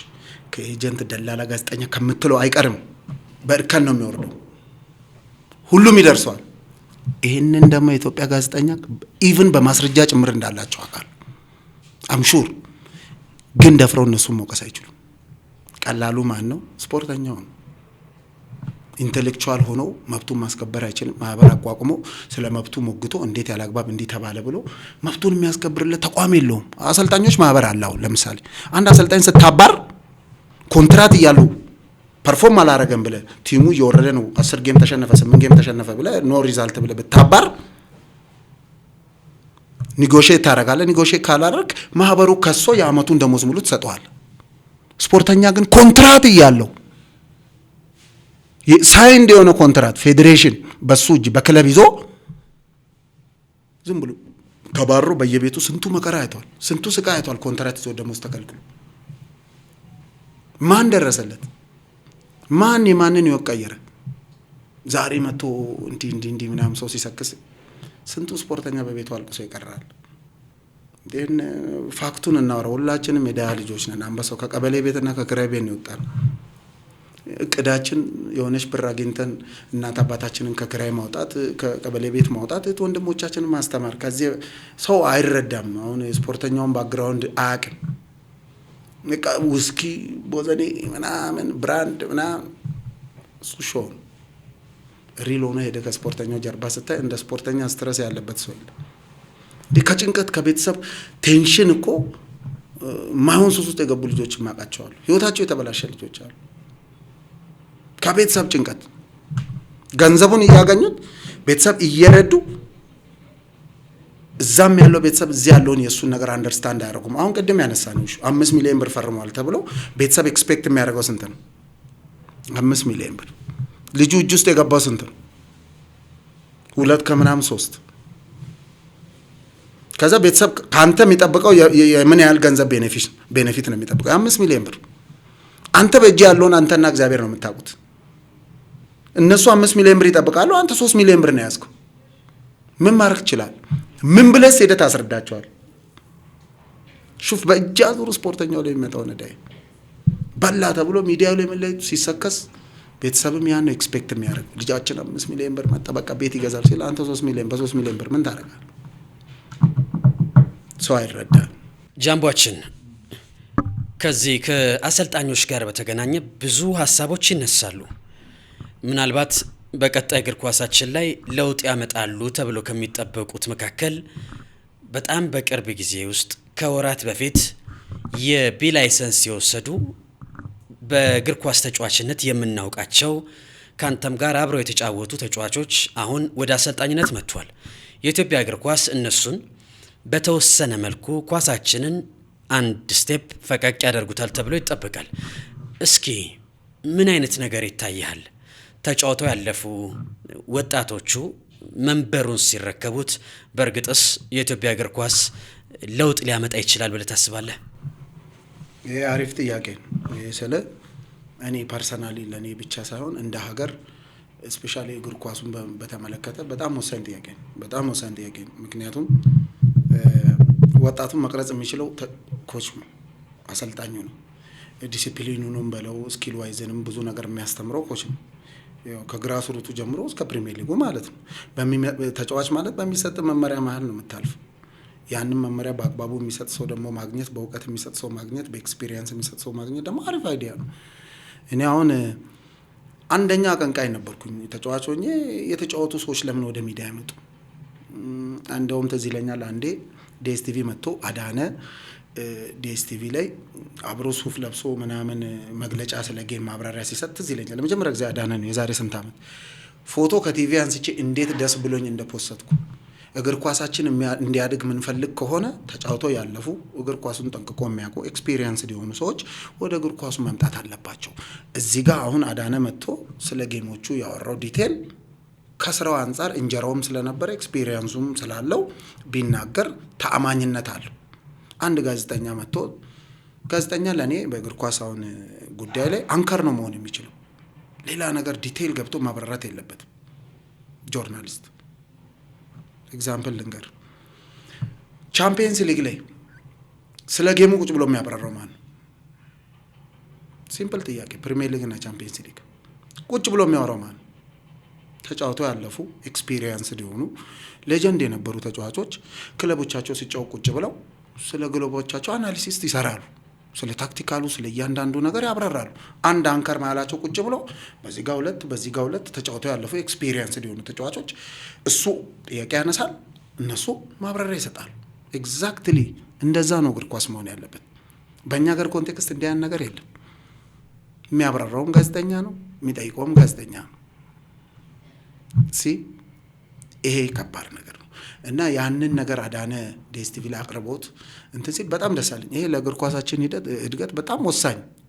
ከኤጀንት፣ ደላላ፣ ጋዜጠኛ ከምትለው አይቀርም። በእርከን ነው የሚወርደው። ሁሉም ይደርሷል። ይሄንን ደግሞ የኢትዮጵያ ጋዜጠኛ ኢቭን በማስረጃ ጭምር እንዳላቸው አካል አምሹር፣ ግን ደፍረው እነሱን መውቀስ አይችሉም። ቀላሉ ማን ነው? ስፖርተኛው ነው። ኢንተሌክቹዋል ሆኖ መብቱን ማስከበር አይችልም። ማህበር አቋቁሞ ስለ መብቱ ሞግቶ እንዴት ያላግባብ እንዲህ ተባለ ብሎ መብቱን የሚያስከብርለት ተቋም የለውም። አሰልጣኞች ማህበር አለው። ለምሳሌ አንድ አሰልጣኝ ስታባር ኮንትራት እያሉ ፐርፎርም አላረገም ብለ ቲሙ እየወረደ ነው 10 ጌም ተሸነፈ 8 ጌም ተሸነፈ ብለ ኖ ሪዛልት ብለ ብታባር ኒጎሼት ታረጋለህ። ኒጎሼት ካላረክ ማህበሩ ከሶ የአመቱን ደሞዝ ሙሉ ተሰጠዋል። ስፖርተኛ ግን ኮንትራት እያለው ሳይንድ የሆነ ኮንትራት ፌዴሬሽን በሱ እጅ በክለብ ይዞ ዝም ብሎ ተባሮ በየቤቱ ስንቱ መከራ አይቷል፣ ስንቱ ስቃይ አይቷል። ኮንትራት ይዞ ደሞዝ ተከልክሎ ማን ደረሰለት? ማን የማንን ይወቀየረ? ዛሬ መጥቶ እንዲ ምናምን ሰው ሲሰክስ ስንቱ ስፖርተኛ በቤቱ አልቅሶ ይቀራል። ደን ፋክቱን እናወራ። ሁላችንም የደሃ ልጆች ነን። አንበሳው ከቀበሌ ቤትና ከክራይ ቤት ነው የወጣነው። እቅዳችን የሆነች ብር አግኝተን እናት አባታችንን ከክራይ ማውጣት፣ ከቀበሌ ቤት ማውጣት፣ ወንድሞቻችንን ማስተማር። ከዚህ ሰው አይረዳም። አሁን ስፖርተኛውን ባክግራውንድ አያውቅም። ውስኪ ቦዘኔ ምናምን ብራንድ ምናምን እሱ ሾው ሪል ሆነ ሄደ ከስፖርተኛው ጀርባ ስታይ እንደ ስፖርተኛ ስትረስ ያለበት ሰው የለም። ከጭንቀት ከቤተሰብ ቴንሽን እኮ ማይሆን ሱስ ውስጥ የገቡ ልጆች ማቃቸዋሉ። ህይወታቸው የተበላሸ ልጆች አሉ። ከቤተሰብ ጭንቀት ገንዘቡን እያገኙት ቤተሰብ እየረዱ እዛም ያለው ቤተሰብ እዚህ ያለውን የሱን ነገር አንደርስታንድ አያደርጉም። አሁን ቅድም ያነሳነው 5 ሚሊዮን ብር ፈርሟል ተብሎ ቤተሰብ ኤክስፔክት የሚያደርገው ስንት ነው? 5 ሚሊዮን ብር። ልጁ እጅ ውስጥ የገባው ስንት ነው? 2 ከምናምን 3። ከዛ ቤተሰብ ካንተ የሚጠብቀው ምን ያህል ገንዘብ ቤኔፊት ነው የሚጠብቀው? 5 ሚሊዮን ብር። አንተ በእጅ ያለውን አንተና እግዚአብሔር ነው የምታውቁት። እነሱ 5 ሚሊዮን ብር ይጠብቃሉ፣ አንተ 3 ሚሊዮን ብር ነው ያዝከው። ምን ማድረግ ይችላል? ምን ብለስ ሄደህ ታስረዳቸዋል? ሹፍ በእጅ አዙር ስፖርተኛው ላይ የሚመጣው ነዳይ በላ ተብሎ ሚዲያው ላይ መለይ ሲሰከስ ቤተሰብም ያን ኤክስፔክት የሚያደርግ ልጃችን 5 ሚሊዮን ብር መጣ በቃ ቤት ይገዛል ሲል አንተ 3 ሚሊዮን በ3 ሚሊዮን ብር ምን ታደርጋለህ? ሰው አይረዳም። ጃምቧችን ከዚህ ከአሰልጣኞች ጋር በተገናኘ ብዙ ሀሳቦች ይነሳሉ። ምናልባት በቀጣይ እግር ኳሳችን ላይ ለውጥ ያመጣሉ ተብሎ ከሚጠበቁት መካከል በጣም በቅርብ ጊዜ ውስጥ ከወራት በፊት የቢ ላይሰንስ የወሰዱ በእግር ኳስ ተጫዋችነት የምናውቃቸው ካንተም ጋር አብረው የተጫወቱ ተጫዋቾች አሁን ወደ አሰልጣኝነት መጥቷል። የኢትዮጵያ እግር ኳስ እነሱን በተወሰነ መልኩ ኳሳችንን አንድ ስቴፕ ፈቀቅ ያደርጉታል ተብሎ ይጠበቃል። እስኪ ምን አይነት ነገር ይታያል? ተጫውተው ያለፉ ወጣቶቹ መንበሩን ሲረከቡት በእርግጥስ የኢትዮጵያ እግር ኳስ ለውጥ ሊያመጣ ይችላል ብለህ ታስባለህ? ይሄ አሪፍ ጥያቄ ነው። ይሄ ስለ እኔ ፐርሰናሊ ለኔ ብቻ ሳይሆን እንደ ሀገር ስፔሻሊ እግር ኳሱን በተመለከተ በጣም ወሳኝ ጥያቄ ነው። በጣም ወሳኝ ጥያቄ ነው። ምክንያቱም ወጣቱን መቅረጽ የሚችለው ኮች ነው፣ አሰልጣኙ ነው። ዲሲፕሊኑንም በለው ስኪል ዋይዝንም ብዙ ነገር የሚያስተምረው ኮች ነው። ያው ከግራስ ሩቱ ጀምሮ እስከ ፕሪሚየር ሊጉ ማለት ነው። ተጫዋች ማለት በሚሰጥ መመሪያ መሀል ነው የምታልፍ። ያንን መመሪያ በአግባቡ የሚሰጥ ሰው ደግሞ ማግኘት፣ በእውቀት የሚሰጥ ሰው ማግኘት፣ በኤክስፒሪየንስ የሚሰጥ ሰው ማግኘት ደግሞ አሪፍ አይዲያ ነው። እኔ አሁን አንደኛ አቀንቃኝ ነበርኩኝ። ተጫዋች ሆኜ የተጫወቱ ሰዎች ለምን ወደ ሚዲያ አይመጡ? እንደውም ትዝ ይለኛል አንዴ ዲኤስቲቪ መጥቶ አዳነ ዲኤስቲቪ ላይ አብሮ ሱፍ ለብሶ ምናምን መግለጫ ስለ ጌም ማብራሪያ ሲሰጥ ትዝ ይለኛል። ለመጀመሪያ ጊዜ አዳነ ነው የዛሬ ስንት ዓመት ፎቶ ከቲቪ አንስቼ እንዴት ደስ ብሎኝ እንደፖስተትኩ። እግር ኳሳችን እንዲያድግ ምንፈልግ ከሆነ ተጫውተው ያለፉ እግር ኳሱን ጠንቅቆ የሚያውቁ ኤክስፒሪየንስ የሆኑ ሰዎች ወደ እግር ኳሱ መምጣት አለባቸው። እዚህ ጋር አሁን አዳነ መጥቶ ስለ ጌሞቹ ያወራው ዲቴል ከስራው አንፃር እንጀራውም ስለነበረ ኤክስፒሪየንሱም ስላለው ቢናገር ተአማኝነት አለው። አንድ ጋዜጠኛ መጥቶ ጋዜጠኛ ለኔ በእግር ኳስ አሁን ጉዳይ ላይ አንከር ነው መሆን የሚችለው፣ ሌላ ነገር ዲቴል ገብቶ ማብራራት የለበትም። ጆርናሊስት ኤግዛምፕል ልንገር፣ ቻምፒየንስ ሊግ ላይ ስለ ጌሙ ቁጭ ብሎ የሚያብራራው ማን ነው? ሲምፕል ጥያቄ። ፕሪሚየር ሊግ እና ቻምፒየንስ ሊግ ቁጭ ብሎ የሚያወራው ማን ነው? ተጫውተው ያለፉ ኤክስፒሪየንስ ሊሆኑ ሌጀንድ የነበሩ ተጫዋቾች ክለቦቻቸው ሲጫወቱ ቁጭ ብለው ስለ ክለቦቻቸው አናሊሲስ ይሰራሉ። ስለ ታክቲካሉ ስለ እያንዳንዱ ነገር ያብራራሉ። አንድ አንከር ማላቸው ቁጭ ብሎ በዚህ ጋር ሁለት ተጫውተው ያለፈው ኤክስፒሪየንስ ሊሆኑ ተጫዋቾች እሱ ጥያቄ ያነሳል፣ እነሱ ማብራሪያ ይሰጣሉ። ኤግዛክትሊ እንደዛ ነው እግር ኳስ መሆን ያለበት። በእኛ ሀገር ኮንቴክስት እንዲያን ነገር የለም። የሚያብራራውም ጋዜጠኛ ነው፣ የሚጠይቀውም ጋዜጠኛ ነው። ይሄ ከባድ ነገር ነው እና ያንን ነገር አዳነ ዲኤስቲቪ ላይ አቅርቦት እንትን ሲል በጣም ደስ አለኝ። ይሄ ለእግር ኳሳችን እድገት በጣም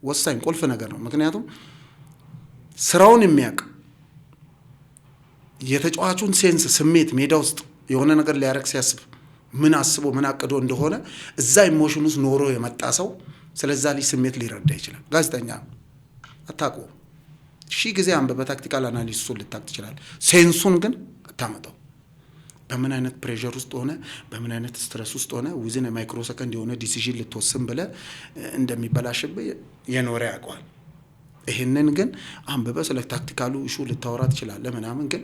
ወሳኝ ቁልፍ ነገር ነው። ምክንያቱም ስራውን የሚያውቅ የተጫዋቹን ሴንስ ስሜት ሜዳ ውስጥ የሆነ ነገር ሊያረግ ሲያስብ ምን አስቦ ምን አቅዶ እንደሆነ እዛ ኢሞሽን ውስጥ ኖሮ የመጣ ሰው ስለዛ ልጅ ስሜት ሊረዳ ይችላል። ጋዜጠኛ አታውቀውም። ሺህ ጊዜ አንብበ ታክቲካል አናሊሲሱን ልታቅ ትችላለህ። ሴንሱን ግን አታመጣው። በምን አይነት ፕሬሸር ውስጥ ሆነ በምን አይነት ስትረስ ውስጥ ሆነ ዊዝን ማይክሮ ሰከንድ የሆነ ዲሲዥን ልትወስን ብለ እንደሚበላሽብህ የኖረ ያውቀዋል። ይሄንን ግን አንብበ ስለ ታክቲካሉ ኢሹ ልታወራ ትችላለህ ምናምን፣ ግን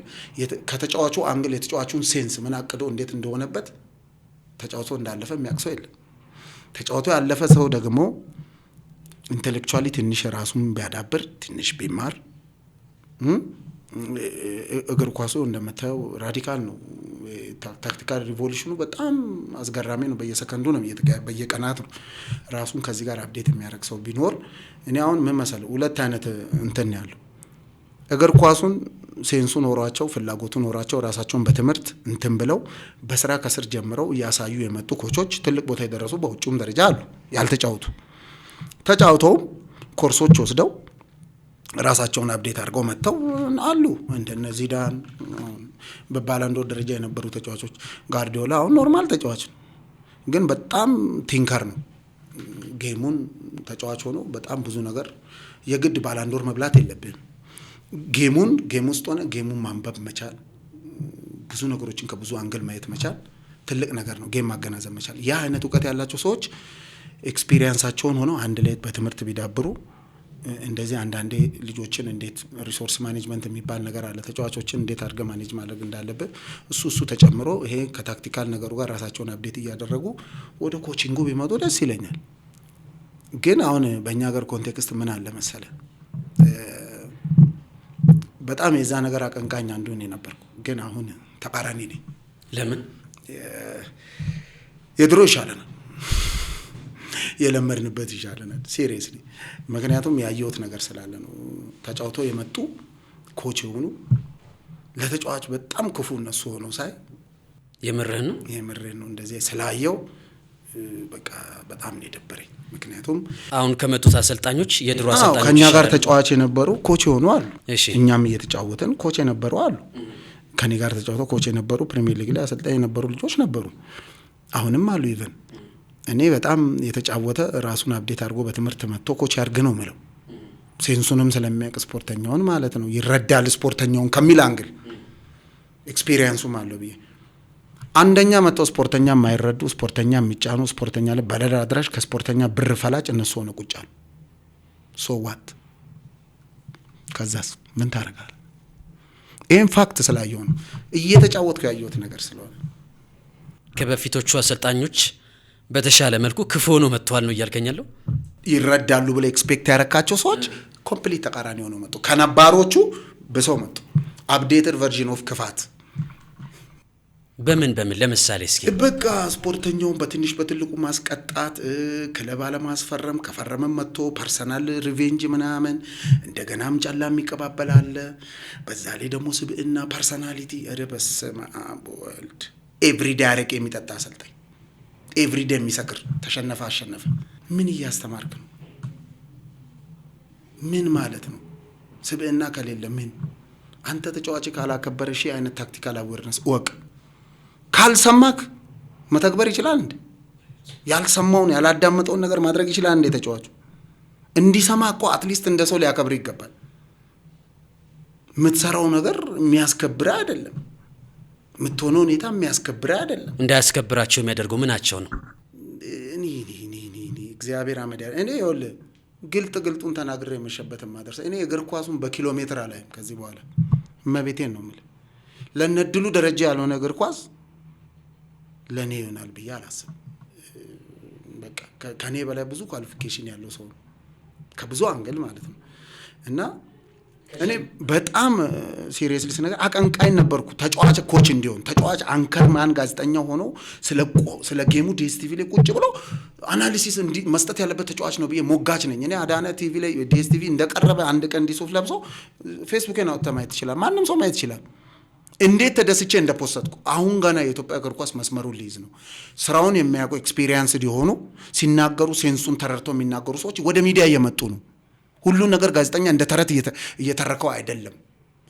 ከተጫዋቹ አንግል የተጫዋቹን ሴንስ ምን አቅዶ እንዴት እንደሆነበት ተጫውቶ እንዳለፈ የሚያውቅ ሰው የለም። ተጫውቶ ያለፈ ሰው ደግሞ ኢንተሌክቹዋሊ ትንሽ ራሱን ቢያዳብር ትንሽ ቢማር እግር ኳሱ እንደምታየው ራዲካል ነው። ታክቲካል ሪቮሉሽኑ በጣም አስገራሚ ነው። በየሰከንዱ ነው በየቀናት ነው ራሱን ከዚህ ጋር አፕዴት የሚያደርግ ሰው ቢኖር። እኔ አሁን ምን መሰለህ ሁለት አይነት እንትን ያለው እግር ኳሱን ሴንሱ ኖሯቸው ፍላጎቱ ኖሯቸው ራሳቸውን በትምህርት እንትን ብለው በስራ ከስር ጀምረው እያሳዩ የመጡ ኮቾች ትልቅ ቦታ የደረሱ በውጭም ደረጃ አሉ። ያልተጫወቱ ተጫውተውም ኮርሶች ወስደው ራሳቸውን አፕዴት አድርገው መጥተው አሉ። እንደነ ዚዳን በባላንዶር ደረጃ የነበሩ ተጫዋቾች፣ ጋርዲዮላ አሁን ኖርማል ተጫዋች ነው፣ ግን በጣም ቲንከር ነው። ጌሙን ተጫዋች ሆኖ በጣም ብዙ ነገር የግድ ባላንዶር መብላት የለብህም። ጌም ውስጥ ሆነ ጌሙን ማንበብ መቻል፣ ብዙ ነገሮችን ከብዙ አንግል ማየት መቻል ትልቅ ነገር ነው። ጌም ማገናዘብ መቻል። ያ አይነት እውቀት ያላቸው ሰዎች ኤክስፒሪየንሳቸውን ሆነው አንድ ላይ በትምህርት ቢዳብሩ እንደዚህ አንዳንዴ ልጆችን እንዴት ሪሶርስ ማኔጅመንት የሚባል ነገር አለ። ተጫዋቾችን እንዴት አድርገህ ማኔጅ ማድረግ እንዳለበት እሱ ተጨምሮ ይሄ ከታክቲካል ነገሩ ጋር ራሳቸውን አፕዴት እያደረጉ ወደ ኮቺንጉ ቢመጡ ደስ ይለኛል። ግን አሁን በእኛ ሀገር ኮንቴክስት ምን አለ መሰለ፣ በጣም የዛ ነገር አቀንቃኝ አንዱ እኔ ነበርኩ፣ ግን አሁን ተቃራኒ ነኝ። ለምን? የድሮ ይሻለናል፣ የለመድንበት ይሻለናል ሲሪየስሊ። ምክንያቱም ያየሁት ነገር ስላለ ነው። ተጫውተው የመጡ ኮች የሆኑ ለተጫዋች በጣም ክፉ እነሱ ሆነው ሳይ የምርህን ነው እንደዚህ ስላየው በቃ በጣም ነው የደበረኝ። ምክንያቱም አሁን ከመጡት አሰልጣኞች የድሮ አሰልጣኞች ከኛ ጋር ተጫዋች የነበሩ ኮች የሆኑ አሉ። እሺ፣ እኛም እየተጫወተን ኮች የነበሩ አሉ። ከኔ ጋር ተጫውተው ኮች የነበሩ ፕሪሚየር ሊግ ላይ አሰልጣኝ የነበሩ ልጆች ነበሩ፣ አሁንም አሉ። ኢቨን እኔ በጣም የተጫወተ ራሱን አፕዴት አድርጎ በትምህርት መጥቶ ኮች ያርግ ነው ምለው። ሴንሱንም ስለሚያውቅ ስፖርተኛውን ማለት ነው፣ ይረዳል ስፖርተኛውን ከሚል አንግል ኤክስፒሪየንሱም አለው ብዬ አንደኛ መጥተው ስፖርተኛ የማይረዱ ስፖርተኛ የሚጫኑ ስፖርተኛ ላይ ባለዳ አድራሽ ከስፖርተኛ ብር ፈላጭ እነሱ ሆነ ቁጭ አሉ። ሶ ዋት ከዛስ ምን ታደርጋለህ? ይሄን ፋክት ስላየው ነው እየተጫወትኩ ያየሁት ነገር ስለሆነ ከበፊቶቹ አሰልጣኞች በተሻለ መልኩ ክፉ ሆኖ መጥቷል ነው እያልከኛለሁ። ይረዳሉ ብለ ኤክስፔክት ያረካቸው ሰዎች ኮምፕሊት ተቃራኒ ሆነው መጡ። ከነባሮቹ በሰው መጡ። አፕዴትድ ቨርዥን ኦፍ ክፋት። በምን ለምሳሌ እስኪ በቃ ስፖርተኛውን በትንሽ በትልቁ ማስቀጣት፣ ክለብ አለማስፈረም፣ ከፈረመም መጥቶ ፐርሰናል ሪቬንጅ ምናምን፣ እንደገናም ጨላም ይቀባበላል። በዛ ላይ ደግሞ ስብዕና ፐርሰናሊቲ በስመ አብ ወልድ። ኤቭሪዴ አረቄ የሚጠጣ አሰልጣኝ፣ ኤቭሪዴ የሚሰክር፣ ተሸነፈ አሸነፈ። ምን እያስተማርክ ነው? ምን ማለት ነው? ስብዕና ከሌለ ምን? አንተ ተጫዋች ካላከበረ ሺህ አይነት ታክቲካል አዌርነስ ወቅ ካልሰማክ መተግበር ይችላል እንዴ? ያልሰማውን ያላዳመጠውን ነገር ማድረግ ይችላል እንዴ? ተጫዋቹ እንዲሰማ እኮ አትሊስት እንደ ሰው ሊያከብር ይገባል። የምትሰራው ነገር የሚያስከብር አይደለም፣ የምትሆነው ሁኔታ የሚያስከብር አይደለም። እንዳያስከብራቸው የሚያደርገው ምናቸው ነው? እኔ እግዚአብሔር አመድ እኔ ይኸውልህ ግልጡን ተናግሬ የመሸበት ማድረስ እኔ እግር ኳሱን በኪሎ ሜትር አላይም ከዚህ በኋላ እመቤቴን ነው የምልህ። ለነድሉ ደረጃ ያልሆነ እግር ኳስ ለኔ ይሆናል ብዬ አላስብም። በቃ ከኔ በላይ ብዙ ኳሊፊኬሽን ያለው ሰው ነው ከብዙ አንግል ማለት ነው። እና እኔ በጣም ሲሪየስሊ ስነገር አቀንቃኝ ነበርኩ ተጫዋች ኮች እንዲሆን ተጫዋች አንከርማን ጋዜጠኛ ሆኖ ስለ ጌሙ ዲኤስቲቪ ላይ ቁጭ ብሎ አናሊሲስ መስጠት ያለበት ተጫዋች ነው ብዬ ሞጋች ነኝ። እኔ አዳነ ቲቪ ላይ ዲኤስቲቪ እንደቀረበ አንድ ቀን ዲሱፍ ለብሶ ፌስቡክን አውጥተህ ማየት ይችላል፣ ማንም ሰው ማየት ይችላል። እንዴት ተደስቼ እንደፖስተትኩ አሁን ገና የኢትዮጵያ እግር ኳስ መስመሩን ሊይዝ ነው። ስራውን የሚያውቁ ኤክስፒሪየንስ ሊሆኑ ሲናገሩ ሴንሱን ተረድተው የሚናገሩ ሰዎች ወደ ሚዲያ እየመጡ ነው። ሁሉ ነገር ጋዜጠኛ እንደ ተረት እየተረከው አይደለም።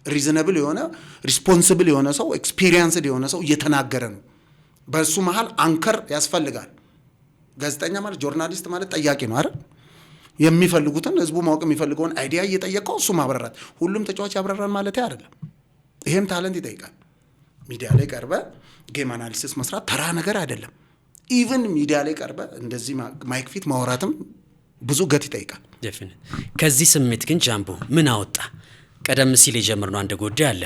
ሪዝነብል የሆነ ሪስፖንሲብል የሆነ ሰው ኤክስፒሪየንስድ የሆነ ሰው እየተናገረ ነው። በሱ መሃል አንከር ያስፈልጋል። ጋዜጠኛ ማለት ጆርናሊስት ማለት ጠያቂ ነው አይደል? የሚፈልጉትን ህዝቡ ማወቅ የሚፈልገውን አይዲያ እየጠየቀው እሱ ማብራራት። ሁሉም ተጫዋች ያብራራል ማለት አይደለም። ይሄም ታለንት ይጠይቃል። ሚዲያ ላይ ቀርበ ጌም አናሊሲስ መስራት ተራ ነገር አይደለም። ኢቭን ሚዲያ ላይ ቀርበ እንደዚህ ማይክ ፊት ማውራትም ብዙ ገት ይጠይቃል። ዴፊኒት። ከዚህ ስሜት ግን ጃምቦ ምን አወጣ? ቀደም ሲል የጀመርነው አንድ ጉዳይ አለ።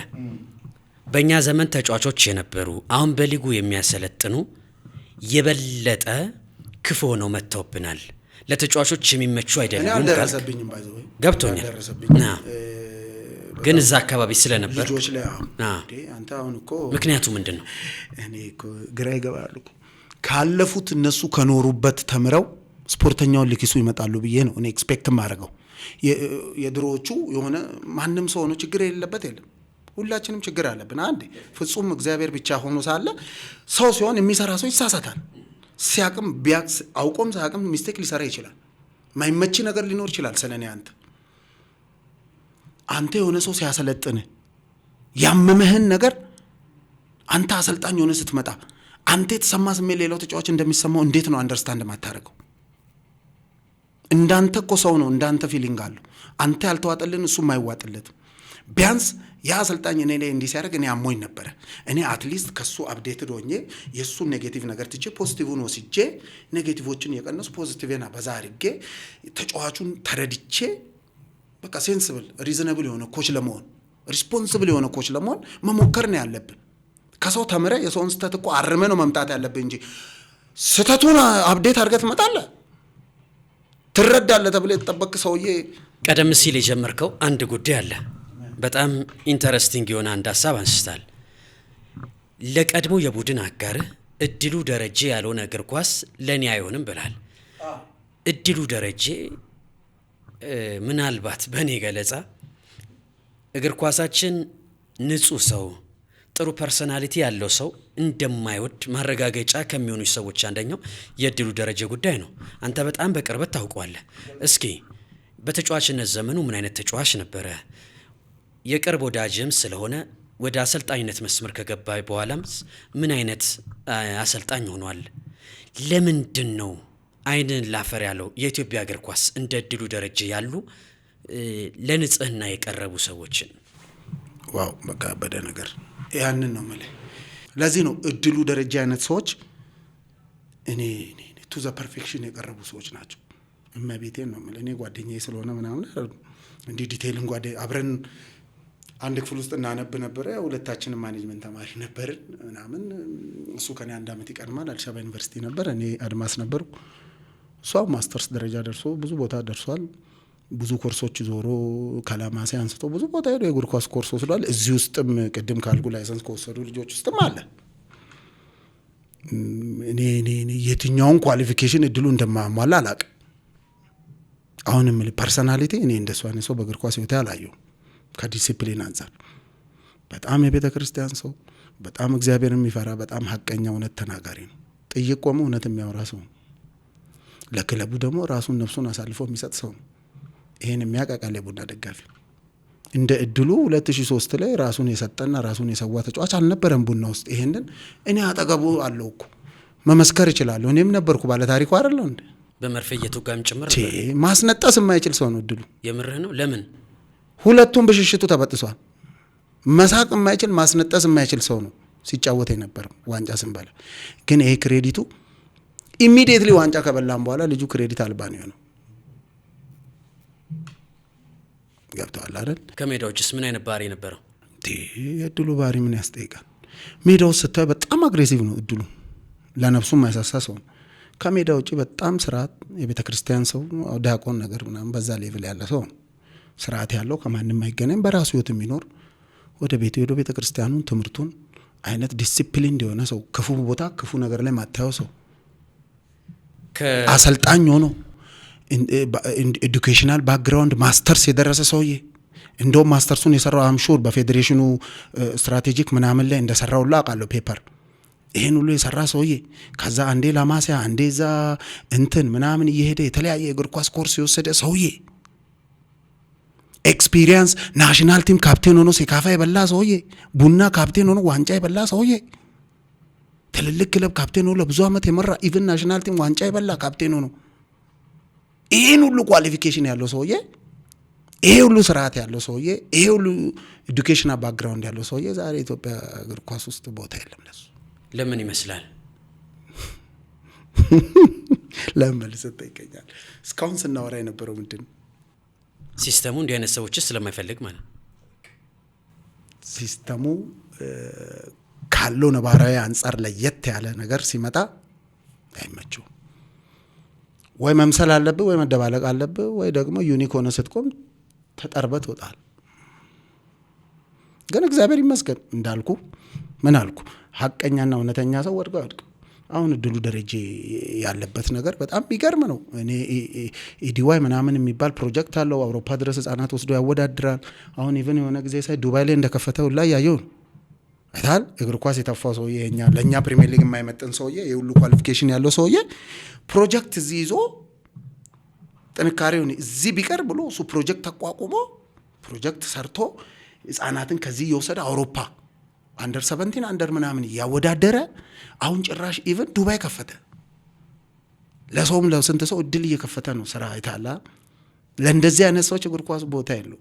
በእኛ ዘመን ተጫዋቾች የነበሩ አሁን በሊጉ የሚያሰለጥኑ የበለጠ ክፉ ሆነው መጥተውብናል። ለተጫዋቾች የሚመቹ አይደለም። እኔ አልደረሰብኝም ባይዘው ገብቶኛል። ግን እዛ አካባቢ ስለነበር ልጆች ላይ አንተ አሁን እኮ ምክንያቱ ምንድን ነው? እኔ እኮ ግራ ይገባል እኮ ካለፉት እነሱ ከኖሩበት ተምረው ስፖርተኛውን ሊክሱ ይመጣሉ ብዬ ነው እኔ ኤክስፔክት ማድረገው። የድሮዎቹ የሆነ ማንም ሰው ነው ችግር የሌለበት የለም። ሁላችንም ችግር አለብን። አንዴ ፍጹም እግዚአብሔር ብቻ ሆኖ ሳለ ሰው ሲሆን የሚሰራ ሰው ይሳሳታል። ሲያቅም ቢያክስ አውቆም ሳያቅም ሚስቴክ ሊሰራ ይችላል። ማይመች ነገር ሊኖር ይችላል። ስለኔ አንተ የሆነ ሰው ሲያሰለጥን ያመመህን ነገር አንተ አሰልጣኝ ሆነ ስትመጣ አንተ የተሰማ ስሜት ሌላው ተጫዋች እንደሚሰማው እንዴት ነው አንደርስታንድ ማታረገው? እንዳንተ እኮ ሰው ነው፣ እንዳንተ ፊሊንግ አለው። አንተ ያልተዋጠልን እሱም አይዋጥለትም። ቢያንስ ያ አሰልጣኝ እኔ ላይ እንዲህ ሲያደርግ እኔ አሞኝ ነበረ። እኔ አትሊስት ከሱ አፕዴትድ ሆኜ የሱን ኔጌቲቭ ነገር ትቼ ፖዚቲቭን ወስጄ ኔጌቲቮችን የቀነሱ ፖዚቲቭና በዛ አድርጌ ተጫዋቹን ተረድቼ በቃ ሴንስብል ሪዝነብል የሆነ ኮች ለመሆን ሪስፖንሲብል የሆነ ኮች ለመሆን መሞከር ነው ያለብን። ከሰው ተምረ የሰውን ስተት እኮ አርመ ነው መምጣት ያለብን እንጂ ስተቱን አፕዴት አድርገህ ትመጣለህ ትረዳለህ ተብለ የተጠበቅ ሰውዬ። ቀደም ሲል የጀመርከው አንድ ጉዳይ አለ። በጣም ኢንተረስቲንግ የሆነ አንድ ሀሳብ አንስታል። ለቀድሞ የቡድን አጋርህ እድሉ ደረጀ ያልሆነ እግር ኳስ ለኔ አይሆንም ብላል። እድሉ ደረጀ ምናልባት በእኔ ገለጻ እግር ኳሳችን ንጹህ ሰው ጥሩ ፐርሰናሊቲ ያለው ሰው እንደማይወድ ማረጋገጫ ከሚሆኑ ሰዎች አንደኛው የእድሉ ደረጀ ጉዳይ ነው። አንተ በጣም በቅርበት ታውቀዋለህ። እስኪ በተጫዋችነት ዘመኑ ምን አይነት ተጫዋች ነበረ? የቅርብ ወዳጅም ስለሆነ ወደ አሰልጣኝነት መስመር ከገባ በኋላም ምን አይነት አሰልጣኝ ሆኗል? ለምንድን ነው አይንን ላፈር ያለው የኢትዮጵያ እግር ኳስ እንደ እድሉ ደረጀ ያሉ ለንጽህና የቀረቡ ሰዎችን? ዋው በቃ በደ ነገር ያንን ነው ማለት። ለዚህ ነው እድሉ ደረጃ አይነት ሰዎች እኔ ቱ ዘ ፐርፌክሽን የቀረቡ ሰዎች ናቸው። እመቤቴን ነው ማለት። እኔ ጓደኛዬ ስለሆነ ምናምን እንዲህ ዲቴይልን አብረን አንድ ክፍል ውስጥ እናነብ ነበር። ሁለታችንም ማኔጅመንት ተማሪ ነበርን ምናምን። እሱ ከኔ አንድ አመት ይቀድማል። አዲስ አበባ ዩኒቨርሲቲ ነበር፣ እኔ አድማስ ነበርኩ። እሱ ማስተርስ ደረጃ ደርሶ ብዙ ቦታ ደርሷል። ብዙ ኮርሶች ዞሮ ከላማሴ አንስቶ ብዙ ቦታ ሄዶ የእግር ኳስ ኮርስ ወስዷል። እዚህ ውስጥም ቅድም ካልኩ ላይሰንስ ከወሰዱ ልጆች ውስጥም አለ። እኔ የትኛውን ኳሊፊኬሽን እድሉ እንደማሟላ አላውቅም። አሁንም ፐርሰናሊቲ እኔ እንደሱ አይነት ሰው በእግር ኳስ ህይወቴ አላየሁም። ከዲሲፕሊን አንፃር በጣም የቤተ ክርስቲያን ሰው፣ በጣም እግዚአብሔርን የሚፈራ፣ በጣም ሀቀኛ እውነት ተናጋሪ ነው። ጥይቅ ቆሞ እውነት የሚያወራ ሰው ነው። ለክለቡ ደግሞ ራሱን ነፍሱን አሳልፎ የሚሰጥ ሰው ነው። ይሄን የሚያቃቃለ ቡና ደጋፊ እንደ እድሉ 2003 ላይ ራሱን የሰጠና ራሱን የሰዋ ተጫዋች አልነበረም ቡና ውስጥ። ይሄንን እኔ አጠገቡ አለው እኮ መመስከር እችላለሁ። እኔም ነበርኩ ባለ ታሪኩ አይደለም እንዴ? በመርፌ እየተወጋም ጭምር ማስነጠስ የማይችል ሰው ነው እድሉ። የምርህ ነው? ለምን? ሁለቱም በሽሽቱ ተበጥሷል። መሳቅ የማይችል ማስነጠስ የማይችል ሰው ነው ሲጫወት የነበረው ዋንጫ ስንበላ። ግን ይሄ ክሬዲቱ ኢሚዲየትሊ ዋንጫ ከበላም በኋላ ልጁ ክሬዲት አልባ ነው የሆነው። ገብተዋል አይደል? ከሜዳዎችስ ምን አይነት ባህሪ ነበረው? የእድሉ ባህሪ ምን ያስጠይቃል? ሜዳው ስታይ በጣም አግሬሲቭ ነው እድሉ። ለነፍሱ የማይሳሳ ሰው ነው። ከሜዳ ውጪ በጣም ስርዓት የቤተ ክርስቲያን ሰው ዲያቆን ነገር ምናምን በዛ ሌቭል ያለ ሰው ስርዓት ያለው ከማንም አይገናኝ በራሱ ህይወት የሚኖር ወደ ቤቱ ሄዶ ቤተ ክርስቲያኑን ትምህርቱን አይነት ዲሲፕሊን እንደሆነ ሰው ክፉ ቦታ ክፉ ነገር ላይ ማታየው ሰው አሰልጣኝ ሆኖ ኤዱኬሽናል ባክግራውንድ ማስተርስ የደረሰ ሰውዬ እንደውም ማስተርሱን የሰራው አምሹር በፌዴሬሽኑ ስትራቴጂክ ምናምን ላይ እንደሰራው አውቃለሁ ፔፐር ይሄን ሁሉ የሰራ ሰውዬ ከዛ አንዴ ላማሲያ አንዴ ዛ እንትን ምናምን እየሄደ የተለያየ እግር ኳስ ኮርስ የወሰደ ሰውዬ ኤክስፒሪየንስ ናሽናል ቲም ካፕቴን ሆኖ ሴካፋ የበላ ሰውዬ ቡና ካፕቴን ሆኖ ዋንጫ የበላ ሰውዬ ትልልቅ ክለብ ካፕቴን ሆኖ ለብዙ ዓመት የመራ ኢቭን ናሽናል ቲም ዋንጫ የበላ ካፕቴን ሆኖ ይሄን ሁሉ ኳሊፊኬሽን ያለው ሰውዬ ይሄ ሁሉ ስርዓት ያለው ሰውዬ ይሄ ሁሉ ኤዱኬሽናል ባክግራውንድ ያለው ሰውዬ ዛሬ ኢትዮጵያ እግር ኳስ ውስጥ ቦታ የለም ለሱ ለምን ይመስላል? ለምን ልሰጠይቀኛል? እስካሁን ስናወራ የነበረው ምንድን ሲስተሙ እንዲህ አይነት ሰዎች ስለማይፈልግ ማለት ሲስተሙ ካለው ነባራዊ አንጻር ለየት ያለ ነገር ሲመጣ አይመቸው ወይ መምሰል አለብህ ወይ መደባለቅ አለብህ ወይ ደግሞ ዩኒክ ሆነ ስትቆም ተጠርበት ወጣል። ግን እግዚአብሔር ይመስገን እንዳልኩ ምን አልኩ ሐቀኛና እውነተኛ ሰው ወድቀው አይወድቅ። አሁን እድሉ ደረጃ ያለበት ነገር በጣም ቢገርም ነው። እኔ ኢዲዋይ ምናምን የሚባል ፕሮጀክት አለው አውሮፓ ድረስ ህጻናት ወስዶ ያወዳድራል። አሁን ኢቭን የሆነ ጊዜ ሳይ ዱባይ ላይ እንደከፈተው ላይ ያየው አይታል እግር ኳስ የተፋው ሰውዬ ለኛ ፕሪሚየር ሊግ የማይመጥን ሰውዬ የሁሉ ኳሊፊኬሽን ያለው ሰውዬ ፕሮጀክት እዚህ ይዞ ጥንካሬውን እዚህ ቢቀር ብሎ እሱ ፕሮጀክት ተቋቁሞ ፕሮጀክት ሰርቶ ህጻናትን ከዚህ የወሰደ አውሮፓ አንደር 17 አንደር ምናምን ያወዳደረ አሁን ጭራሽ ኢቭን ዱባይ ከፈተ። ለሰውም ለስንት ሰው እድል እየከፈተ ነው ስራ አይታላ። ለእንደዚህ አይነት ሰዎች እግር ኳስ ቦታ የለው።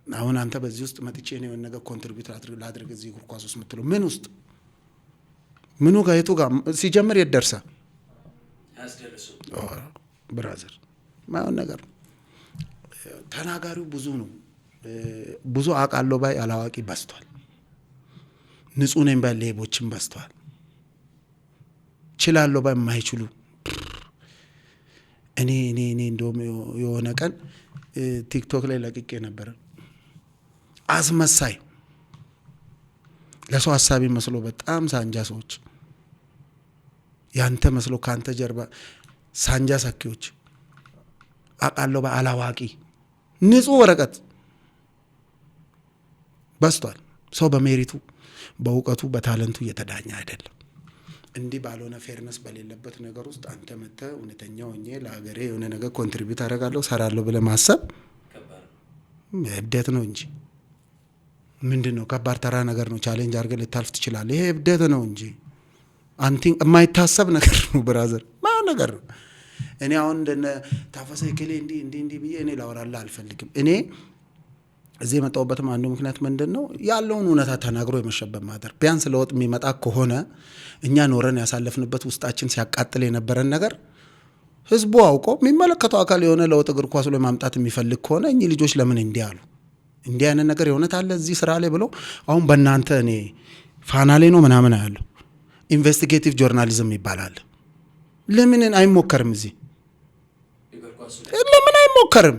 አሁን አንተ በዚህ ውስጥ መጥቼ ነው የሆነ ነገር ኮንትሪቢዩት ላድርግ እዚህ እግር ኳስ ውስጥ የምትለው ምን ውስጥ ምኑ ጋር የቱ ጋር ሲጀምር የደርሰ ያስደርሱ ብራዘር ማየውን ነገር ተናጋሪው ብዙ ነው። ብዙ አውቃለሁ ባይ አላዋቂ በዝቷል። ንጹህ ነኝ ባይ ሌቦችም በዝቷል። ችላለሁ ባይ የማይችሉ እኔ እንደውም የሆነ ቀን ቲክቶክ ላይ ለቅቄ ነበር። አስመሳይ ለሰው ሐሳቢ መስሎ በጣም ሳንጃ ሰዎች ያንተ መስሎ ካንተ ጀርባ ሳንጃ ሰኪዎች አውቃለሁ ባይ አላዋቂ ንጹህ ወረቀት በዝቷል። ሰው በሜሪቱ በእውቀቱ በታለንቱ እየተዳኘ አይደለም። እንዲህ ባልሆነ ፌርነስ በሌለበት ነገር ውስጥ አንተ መጥተህ እውነተኛ ሆኜ ለሀገሬ የሆነ ነገር ኮንትሪቢዩት አደርጋለሁ ሰራለሁ ብለህ ማሰብ እብደት ነው እንጂ ምንድን ነው? ከባድ ተራ ነገር ነው። ቻሌንጅ አድርገህ ልታልፍ ትችላለህ። ይሄ እብደት ነው እንጂ አንቲንግ የማይታሰብ ነገር ነው ብራዘር፣ ማን ነገር ነው። እኔ አሁን እንደነ ታፈሰ ይከሌ እንዲህ ብዬ እኔ ላወራልህ አልፈልግም። እኔ እዚህ የመጣሁበትም አንዱ ምክንያት ምንድን ነው ያለውን እውነታ ተናግሮ የመሸበት ማደር። ቢያንስ ለውጥ የሚመጣ ከሆነ እኛ ኖረን ያሳለፍንበት ውስጣችን ሲያቃጥል የነበረን ነገር ህዝቡ አውቆ የሚመለከተው አካል የሆነ ለውጥ እግር ኳሱ ላይ ማምጣት የሚፈልግ ከሆነ እኚህ ልጆች ለምን እንዲህ አሉ እንዲህ አይነት ነገር የእውነት አለ እዚህ ስራ ላይ ብሎ አሁን በእናንተ እኔ ፋና ላይ ነው ምናምን ያለው ኢንቨስቲጌቲቭ ጆርናሊዝም ይባላል። ለምን አይሞከርም? እዚህ ለምን አይሞከርም?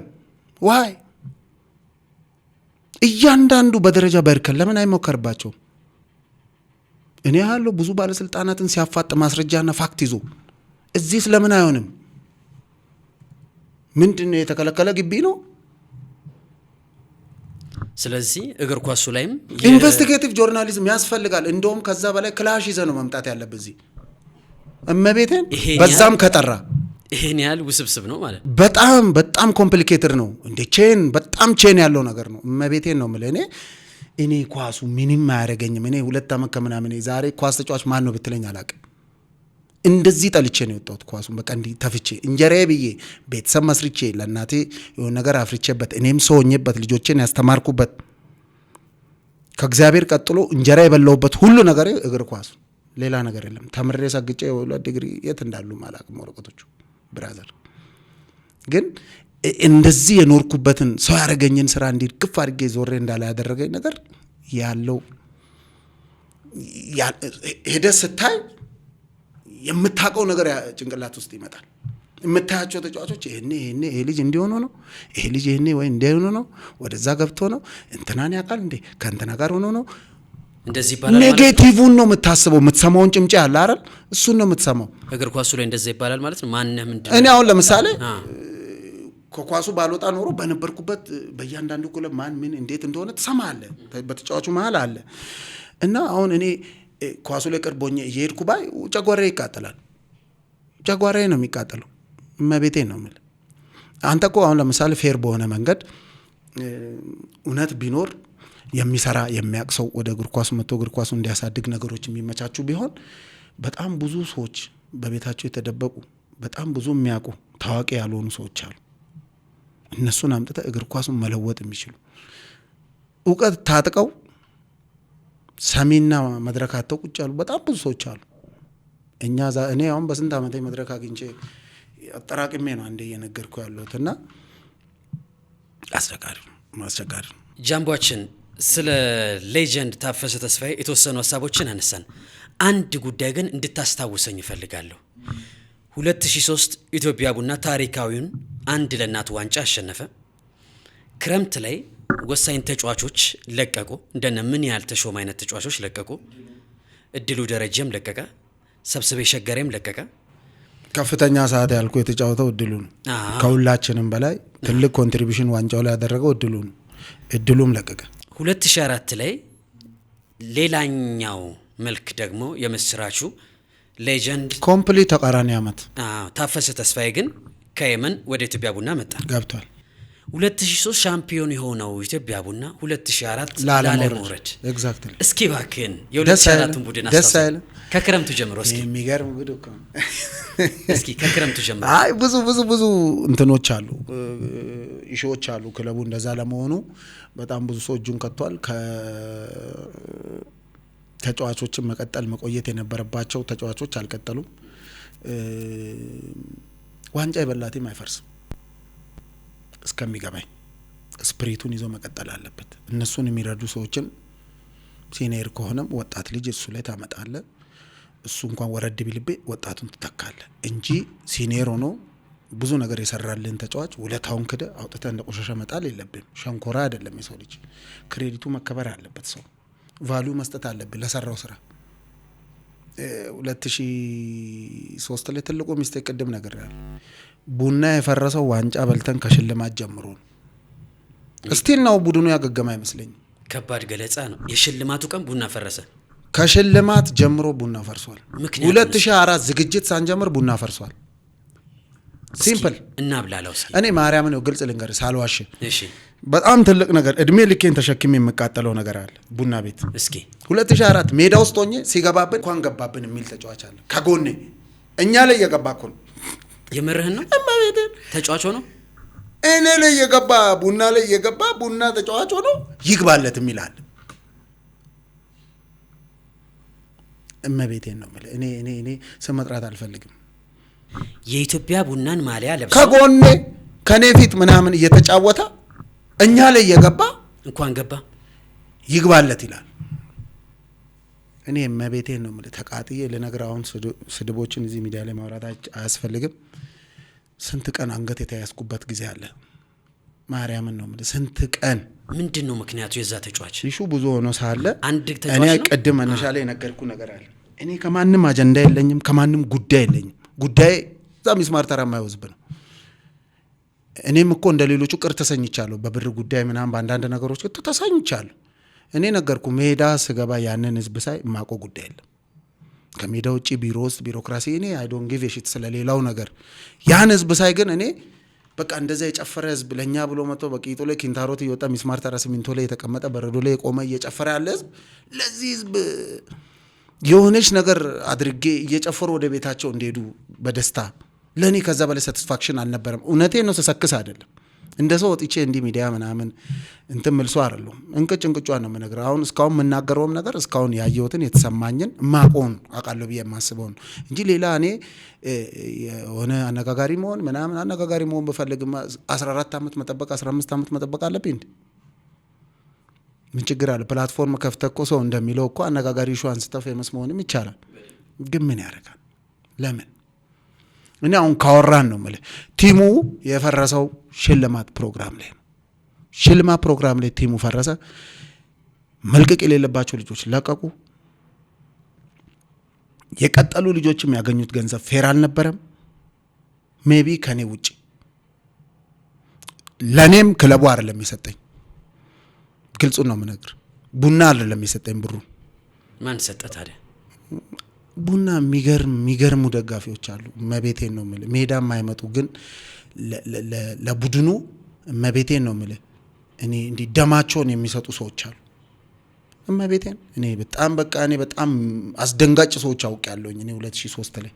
ዋይ እያንዳንዱ በደረጃ በእርከን ለምን አይሞከርባቸውም? እኔ ያለው ብዙ ባለስልጣናትን ሲያፋጥ ማስረጃና ፋክት ይዞ እዚህ ስለምን አይሆንም? ምንድነው የተከለከለ ግቢ ነው? ስለዚህ እግር ኳሱ ላይም ኢንቨስቲጌቲቭ ጆርናሊዝም ያስፈልጋል። እንደውም ከዛ በላይ ክላሽ ይዘ ነው መምጣት ያለበት እዚህ እመቤቴን በዛም ከጠራ ይሄን ያህል ውስብስብ ነው ማለት በጣም ኮምፕሊኬትድ ነው እንዴ ቼን በጣም ቼን ያለው ነገር ነው። እመቤቴን ነው የምልህ እኔ ኳሱ ምንም አያደርገኝም። እኔ 2 ዓመት ከምናምን ዛሬ ኳስ ተጫዋች ማን ነው ብትለኝ አላውቅም። እንደዚህ ጠልቼ ነው የወጣሁት ኳሱን በቃ እንዲህ ተፍቼ እንጀራዬ ብዬ ቤተሰብ መስርቼ ለእናቴ የሆነ ነገር አፍርቼበት እኔም ሰው ሆኜበት ልጆቼን ያስተማርኩበት ከእግዚአብሔር ቀጥሎ እንጀራ የበላሁበት ሁሉ ነገር እግር ኳሱ ሌላ ነገር የለም። ተምሬ ሰግጬ 2 ዲግሪ የት እንዳሉ አላውቅም ወረቀቶቹ ብራዘር። ግን እንደዚህ የኖርኩበትን ሰው ያደረገኝን ስራ እንዲህ ግፍ አድርጌ ዞሬ እንዳላ ያደረገኝ ነገር ያለው ሄደህ ስታይ የምታውቀው ነገር ጭንቅላት ውስጥ ይመጣል። የምታያቸው ተጫዋቾች ይሄ ልጅ እንዲሆኑ ነው፣ ይሄ ልጅ ወይ እንዲሆኑ ነው፣ ወደዛ ገብቶ ነው እንትናን ያውቃል እንዴ ከእንትና ጋር ሆኖ ነው እንደዚህ ይባላል። ኔጌቲቭን ነው የምታስበው። የምትሰማውን ጭምጫ ያለ አይደል? እሱን ነው የምትሰማው። እግር ኳሱ ላይ እንደዛ ይባላል ማለት ነው። ማንነህ ምንድነው? እኔ አሁን ለምሳሌ ከኳሱ ባልወጣ ኖሮ በነበርኩበት በእያንዳንዱ ክለብ ማን ምን እንዴት እንደሆነ ትሰማለህ። በተጫዋቹ መሀል አለ እና አሁን እኔ ኳሱ ላይ ቅርቦኝ እየሄድኩ ባይ ጨጓራዬ ይቃጠላል። ጨጓራዬ ነው የሚቃጠለው። እመቤቴ ነው የምልህ። አንተ እኮ አሁን ለምሳሌ ፌር በሆነ መንገድ እውነት ቢኖር የሚሰራ የሚያውቅ ሰው ወደ እግር ኳሱ መጥቶ እግር ኳሱ እንዲያሳድግ ነገሮች የሚመቻቹ ቢሆን በጣም ብዙ ሰዎች በቤታቸው የተደበቁ በጣም ብዙ የሚያውቁ ታዋቂ ያልሆኑ ሰዎች አሉ። እነሱን አምጥተህ እግር ኳሱን መለወጥ የሚችሉ እውቀት ታጥቀው ሰሚና መድረክ አጥተው ቁጭ ያሉ በጣም ብዙ ሰዎች አሉ። እኔ አሁን በስንት ዓመቴ መድረክ አግኝቼ አጠራቅሜ ነው አንዴ እየነገርኩ ያለሁት እና አስቸጋሪ ነው። ጃምቧችን ስለ ሌጀንድ ታፈሰ ተስፋዬ የተወሰኑ ሀሳቦችን አነሳን። አንድ ጉዳይ ግን እንድታስታውሰኝ እፈልጋለሁ። 2003 ኢትዮጵያ ቡና ታሪካዊውን 1-0 ዋንጫ አሸነፈ። ክረምት ላይ ወሳኝ ተጫዋቾች ለቀቁ። እንደነ ምን ያህል ተሾም አይነት ተጫዋቾች ለቀቁ። እድሉ ደረጀም ለቀቀ። ሰብስቤ ሸገሬም ለቀቀ። ከፍተኛ ሰዓት ያልኩ የተጫወተው እድሉ ነው። ከሁላችንም በላይ ትልቅ ኮንትሪቢዩሽን ዋንጫው ላይ ያደረገው እድሉ ነው። እድሉም ለቀቀ። 2004 ላይ ሌላኛው መልክ ደግሞ የምስራቹ ሌጀንድ ኮምፕሊት ተቃራኒ አመት ታፈሰ ተስፋዬ ግን ከየመን ወደ ኢትዮጵያ ቡና መጣ ገብቷል። 2003 ሻምፒዮን የሆነው ኢትዮጵያ ቡና 2004 ላለመውረድ ኤግዛክትሊ። እስኪ እባክህን የ2004ን ቡድን አስተሳሰብ ከክረምቱ ጀምሮ እስኪ የሚገርም ጉድ እኮ እስኪ ከክረምቱ ጀምሮ አይ ብዙ እንትኖች አሉ ኢሹዎች አሉ። ክለቡ እንደዛ ለመሆኑ በጣም ብዙ ሰው እጁን ከቷል። ተጫዋቾችን መቆየት የነበረባቸው ተጫዋቾች አልቀጠሉም። ዋንጫ የበላቲም አይፈርስም እስከሚገባኝ። ስፕሪቱን ይዞ መቀጠል አለበት። እነሱን የሚረዱ ሰዎችን ሲኒየር ከሆነም ወጣት ልጅ እሱ ላይ ታመጣለ። እሱ እንኳን ወረድ ቢልቤ ወጣቱን ትተካለ እንጂ ሲኒየር ሆኖ ብዙ ነገር የሰራልን ተጫዋች ውለታውን ክደ አውጥተህ እንደ ቆሻሻ መጣል የለብም። ሸንኮራ አይደለም የሰው ልጅ። ክሬዲቱ መከበር አለበት። ሰው ቫልዩ መስጠት አለብን ለሰራው ስራ። 2003 ላይ ትልቁ ሚስቴክ ቅድም ነገር ያለ ቡና የፈረሰው ዋንጫ በልተን ከሽልማት ጀምሮ ነው። እስቲል ነው ቡድኑ ያገገማ አይመስለኝም። ከባድ ገለጻ ነው። የሽልማቱ ቀን ቡና ፈረሰ። ከሽልማት ጀምሮ ቡና ፈርሷል። 2004 ዝግጅት ሳንጀምር ቡና ፈርሷል። ሲምፕል እና ብላላው እስኪ እኔ ማርያም ነው ግልጽ ልንገር ሳልዋሽ። እሺ በጣም ትልቅ ነገር እድሜ ልኬን ተሸክሜ የምቃጠለው ነገር አለ ቡና ቤት። እስኪ 2004 ሜዳ ውስጥ ሆኜ ሲገባብን እንኳን ገባብን የሚል ተጫዋች አለ ከጎኔ እኛ ላይ እየገባ እኮ ነው። የምርህን ነው? ተጫዋች ሆኖ እኔ ላይ እየገባ ቡና ላይ እየገባ ቡና ተጫዋች ሆኖ ይግባለት የሚላል። እመቤቴን ነው ማለት እኔ ስም መጥራት አልፈልግም። የኢትዮጵያ ቡናን ማሊያ ለብሶ ከጎኔ ከኔ ፊት ምናምን እየተጫወተ እኛ ላይ እየገባ እንኳን ገባ ይግባለት ይላል። እኔ እመቤቴን ነው ማለት ተቃጥዬ ለነገር አሁን ስድቦችን እዚህ ሚዲያ ላይ ማውራት አያስፈልግም። ስንት ቀን አንገት የተያዝኩበት ጊዜ አለ። ማርያምን ነው ማለት ስንት ቀን። ምንድነው ምክንያቱ? የዛ ተጫዋች ይሹ ብዙ ሆኖ ሳለ አንድ ተጫዋች እኔ ቀድም መነሻ ላይ ነገርኩ ነገር አለ። እኔ ከማንም አጀንዳ የለኝም፣ ከማንም ጉዳይ የለኝም። ጉዳይ እዛ ሚስማር ተራ የማይወዝብ ነው። እኔም እኮ እንደ ሌሎቹ ቅር ተሰኝቻለሁ። በብር ጉዳይ ምናምን በአንዳንድ ነገሮች ተሰኝቻለሁ። እኔ ነገርኩ ሜዳ ስገባ ያንን ህዝብ ሳይ ማቆ ጉዳይ የለም። ከሜዳ ውጪ ቢሮ ውስጥ ቢሮክራሲ እኔ አይ ዶንት ጊቭ ኤ ሺት ስለሌላው ነገር። ያን ህዝብ ሳይ ግን እኔ በቃ እንደዛ የጨፈረ ህዝብ ለኛ ብሎ መጥቶ በቂጡ ላይ ኪንታሮት እየወጣ ሚስማር ተራ ሲሚንቶ ላይ የተቀመጠ በረዶ ላይ የቆመ እየጨፈረ ያለ ህዝብ ለዚህ ህዝብ የሆነች ነገር አድርጌ እየጨፈሩ ወደ ቤታቸው እንደሄዱ በደስታ ለኔ ከዛ በላይ ሳቲስፋክሽን አልነበረም። እውነቴን ነው፣ ተሰክስ አይደለም። እንደ ሰው ወጥቼ እንዲህ ሚዲያ ምናምን እንትን መልሶ አይደለም። እንቅጭ ነው የምነግርህ። አሁን እስካሁን የምናገረውም ነገር እስካሁን ያየሁትን የተሰማኝን ማቆን አውቃለሁ ብዬ የማስበው ነው እንጂ ሌላ እኔ የሆነ አነጋጋሪ መሆን ምናምን አነጋጋሪ መሆን በፈልግማ 14 ዓመት መጠበቅ 15 ዓመት መጠበቅ አለብኝ እንዴ? ምን ችግር አለ? ፕላትፎርም ከፍተህ እኮ ሰው እንደሚለው እኮ አነጋጋሪ ሹ አንስተህ ፌመስ መሆንም ይቻላል። ግን ምን ያደርጋል? ለምን? እኔ አሁን ካወራን ነው ማለት ቲሙ የፈረሰው ሽልማት ፕሮግራም ላይ ነው። ሽልማት ፕሮግራም ላይ ቲሙ ፈረሰ። መልቀቅ የሌለባቸው ልጆች ለቀቁ። የቀጠሉ ልጆችም ያገኙት ገንዘብ ፌር አልነበረም። ሜቢ ከኔ ውጪ ለኔም ክለቡ አይደለም የሰጠኝ፣ ግልጹን ነው የምነግር። ቡና አይደለም የሰጠኝ ብሩ። ማን ሰጠ ታዲያ? ቡና የሚገርሙ ደጋፊዎች አሉ። መቤቴን ነው የምልህ። ሜዳ የማይመጡ ግን ለቡድኑ መቤቴን ነው የምልህ። እኔ እንዲህ ደማቸውን የሚሰጡ ሰዎች አሉ። መቤቴን እኔ በጣም አስደንጋጭ ሰዎች አውቄያለሁኝ። እኔ 2003 ላይ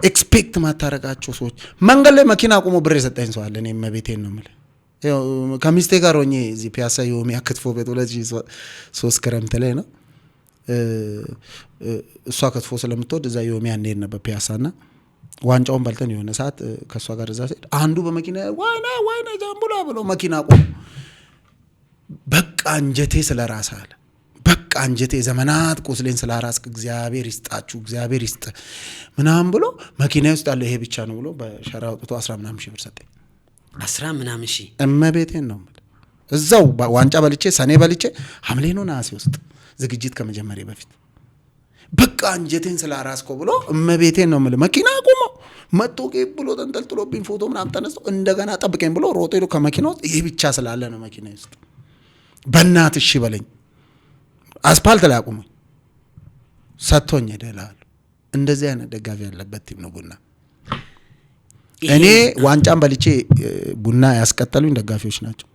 ኤክስፔክት ማታረጋቸው ሰዎች መንገድ ላይ መኪና አቁሞ ብር የሰጠኝ ሰው አለ። እኔ መቤቴን ነው የምልህ። ያው ከሚስቴ ጋር ሆኜ እዚህ ፒያሳ የኦሮሚያ ክትፎ ቤት 2003 ክረምት ላይ ነው። እሷ ክትፎ ስለምትወድ እዛ የኦሮሚያ እንሄድ ነበር ፒያሳና ዋንጫውን በልተን የሆነ ሰዓት ከእሷ ጋር እዛ ሲሄድ አንዱ በመኪና ዋይና ጃምቡላ ብሎ መኪና አቁሞ በቃ አንጀቴ ስለራስ አለ። በቃ አንጀቴ ዘመናት ቁስሌን ስላራስክ እግዚአብሔር ይስጣችሁ እግዚአብሔር ይስጥ ምናምን ብሎ መኪና ውስጥ ያለው ይሄ ብቻ ነው ብሎ በሸራ አውጥቶ 10 ምናምን ሺህ ብር ሰጠኝ። 10 ምናምን ሺህ እመቤቴን ነው እዛው ዋንጫ በልቼ ሰኔ በልቼ ሐምሌ ነው ነሐሴ ውስጥ ዝግጅት ከመጀመሪያ በፊት በቃ አንጀቴን ስላራስኮ ብሎ እመቤቴን ነው የምልህ። መኪና አቁሞ መጥቶ ብሎ ተንጠልጥሎብኝ ፎቶ ምናምን ተነስቶ እንደገና ጠብቀኝ ብሎ ሮጦ ሄዶ ከመኪና ውስጥ ይሄ ብቻ ስላለ ነው መኪና ውስጥ በእናትህ እሺ በለኝ አስፓልት ላይ አቁሞኝ ሰጥቶኝ ሄደላል። እንደዚህ አይነት ደጋፊ ያለበት ቲም ነው ቡና። እኔ ዋንጫን በልቼ ቡና ያስቀጠሉኝ ደጋፊዎች ናቸው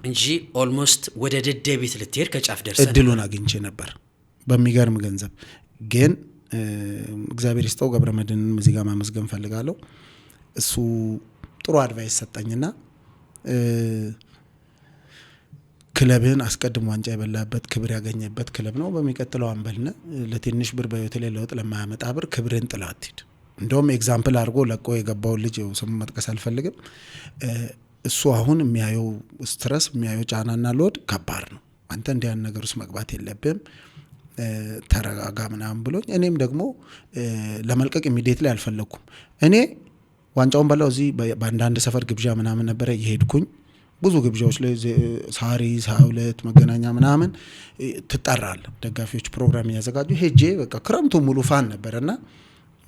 እንጂ ኦልሞስት ወደ ደደቢት ልትሄድ ከጫፍ ደርሰን እድሉን አግኝቼ ነበር በሚገርም ገንዘብ። ግን እግዚአብሔር ይስጠው ገብረመድህንን እዚህ ጋር ማመስገን ፈልጋለሁ። እሱ ጥሩ አድቫይስ ሰጠኝና ክለብህን አስቀድሞ ዋንጫ የበላበት ክብር ያገኘበት ክለብ ነው። በሚቀጥለው አንበልነ ለትንሽ ብር በህይወት ላይ ለውጥ ለማያመጣ ብር ክብርን ጥላ አትሂድ። እንደውም ኤግዛምፕል አድርጎ ለቆ የገባው ልጅ ስሙ መጥቀስ አልፈልግም። እሱ አሁን የሚያየው ስትረስ የሚያየው ጫናና ሎድ ከባድ ነው። አንተ እንዲህ ያን ነገር ውስጥ መግባት የለብህም ተረጋጋ ምናምን ብሎኝ እኔም ደግሞ ለመልቀቅ ኢሚዲየት ላይ አልፈለኩም። እኔ ዋንጫውን በላው እዚህ በአንዳንድ ሰፈር ግብዣ ምናምን ነበረ የሄድኩኝ። ብዙ ግብዣዎች ላይ ሳሪስ 22 መገናኛ ምናምን ትጠራል ደጋፊዎች ፕሮግራም እያዘጋጁ ሄጄ በቃ ክረምቱ ሙሉ ፋን ነበርና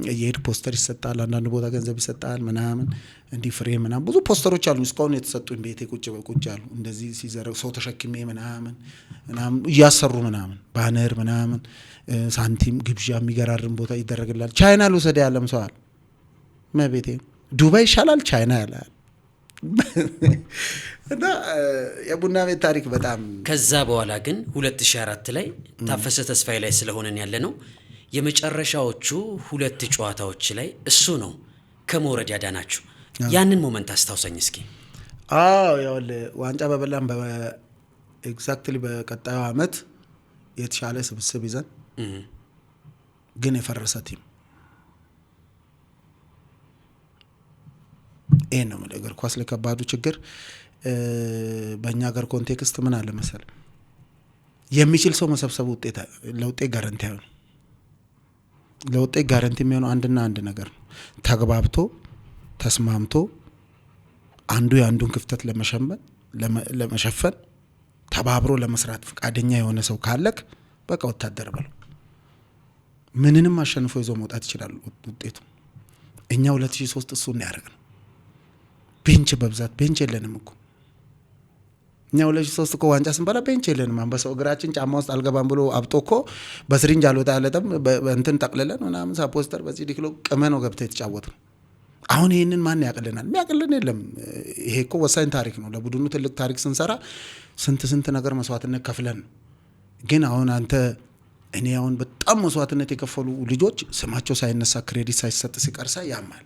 የሄድ ፖስተር ይሰጣል፣ አንዳንድ ቦታ ገንዘብ ይሰጣል ምናምን እንዲህ ፍሬ ምናምን ብዙ ፖስተሮች አሉ እስካሁን የተሰጡኝ ቤቴ ቁጭ አሉ። እንደዚህ ሲዘረግ ሰው ተሸክሜ ምናምን እያሰሩ ምናምን ባነር ምናምን ሳንቲም ግብዣ የሚገራርም ቦታ ይደረግላል። ቻይና ልውሰድ ያለም ሰዋል መቤቴ ዱባይ ይሻላል ቻይና ያላል። እና የቡና ቤት ታሪክ በጣም ከዛ በኋላ ግን 2004 ላይ ታፈሰ ተስፋዬ ላይ ስለሆነን ያለ ነው የመጨረሻዎቹ 2 ጨዋታዎች ላይ እሱ ነው ከመውረድ ያዳናችሁ። ያንን ሞመንት አስታውሰኝ እስኪ። ያው ዋንጫ በበላን ኤግዛክትሊ በቀጣዩ አመት የተሻለ ስብስብ ይዘን ግን የፈረሰ ቲም ይሄ ነው እግር ኳስ ላይ ከባዱ ችግር። በእኛ ሀገር ኮንቴክስት ምን አለ መሰል የሚችል ሰው መሰብሰብ ለውጤት ጋራንቲ አይሆንም። ለውጤት ጋራንቲ የሚሆነው አንድና አንድ ነገር ነው፣ ተግባብቶ ተስማምቶ አንዱ የአንዱን ክፍተት ለመሸፈን ተባብሮ ለመስራት ፈቃደኛ የሆነ ሰው ካለክ በቃ ወታደር በለው ምንንም አሸንፎ ይዞ መውጣት ይችላል ውጤቱ። እኛ 2003 እሱን ያደረግነው ቤንች በብዛት ቤንች የለንም እኮ እኛ 2003 እኮ ዋንጫ ስንበላ ቤንች የለንም። አንበሳው እግራችን ጫማ ውስጥ አልገባም ብሎ አብጦ እኮ በስሪንጅ አልወጣ ያለጠም በእንትን ጠቅልለን ምናምን ሳፖስተር በዚህ ዲክሎ ቅመ ነው ገብተ የተጫወት ነው። አሁን ይሄንን ማን ያቅልናል? የሚያቅልን የለም። ይሄ እኮ ወሳኝ ታሪክ ነው ለቡድኑ ትልቅ ታሪክ ስንሰራ ስንት ነገር መስዋዕትነት ከፍለን። ግን አሁን አንተ እኔ አሁን በጣም መስዋዕትነት የከፈሉ ልጆች ስማቸው ሳይነሳ ክሬዲት ሳይሰጥ ሲቀርሳ ያማል።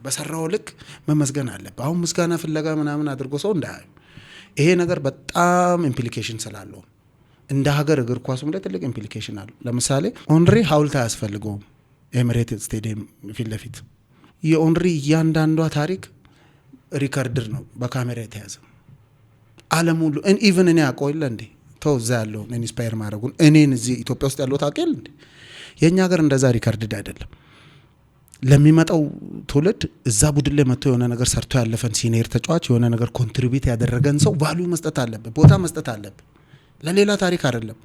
በሰራው ልክ መመስገን አለበት። አሁን ምስጋና ፍለጋ ምናምን አድርጎ ሰው እንዳያዩ ይሄ ነገር በጣም ኢምፕሊኬሽን ስላለው እንደ ሀገር እግር ኳሱም ላይ ትልቅ ኢምፕሊኬሽን አለው። ለምሳሌ ኦንሪ ሐውልት አያስፈልገውም ኤሚሬት ስቴዲየም ፊት ለፊት የኦንሪ እያንዳንዷ ታሪክ ሪከርድር ነው በካሜራ የተያዘ ዓለም ሁሉ ኢቭን እኔ አቆይለ እንዴ ተወዛ ያለው ኢንስፓየር ማድረጉን እኔን እዚህ ኢትዮጵያ ውስጥ ያለው ታውቂያለህ እንዴ የኛ ሀገር እንደዛ ሪከርድድ አይደለም። ለሚመጣው ትውልድ እዛ ቡድን ላይ መጥቶ የሆነ ነገር ሰርቶ ያለፈን ሲኒየር ተጫዋች የሆነ ነገር ኮንትሪቢዩት ያደረገን ሰው ቫልዩ መስጠት አለብን፣ ቦታ መስጠት አለብን። ለሌላ ታሪክ አይደለም።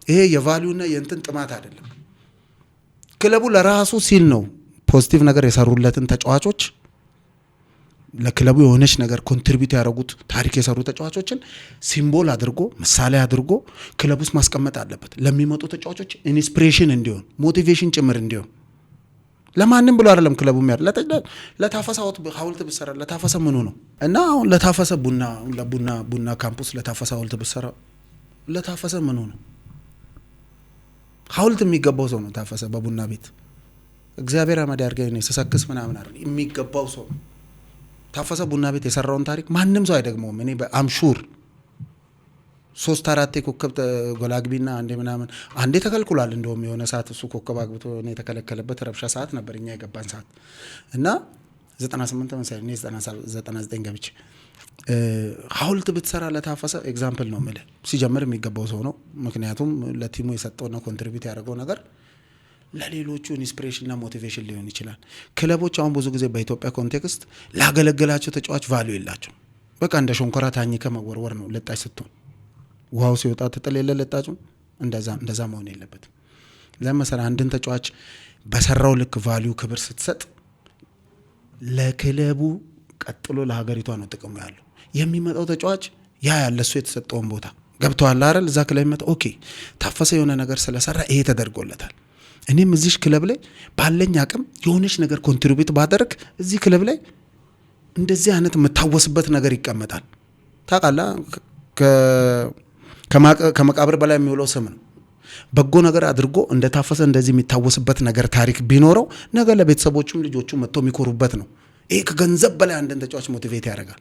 ይሄ የቫልዩና የእንትን ጥማት አይደለም። ክለቡ ለራሱ ሲል ነው ፖዚቲቭ ነገር የሰሩለትን ተጫዋቾች ለክለቡ የሆነች ነገር ኮንትሪቢዩት ያደረጉት ታሪክ የሰሩ ተጫዋቾችን ሲምቦል አድርጎ ምሳሌ አድርጎ ክለብ ውስጥ ማስቀመጥ አለበት። ለሚመጡ ተጫዋቾች ኢንስፒሬሽን እንዲሆን ሞቲቬሽን ጭምር እንዲሆን። ለማንም ብሎ አይደለም ክለቡ የሚያር ለታፈሰ ሐውልት ብሰራ ለታፈሰ ምኑ ነው እና አሁን ለታፈሰ ቡና ካምፑስ ለታፈሰ ሐውልት ብሰራ ለታፈሰ ምኑ ነው? ሐውልት የሚገባው ሰው ነው ታፈሰ በቡና ቤት እግዚአብሔር አመድ ያርገኝ ሰሰክስ ምናምን አይደል የሚገባው ሰው ታፈሰ ቡና ቤት የሰራውን ታሪክ ማንም ሰው አይደግመውም። እኔ በአምሹር 3-4 ኮከብ ጎላግቢና አንዴ ምናምን አንዴ ተከልክሏል። እንደውም የሆነ ሰዓት እሱ ኮከብ አግብቶ እኔ የተከለከለበት ረብሻ ሰዓት ነበር እኛ የገባን ሰዓት እና 98 መሰለኝ እኔ 99 ገብቼ ሐውልት ብትሰራ ለታፈሰ ኤግዛምፕል ነው የምልህ። ሲጀምር የሚገባው ሰው ነው። ምክንያቱም ለቲሙ የሰጠውና ኮንትሪቢዩት ያደረገው ነገር ለሌሎቹ ኢንስፒሬሽንና ሞቲቬሽን ሊሆን ይችላል። ክለቦች አሁን ብዙ ጊዜ በኢትዮጵያ ኮንቴክስት ላገለገላቸው ተጫዋች ቫልዩ የላቸው። በቃ እንደ ሸንኮራ ታኝከ መወርወር ነው። ለጣች ስትሆን ውሃው ሲወጣ ትጥል የለ ለጣጩ እንደዛ መሆን የለበትም። ለምሳሌ አንድን ተጫዋች በሰራው ልክ ቫልዩ ክብር ስትሰጥ ለክለቡ ቀጥሎ ለሀገሪቷ ነው ጥቅሙ ያለው። የሚመጣው ተጫዋች ያለሱ የተሰጠውን ቦታ ገብተዋል አይደል? እዛ ክለብ መጣ ኦኬ ታፈሰ የሆነ ነገር ስለሰራ ይሄ ተደርጎለታል። እኔም እዚህ ክለብ ላይ ባለኝ አቅም የሆነች ነገር ኮንትሪቢዩት ባደርግ እዚህ ክለብ ላይ እንደዚህ አይነት የምታወስበት ነገር ይቀመጣል። ታውቃለህ ከመቃብር በላይ የሚውለው ስም ነው። በጎ ነገር አድርጎ እንደታፈሰ እንደዚህ የሚታወስበት ነገር ታሪክ ቢኖረው ነገ ለቤተሰቦቹም ልጆቹ መጥተው የሚኮሩበት ነው። ይሄ ከገንዘብ በላይ አንድን ተጫዋች ሞቲቬት ያደርጋል።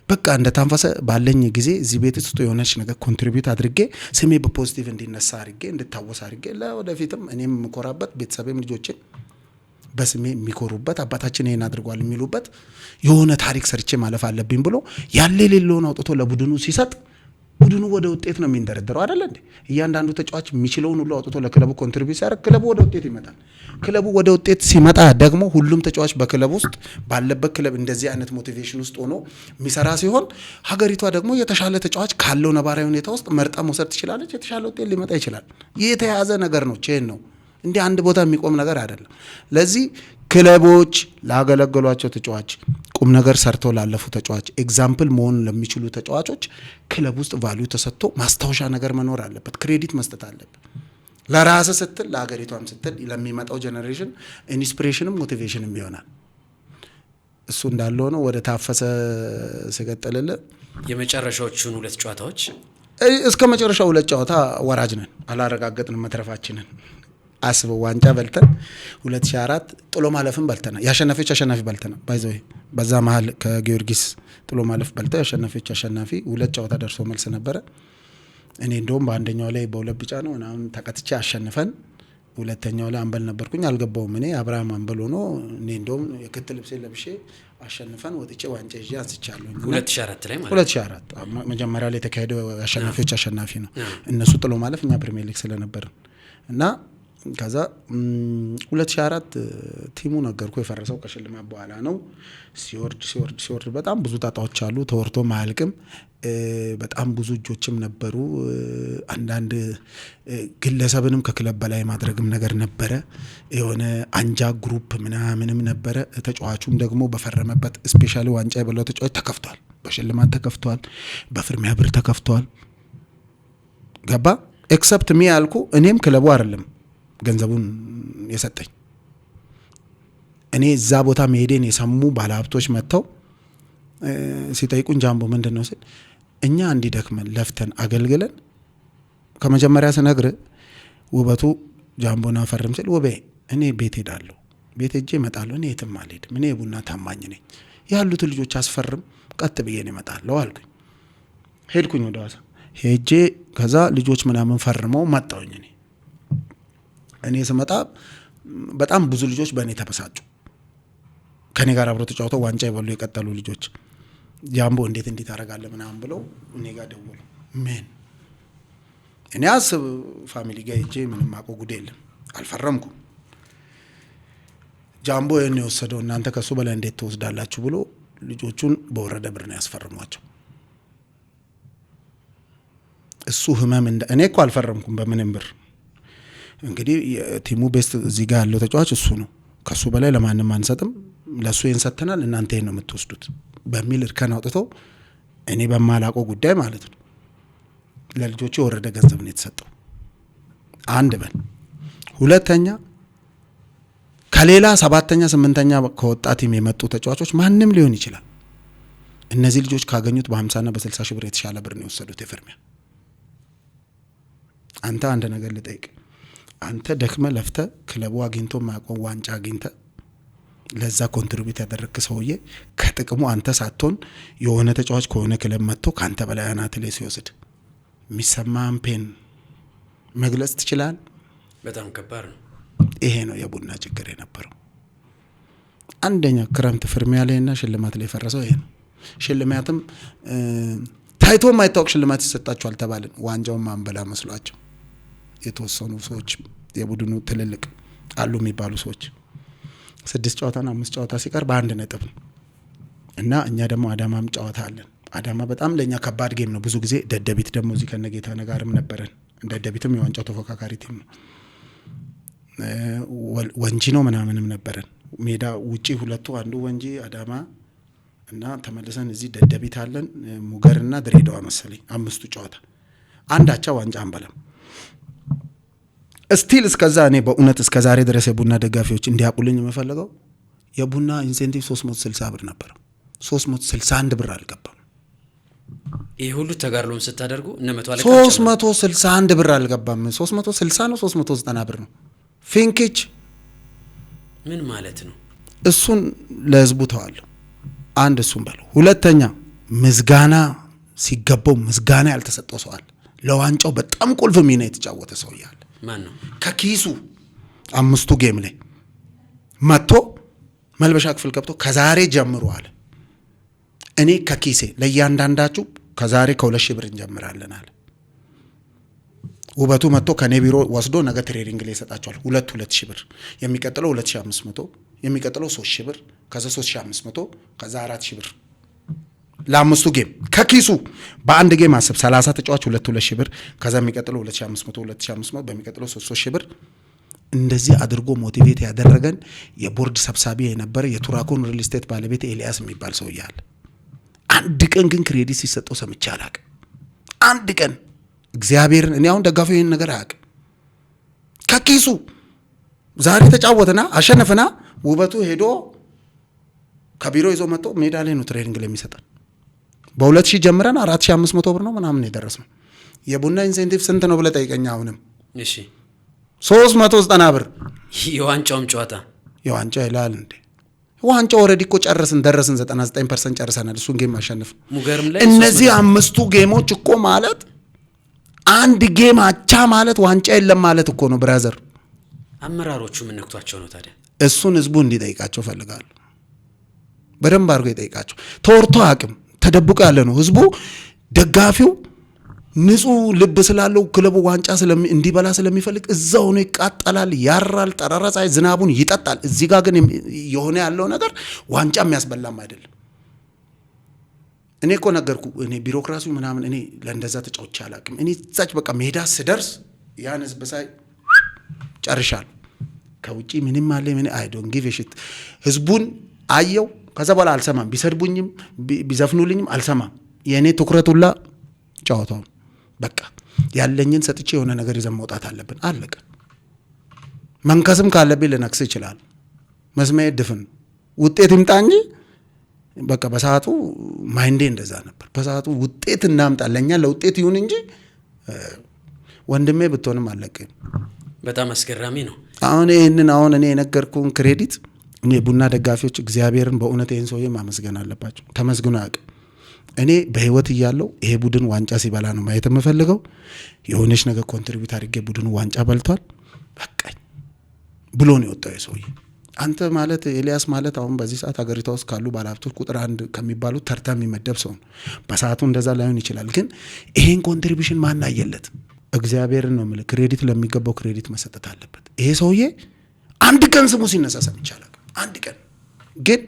በቃ እንደታፈሰ ባለኝ ጊዜ እዚህ ቤት ውስጥ የሆነች ነገር ኮንትሪቢዩት አድርጌ ስሜ በፖዚቲቭ እንዲነሳ አድርጌ እንድታወስ አድርጌ ለወደፊትም እኔም የምኮራበት ቤተሰቤም ልጆችን በስሜ የሚኮሩበት አባታችን ይሄን አድርጓል የሚሉበት የሆነ ታሪክ ሰርቼ ማለፍ አለብኝ ብሎ ያለ የሌለውን አውጥቶ ለቡድኑ ሲሰጥ ቡድኑ ወደ ውጤት ነው የሚንደረደረው አይደል እንዴ? እያንዳንዱ ተጫዋች የሚችለውን ሁሉ አውጥቶ ለክለቡ ኮንትሪቢዩት ሲያደርግ ክለቡ ወደ ውጤት ይመጣል። ክለቡ ወደ ውጤት ሲመጣ ደግሞ ሁሉም ተጫዋች በክለብ ውስጥ ባለበት ክለብ እንደዚህ አይነት ሞቲቬሽን ውስጥ ሆኖ የሚሰራ ሲሆን ሀገሪቷ ደግሞ የተሻለ ተጫዋች ካለው ነባራዊ ሁኔታ ውስጥ መርጣ መውሰድ ትችላለች። የተሻለ ውጤት ሊመጣ ይችላል። ይህ የተያዘ ነገር ነው። ቼን ነው እንዲህ አንድ ቦታ የሚቆም ነገር አይደለም። ለዚህ ክለቦች ላገለገሏቸው ተጫዋች ቁም ነገር ሰርተው ላለፉ ተጫዋች ኤግዛምፕል መሆን ለሚችሉ ተጫዋቾች ክለብ ውስጥ ቫልዩ ተሰጥቶ ማስታወሻ ነገር መኖር አለበት። ክሬዲት መስጠት አለበት። ለራስ ስትል ለሀገሪቷም ስትል ለሚመጣው ጀነሬሽን ኢንስፒሬሽንም ሞቲቬሽንም ይሆናል። እሱ እንዳለ ሆኖ ወደ ታፈሰ ሲቀጥልል የመጨረሻዎቹን 2 ጨዋታዎች እስከ መጨረሻው 2 ጨዋታ ወራጅ ነን፣ አላረጋገጥንም መትረፋችንን። አስበው ዋንጫ በልተን 2004 ጥሎ ማለፍን በልተና ያሸናፊዎች አሸናፊ በልተና ባይዘው በዛ መሀል ከጊዮርጊስ ጥሎ ማለፍ በልተው ያሸናፊዎች አሸናፊ 2 ጨዋታ ደርሶ መልስ ነበረ። እኔ እንደውም በአንደኛው ላይ በሁለት ቢጫ ነው ምናምን ተቀጥቼ አሸንፈን ሁለተኛው ላይ አንበል ነበርኩኝ አልገባውም። እኔ አብርሃም አንበል ሆኖ እኔ እንደውም የክት ልብሴ ለብሼ አሸንፈን ወጥቼ ዋንጫ ይዤ አንስቻለሁ። 2004 ላይ ማለት 2004 መጀመሪያ ላይ የተካሄደው አሸናፊዎች አሸናፊ ነው። እነሱ ጥሎ ማለፍ እኛ ፕሪሚየር ሊግ ስለነበርን እና ከዛ 2004 ቲሙ ነገርኩ የፈረሰው ከሽልማት በኋላ ነው። ሲወርድ በጣም ብዙ ጣጣዎች አሉ። ተወርቶ ማያልቅም። በጣም ብዙ እጆችም ነበሩ። አንዳንድ ግለሰብንም ከክለብ በላይ ማድረግም ነገር ነበረ። የሆነ አንጃ ግሩፕ ምናምንም ነበረ። ተጫዋቹም ደግሞ በፈረመበት ስፔሻሊ ዋንጫ የበላው ተጫዋች ተከፍቷል። በሽልማት ተከፍቷል። በፍርሚያ ብር ተከፍቷል። ገባ ኤክሰፕት ሚ ያልኩ እኔም ክለቡ አይደለም ገንዘቡን የሰጠኝ። እኔ እዛ ቦታ መሄዴን የሰሙ ባለሀብቶች መጥተው ሲጠይቁን ጃምቦ ምንድን ነው ስል እኛ እንዲደክመን ለፍተን አገልግለን ከመጀመሪያ ስነግር ውበቱ ጃምቦና ፈርም ስል ውቤ እኔ ቤት ሄዳለሁ፣ ቤት ሄጄ እመጣለሁ፣ እኔ የትም አልሄድም፣ እኔ የቡና ታማኝ ነኝ፣ ያሉትን ልጆች አስፈርም ቀጥ ብዬ ነው እመጣለሁ አልኩኝ። ሄድኩኝ ወደ ሐዋሳ ሄጄ ከዛ ልጆች ምናምን ፈርመው መጣሁኝ። እኔ ስመጣ በጣም ብዙ ልጆች በእኔ ተበሳጩ። ከኔ ጋር አብረው ተጫውተው ዋንጫ ይበሉ የቀጠሉ ልጆች ጃምቦ እንዴት ታደርጋለህ ምናምን ብለው እኔ ጋር ደወሉ። ምን እኔ አስብ ፋሚሊ ጋር ሄጄ ምንም አውቀው ጉድ የለም። አልፈረምኩም። ጃምቦ ይሄን የወሰደው እናንተ ከሱ በላይ እንዴት ትወስዳላችሁ ብሎ ልጆቹን በወረደ ብር ነው ያስፈርሟቸው። እሱ ህመም እኔ እኮ አልፈረምኩም በምንም ብር። እንግዲህ ቲሙ ቤስት እዚህ ጋር ያለው ተጫዋች እሱ ነው፣ ከሱ በላይ ለማንም አንሰጥም፣ ለሱ ይሄን ሰጥተናል፣ እናንተ ይሄን ነው የምትወስዱት በሚል እርከን አውጥተው እኔ በማላውቀው ጉዳይ ማለት ነው ለልጆቹ የወረደ ገንዘብ ነው የተሰጠው። አንድ በል ሁለተኛ ከሌላ 7ኛ 8ኛ ከወጣ ቲም የመጡ ተጫዋቾች ማንም ሊሆን ይችላል። እነዚህ ልጆች ካገኙት በ50 እና በ60 ሺህ ብር የተሻለ ብር ነው የወሰዱት የፍርሚያ። አንተ አንድ ነገር ልጠይቅ፣ አንተ ደክመ ለፍተ ክለቡ አግኝቶ ማቆም ዋንጫ አግኝተ ለዛ ኮንትሪቢዩት ያደረግክ ሰውዬ ከጥቅሙ አንተ ሳትሆን የሆነ ተጫዋች ከሆነ ክለብ መጥቶ ካንተ በላይ አናት ላይ ሲወስድ የሚሰማህን ፔን መግለጽ ትችላል? በጣም ከባድ ነው። ይሄ ነው የቡና ችግር የነበረው። አንደኛ ክረምት ፍርሚያ ላይና ሽልማት ላይ ፈረሰው ይሄ ነው። ሽልማትም ታይቶ ማይታወቅ ሽልማት ይሰጣቸዋል ተባልን። ዋንጫውን ማንበላ መስሏቸው የተወሰኑ ሰዎች የቡድኑ ትልልቅ አሉ የሚባሉ ሰዎች 6 ጨዋታና 5 ጨዋታ ሲቀር በአንድ ነጥብ ነው እና እኛ ደግሞ አዳማም ጨዋታ አለን። አዳማ በጣም ለኛ ከባድ ጌም ነው። ብዙ ጊዜ ደደቢት ደግሞ እዚህ ከነጌታ ነጋርም ነበረን። ደደቢትም የዋንጫው ተፎካካሪ ቲም ነው። ወንጂ ነው ምናምንም ነበረን። ሜዳ ውጪ ሁለቱ አንዱ ወንጂ አዳማ እና ተመልሰን እዚህ ደደቢት አለን። ሙገርና ድሬዳዋ መሰለኝ 5ቱ ጨዋታ አንዳቻ ዋንጫ አንበላም። ስቲል እስከዛ እኔ በእውነት እስከ ዛሬ ድረስ የቡና ደጋፊዎች እንዲያውቁልኝ የምፈልገው የቡና ኢንሴንቲቭ 360 ብር ነበር። 361 ብር አልገባም። ይሄ ሁሉ ተጋርሎም ስታደርጉ እነ 361 ብር አልገባም። 360 ነው 390 ብር ነው። ፊንኪች ምን ማለት ነው? እሱን ለህዝቡ ተዋለሁ። አንድ እሱን በለው። ሁለተኛ ምዝጋና ሲገባው ምዝጋና ያልተሰጠው ሰው አለ። ለዋንጫው በጣም ቁልፍ ሚና የተጫወተ ሰው ያለ ማን ነው? ከኪሱ 5ቱ ጌም ላይ መጥቶ መልበሻ ክፍል ገብቶ ከዛሬ ጀምሮ አለ እኔ ከኪሴ ለእያንዳንዳችሁ ከዛሬ ከ2,000 ብር እንጀምራለን አለ። ውበቱ መጥቶ ከኔ ቢሮ ወስዶ ነገ ትሬኒንግ ላይ ይሰጣቸዋል። 2,000 ብር፣ የሚቀጥለው 2,500፣ የሚቀጥለው 3,000 ብር፣ ከዛ 3,500፣ ከዛ 4,000 ብር ለአምስቱ ጌም ከኪሱ በአንድ ጌም አስብ 30 ተጫዋች 2,000 ብር፣ ከዛ የሚቀጥለው 2,500 2,500፣ በሚቀጥለው 3,000 ብር። እንደዚህ አድርጎ ሞቲቬት ያደረገን የቦርድ ሰብሳቢ የነበረ የቱራኮን ሪል ስቴት ባለቤት ኤልያስ የሚባል ሰው ያለ። አንድ ቀን ግን ክሬዲት ሲሰጠው ሰምቼ አላቅም። አንድ ቀን እግዚአብሔርን እኔ አሁን ደጋፊው ይሄን ነገር አያውቅም። ከኪሱ ዛሬ ተጫወተና አሸነፈና ውበቱ ሄዶ ከቢሮ ይዞ መጥቶ ሜዳ ላይ ነው ትሬኒንግ ላይ የሚሰጠን። በ2,000 ጀምረን 4,500 ብር ነው ምናምን የደረስነው። የቡና ኢንሴንቲቭ ስንት ነው ብለህ ጠይቀኛ። አሁንም እሺ 390 ብር። የዋንጫውም ጨዋታ የዋንጫ ይላል እንዴ? ዋንጫው ኦልሬዲ እኮ ጨረስን፣ ደረስን። 99% ጨርሰናል። እሱን ጌም አሸንፍ። ሙገርም ላይ እነዚህ 5ቱ ጌሞች እኮ ማለት አንድ ጌም አቻ ማለት ዋንጫ የለም ማለት እኮ ነው ብራዘር። አመራሮቹ ምን ነክቷቸው ነው ታዲያ? እሱን ህዝቡ እንዲጠይቃቸው ፈልጋለሁ። በደንብ አድርጎ ይጠይቃቸው። ተወርቶ አቅም ተደብቆ ያለ ነው ህዝቡ። ደጋፊው ንጹህ ልብ ስላለው ክለቡ ዋንጫ እንዲበላ ስለሚፈልግ እዛው ነው ይቃጠላል፣ ያራል፣ ጠራራ ፀሐይ ዝናቡን ይጠጣል። እዚህ ጋር ግን የሆነ ያለው ነገር ዋንጫ የሚያስበላም አይደለም። እኔ እኮ ነገርኩ። እኔ ቢሮክራሲው ምናምን እኔ ለእንደዛ ተጫውቼ አላቅም። እኔ እዛች በቃ ሜዳ ስደርስ ያን ህዝብ ሳይ ጨርሻለሁ። ከውጪ ምንም አለ ምን አይ ዶንት ጊቭ አ ሺት። ህዝቡን አየው። ከዛ በኋላ አልሰማም። ቢሰድቡኝም ቢዘፍኑልኝም አልሰማም። የእኔ ትኩረት ሁላ ጨዋታው በቃ ያለኝን ሰጥቼ የሆነ ነገር ይዘን መውጣት አለብን። አለቀ። መንከስም ካለብኝ ልነክስ ይችላል። መስማዬ ድፍን ውጤት ይምጣ እንጂ በቃ በሰዓቱ ማይንዴ እንደዛ ነበር። በሰዓቱ ውጤት እናምጣ፣ ለኛ ለውጤት ይሁን እንጂ ወንድሜ ብትሆንም አለቀኝ። በጣም አስገራሚ ነው። አሁን ይሄንን አሁን እኔ የነገርኩን ክሬዲት እኔ ቡና ደጋፊዎች እግዚአብሔርን በእውነት ይሄን ሰውዬ ማመስገን አለባቸው። ተመስግኖ ያውቅ። እኔ በህይወት እያለው ይሄ ቡድን ዋንጫ ሲበላ ነው ማየት የምፈልገው። የሆነች ነገር ኮንትሪቢዩት አድርጌ ቡድኑ ዋንጫ በልቷል በቃኝ ብሎ ነው የወጣው ሰውዬ። አንተ ማለት ኤልያስ ማለት አሁን በዚህ ሰዓት ሀገሪቷ ውስጥ ካሉ ባለሀብቶች ቁጥር 1 ከሚባሉት ተርታ የሚመደብ ሰው ነው። በሰዓቱ እንደዛ ላይሆን ይችላል፣ ግን ይሄን ኮንትሪቢዩሽን ማን አየለት? እግዚአብሔርን ነው የምልህ፣ ክሬዲት ለሚገባው ክሬዲት መሰጠት አለበት። ይሄ ሰውዬ አንድ ቀን ስሙ ሲነሳ ሰምቻለሁ። አንድ ቀን ግን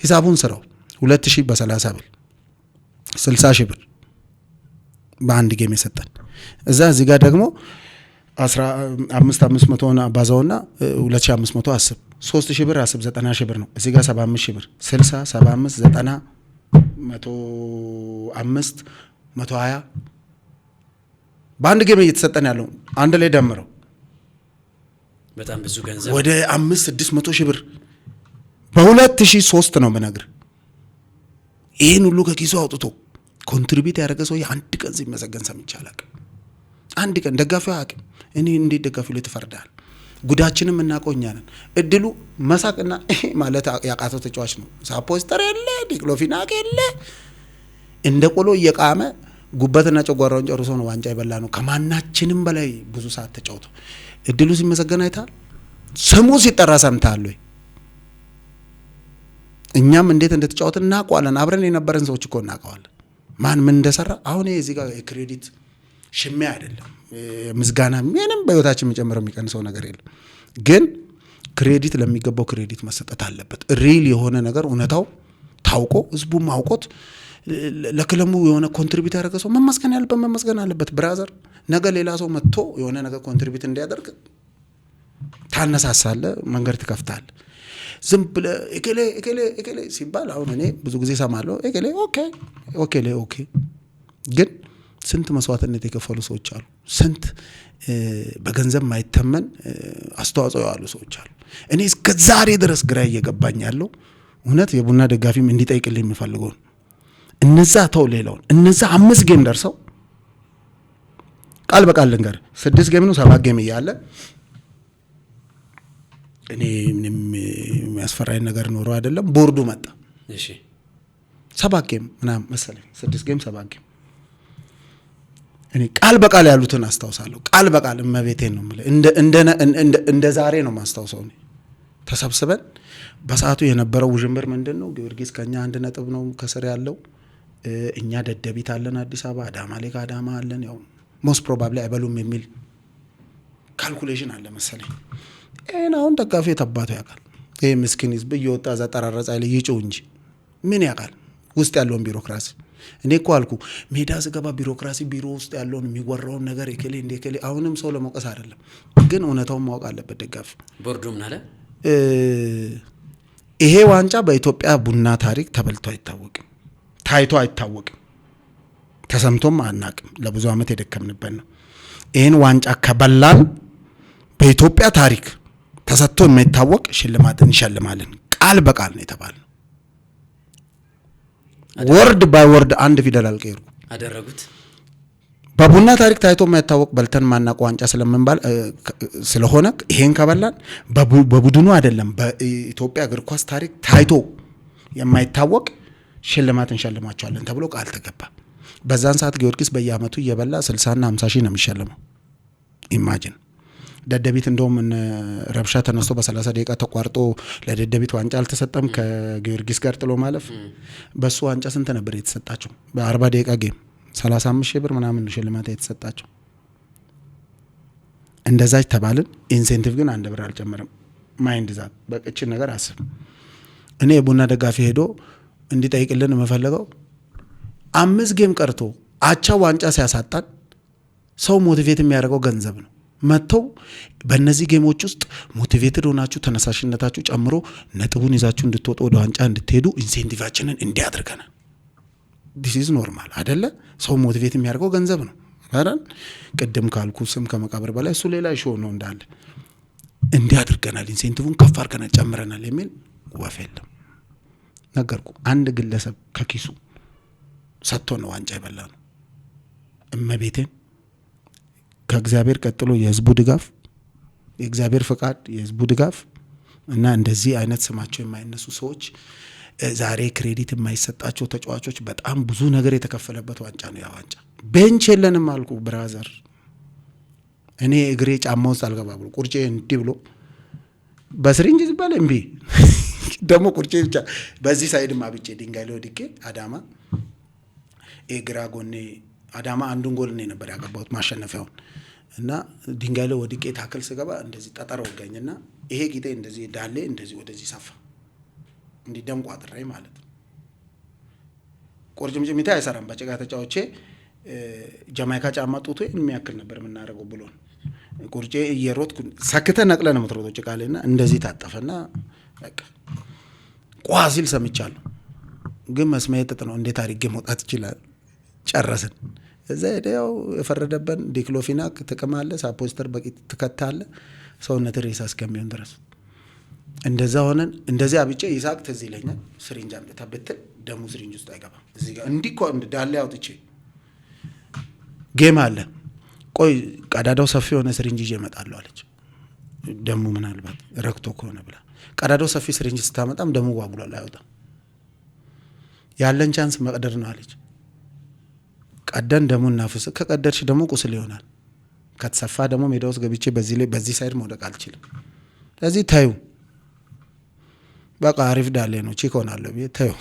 ሂሳቡን ስራው 2000 በ30 ብር 60 ሺህ ብር በአንድ ጌም የሰጠን እዚህ ጋር ደግሞ 1500 ሆነ ባዛውና 2500 አስብ 3000 ብር አስብ 90 ሺህ ብር ነው። እዚህ ጋር 75 ሺህ ብር 60 75 90 105 120 በአንድ ጌም እየተሰጠን ያለው አንድ ላይ ደምረው በጣም ብዙ ገንዘብ ወደ 5-600 ሺህ ብር በ2003 ነው የምነግርህ። ይህን ሁሉ ከኪሱ አውጥቶ ኮንትሪቢዩት ያደረገ ሰው አንድ ቀን ሲመሰገን ሰምቼ አላውቅም። አንድ ቀን ደጋፊው አያውቅም። እኔ እንዴት ደጋፊው ላይ ትፈርዳል? ጉዳችንም እናውቀው እኛ ነን። እድሉ መሳቅና ማለት ያቃተው ተጫዋች ነው። ሳፖስተር የለ ዲክሎፊናክ የለ እንደ ቆሎ እየቃመ ጉበትና ጨጓራውን ጨርሶ ነው ዋንጫ የበላ ነው። ከማናችንም በላይ ብዙ ሰዓት ተጫውቶ እድሉ ሲመሰገን አይታል? ስሙ ሲጠራ ሰምታል ወይ? እኛም እንዴት እንደተጫወትን እናውቀዋለን። አብረን የነበረን ሰዎች እኮ እናውቀዋለን ማን ምን እንደሰራ። አሁን እዚህ ጋር የክሬዲት ሽሚያ አይደለም፣ ምስጋና ምንም በህይወታችን የሚጨምረው የሚቀንሰው ነገር የለም። ግን ክሬዲት ለሚገባው ክሬዲት መሰጠት አለበት። ሪል የሆነ ነገር እውነታው ታውቆ ህዝቡም አውቆት ለክለሙ የሆነ ኮንትሪቢዩት ያደረገ ሰው መመስገን ያለበት መመስገን አለበት። ብራዘር ነገ ሌላ ሰው መጥቶ የሆነ ነገር ኮንትሪቢዩት እንዲያደርግ ታነሳሳለ፣ መንገድ ትከፍታል። ዝም ብለህ እከሌ ሲባል አሁን እኔ ብዙ ጊዜ ሰማለሁ እከሌ ኦኬ ግን ስንት መስዋዕትነት የከፈሉ ሰዎች አሉ። ስንት በገንዘብ ማይተመን አስተዋጽኦ ያሉ ሰዎች አሉ። እኔ እስከ ዛሬ ድረስ ግራ እየገባኝ ያለው እውነት የቡና ደጋፊም እንዲጠይቅልኝ የሚፈልገው እነዛ ተው ሌላውን እነዛ 5 ጌም ደርሰው ቃል በቃል ልንገር 6 ጌም ነው 7 ጌም እያለ እኔ ምንም የሚያስፈራኝ ነገር ኖሮ አይደለም። ቦርዱ መጣ። እሺ 7 ጌም ምናምን መሰለኝ 6 ጌም 7 ጌም እኔ ቃል በቃል ያሉትን አስታውሳለሁ። ቃል በቃል እመቤቴን ነው የምልህ እንደ ዛሬ ነው ማስታውሰው። እኔ ተሰብስበን በሰዓቱ የነበረው ውዥንብር ምንድን ነው? ጊዮርጊስ ከኛ 1 ነጥብ ነው ከስር ያለው። እኛ ደደቢት አለን አዲስ አበባ፣ አዳማ ላይ ከአዳማ አለን። ያው ሞስት ፕሮባብሊ አይበሉም የሚል ካልኩሌሽን አለ መሰለኝ። ይሄን አሁን ደጋፊ ተባቶ ያውቃል? ይሄ ምስኪን ህዝብ እየወጣ እዛ ጠራረጻ ላይ ይጮህ እንጂ ምን ያውቃል ውስጥ ያለውን ቢሮክራሲ? እኔ እኮ አልኩ ሜዳ ስገባ ቢሮክራሲ ቢሮ ውስጥ ያለውን የሚወራውን ነገር እከሌ እንደ እከሌ አሁንም ሰው ለመውቀስ አይደለም፣ ግን እውነታውን ማወቅ አለበት ደጋፊ። ቦርዱ ምን አለ? ይሄ ዋንጫ በኢትዮጵያ ቡና ታሪክ ተበልቶ አይታወቅም፣ ታይቶ አይታወቅም፣ ተሰምቶም አናቅም። ለብዙ ዓመት የደከምንበት ነው። ይህን ዋንጫ ከበላን በኢትዮጵያ ታሪክ ተሰጥቶ የማይታወቅ ሽልማት እንሸልማለን። ቃል በቃል ነው የተባለው። ወርድ ባይ ወርድ አንድ ፊደል አልቀየርኩ አደረጉት። በቡና ታሪክ ታይቶ የማይታወቅ በልተን ማናውቅ ዋንጫ ስለምንባል ስለሆነ ይሄን ከበላን በቡድኑ አይደለም በኢትዮጵያ እግር ኳስ ታሪክ ታይቶ የማይታወቅ ሽልማት እንሸልማቸዋለን ተብሎ ቃል ተገባ። በዛን ሰዓት ጊዮርጊስ በየአመቱ እየበላ 60 እና 50 ሺህ ነው የሚሸልመው። ኢማጂን ደደቢት እንደውም ረብሻ ተነስቶ በ30 ደቂቃ ተቋርጦ ለደደቢት ዋንጫ አልተሰጠም ከጊዮርጊስ ጋር ጥሎ ማለፍ። በሱ ዋንጫ ስንት ነበር የተሰጣቸው? በ40 ደቂቃ ጌም 35 ሺህ ብር ምናምን ሽልማት የተሰጣቸው። እንደዛች ተባልን። ኢንሴንቲቭ ግን 1 ብር አልጨመረም። ማይንድ ዛት በቅችን ነገር አስብ። እኔ የቡና ደጋፊ ሄዶ እንዲጠይቅልን የምፈልገው 5 ጌም ቀርቶ አቻ ዋንጫ ሲያሳጣን ሰው ሞቲቬት የሚያደርገው ገንዘብ ነው። መጥተው በእነዚህ ጌሞች ውስጥ ሞቲቬትድ ሆናችሁ ተነሳሽነታችሁ ጨምሮ ነጥቡን ይዛችሁ እንድትወጡ ወደ ዋንጫ እንድትሄዱ ኢንሴንቲቫችንን እንዲያደርገናል። ዲስ ኢዝ ኖርማል አይደለ? ሰው ሞቲቬት የሚያደርገው ገንዘብ ነው አይደል? ቅድም ካልኩ ስም ከመቃብር በላይ እሱ ሌላ ሾው ነው እንዳለ እንዲያደርገናል። ኢንሴንቲቭን ከፍ አድርገናል ጨምረናል የሚል ወፍ የለም። ነገርኩ። አንድ ግለሰብ ከኪሱ ሰጥቶ ነው ዋንጫ ይበላ ነው። እመቤቴን ከእግዚአብሔር ቀጥሎ የህዝቡ ድጋፍ፣ የእግዚአብሔር ፍቃድ፣ የህዝቡ ድጋፍ እና እንደዚህ አይነት ስማቸው የማይነሱ ሰዎች ዛሬ ክሬዲት የማይሰጣቸው ተጫዋቾች በጣም ብዙ ነገር የተከፈለበት ዋንጫ ነው ያ ዋንጫ። ቤንች የለንም አልኩ ብራዘር። እኔ እግሬ ጫማ ውስጥ አልገባ ብሎ ቁርጬ እንዲህ ብሎ በስሪንጅ ዝባል እምቢ ደግሞ ቁርጬ ብቻ በዚህ ሳይድ ማብጬ ድንጋይ ላይ ወድቄ አዳማ ግራ ጎኔ አዳማ አንዱን ጎል ነው ነበር ያገባሁት ማሸነፊያውን እና ድንጋይ ላይ ወድቄ ታክል ስገባ እንደዚህ ጠጠር ወጋኝና ይሄ ቂጤ እንደዚህ ዳሌ እንደዚህ ወደዚህ ሰፋ እንዲህ ደም ቋጥሬ ማለት ነው። ቁርጭምጭሚታ አይሰራም። በጭቃ ተጫውቼ ጃማይካ ጫማ ጡቶ የሚያክል ነበር የምናደርገው ብሎን ቁርጬ እየሮጥኩ ሰክተ ነቅለ ነው የምትሮጠው ጭቃ ላይና እንደዚህ ታጠፈና በቃ ቋሲል ሰምቻለሁ። ግን መስማዬ ጥጥ ነው። እንዴት አድርጌ መውጣት ይችላል? ጨረስን። እዛ ሄደው የፈረደበን ዲክሎፊናክ ትቅማለ፣ ሳፖስተር በቂ ትከታለ፣ ሰውነት ሬሳ እስከሚሆን ድረስ እንደዛ ሆነን እንደዚህ አብጬ ይሳቅ ትዝ ይለኛል። ስሪንጅ አምጥታ ብትል ደሙ ስሪንጅ ውስጥ አይገባም። እዚህ ጋር እንዲህ እኮ ዳሌ አውጥቼ ጌም አለ። ቆይ ቀዳዳው ሰፊ የሆነ ስሪንጅ ይዤ እመጣለሁ አለች። ደሙ ምናልባት ረክቶ ከሆነ ብላ ቀዳዳው ሰፊ ስሪንጅ ስታመጣም ደሙ ጓጉሏል፣ አይወጣም። ያለን ቻንስ መቅደር ነው አለች። ቀደን ደሙ እናፍስ። ከቀደርሽ ደግሞ ቁስል ይሆናል። ከተሰፋ ደግሞ ሜዳ ውስጥ ገብቼ በዚህ ላይ በዚህ ሳይድ መውደቅ አልችልም። ስለዚህ ታዩ በቃ አሪፍ ዳሌ ነው ቺክ ሆናለሁ ብዬ ታዩ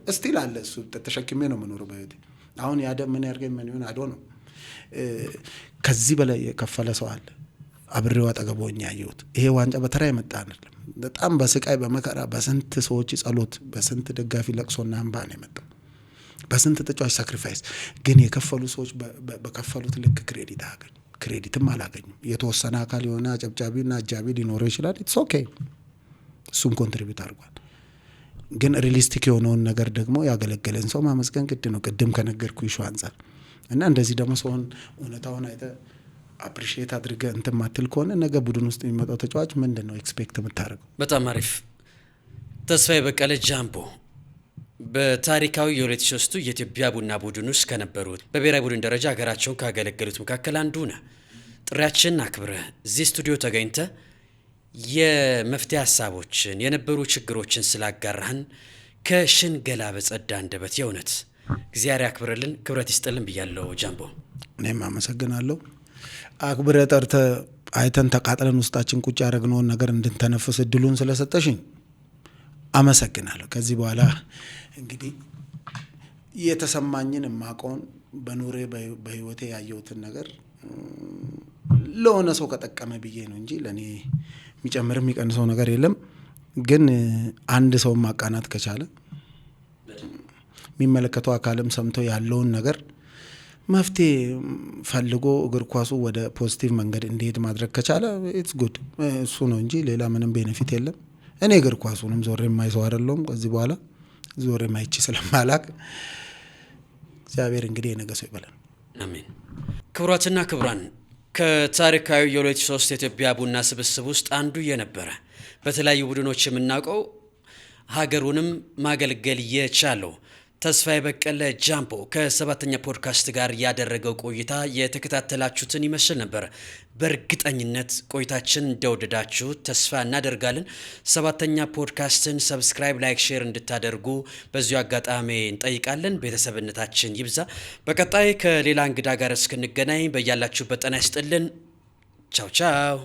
እስቲል አለ እሱ ተሸክሜ ነው የምኖረው በህይወቴ። አሁን ያ ደም ምን ያርገኝ ምን ይሆን አዶ ነው። ከዚህ በላይ የከፈለ ሰው አለ አብሬው አጠገብ ሆኜ ያየሁት። ይሄ ዋንጫ በተራ የመጣ አይደለም። በጣም በስቃይ በመከራ በስንት ሰዎች ጸሎት በስንት ደጋፊ ለቅሶና እንባ ነው የመጣው። በስንት ተጫዋች ሳክሪፋይስ። ግን የከፈሉ ሰዎች በከፈሉት ልክ ክሬዲት አገኙ። ክሬዲትም አላገኙም። የተወሰነ አካል የሆነ አጨብጫቢና አጃቢ ሊኖረው ይችላል። ኢትስ ኦኬ፣ እሱም ኮንትሪቢዩት አድርጓል። ግን ሪሊስቲክ የሆነውን ነገር ደግሞ ያገለገለን ሰው ማመስገን ግድ ነው። ቅድም ከነገርኩ ይሹ አንጻር እና እንደዚህ ደግሞ ሰውን እውነታውን አይተ አፕሪሺየት አድርገ እንትን ማትል ከሆነ ነገ ቡድን ውስጥ የሚመጣው ተጫዋች ምንድነው ኤክስፔክት የምታደርገው? በጣም አሪፍ። ተስፋዬ በቀለ ጃምቦ በታሪካዊ የ2003 የኢትዮጵያ ቡና ቡድን ውስጥ ከነበሩት በብሔራዊ ቡድን ደረጃ ሀገራቸውን ካገለገሉት መካከል አንዱ ነህ። ጥሪያችንን አክብረህ እዚህ ስቱዲዮ ተገኝተህ የመፍትሄ ሀሳቦችን የነበሩ ችግሮችን ስላጋራህን ከሽንገላ በጸዳ አንደበት የእውነት እግዚአብሔር ያክብርልን፣ ክብረት ይስጥልን ብያለሁ ጃምቦ። እኔም አመሰግናለሁ። አክብረ ጠርተ አይተን ተቃጥለን ውስጣችን ቁጭ ያደረግነውን ነገር እንድንተነፍስ እድሉን ስለሰጠሽኝ አመሰግናለሁ። ከዚህ በኋላ እንግዲህ የተሰማኝን ማቆን በኑሬ በህይወቴ ያየሁትን ነገር ለሆነ ሰው ከጠቀመ ብዬ ነው እንጂ ለኔ የሚጨምር የሚቀንሰው ነገር የለም። ግን አንድ ሰው ማቃናት ከቻለ የሚመለከተው አካልም ሰምቶ ያለውን ነገር መፍትሄ ፈልጎ እግር ኳሱ ወደ ፖዚቲቭ መንገድ እንዲሄድ ማድረግ ከቻለ ኢትስ ጉድ። እሱ ነው እንጂ ሌላ ምንም ቤኔፊት የለም። እኔ እግር ኳሱንም ዞሬ የማይሰው አይደለሁም። ከዚህ በኋላ ዞሬ የማይቺ ስለማላቅ እግዚአብሔር እንግዲህ የነገ ሰው ይበለን። አሜን። ክቡራትና ክቡራን ከታሪካዊ የ2003 የኢትዮጵያ ቡና ስብስብ ውስጥ አንዱ የነበረ በተለያዩ ቡድኖች የምናውቀው ሀገሩንም ማገልገል የቻለው ተስፋዬ በቀለ ጃምቦ ከሰባተኛ ፖድካስት ጋር ያደረገው ቆይታ የተከታተላችሁትን ይመስል ነበር። በእርግጠኝነት ቆይታችን እንደወደዳችሁ ተስፋ እናደርጋለን። ሰባተኛ ፖድካስትን ሰብስክራይብ፣ ላይክ፣ ሼር እንድታደርጉ በዚሁ አጋጣሚ እንጠይቃለን። ቤተሰብነታችን ይብዛ። በቀጣይ ከሌላ እንግዳ ጋር እስክንገናኝ በያላችሁበት ጤና ይስጥልን። ቻው ቻው።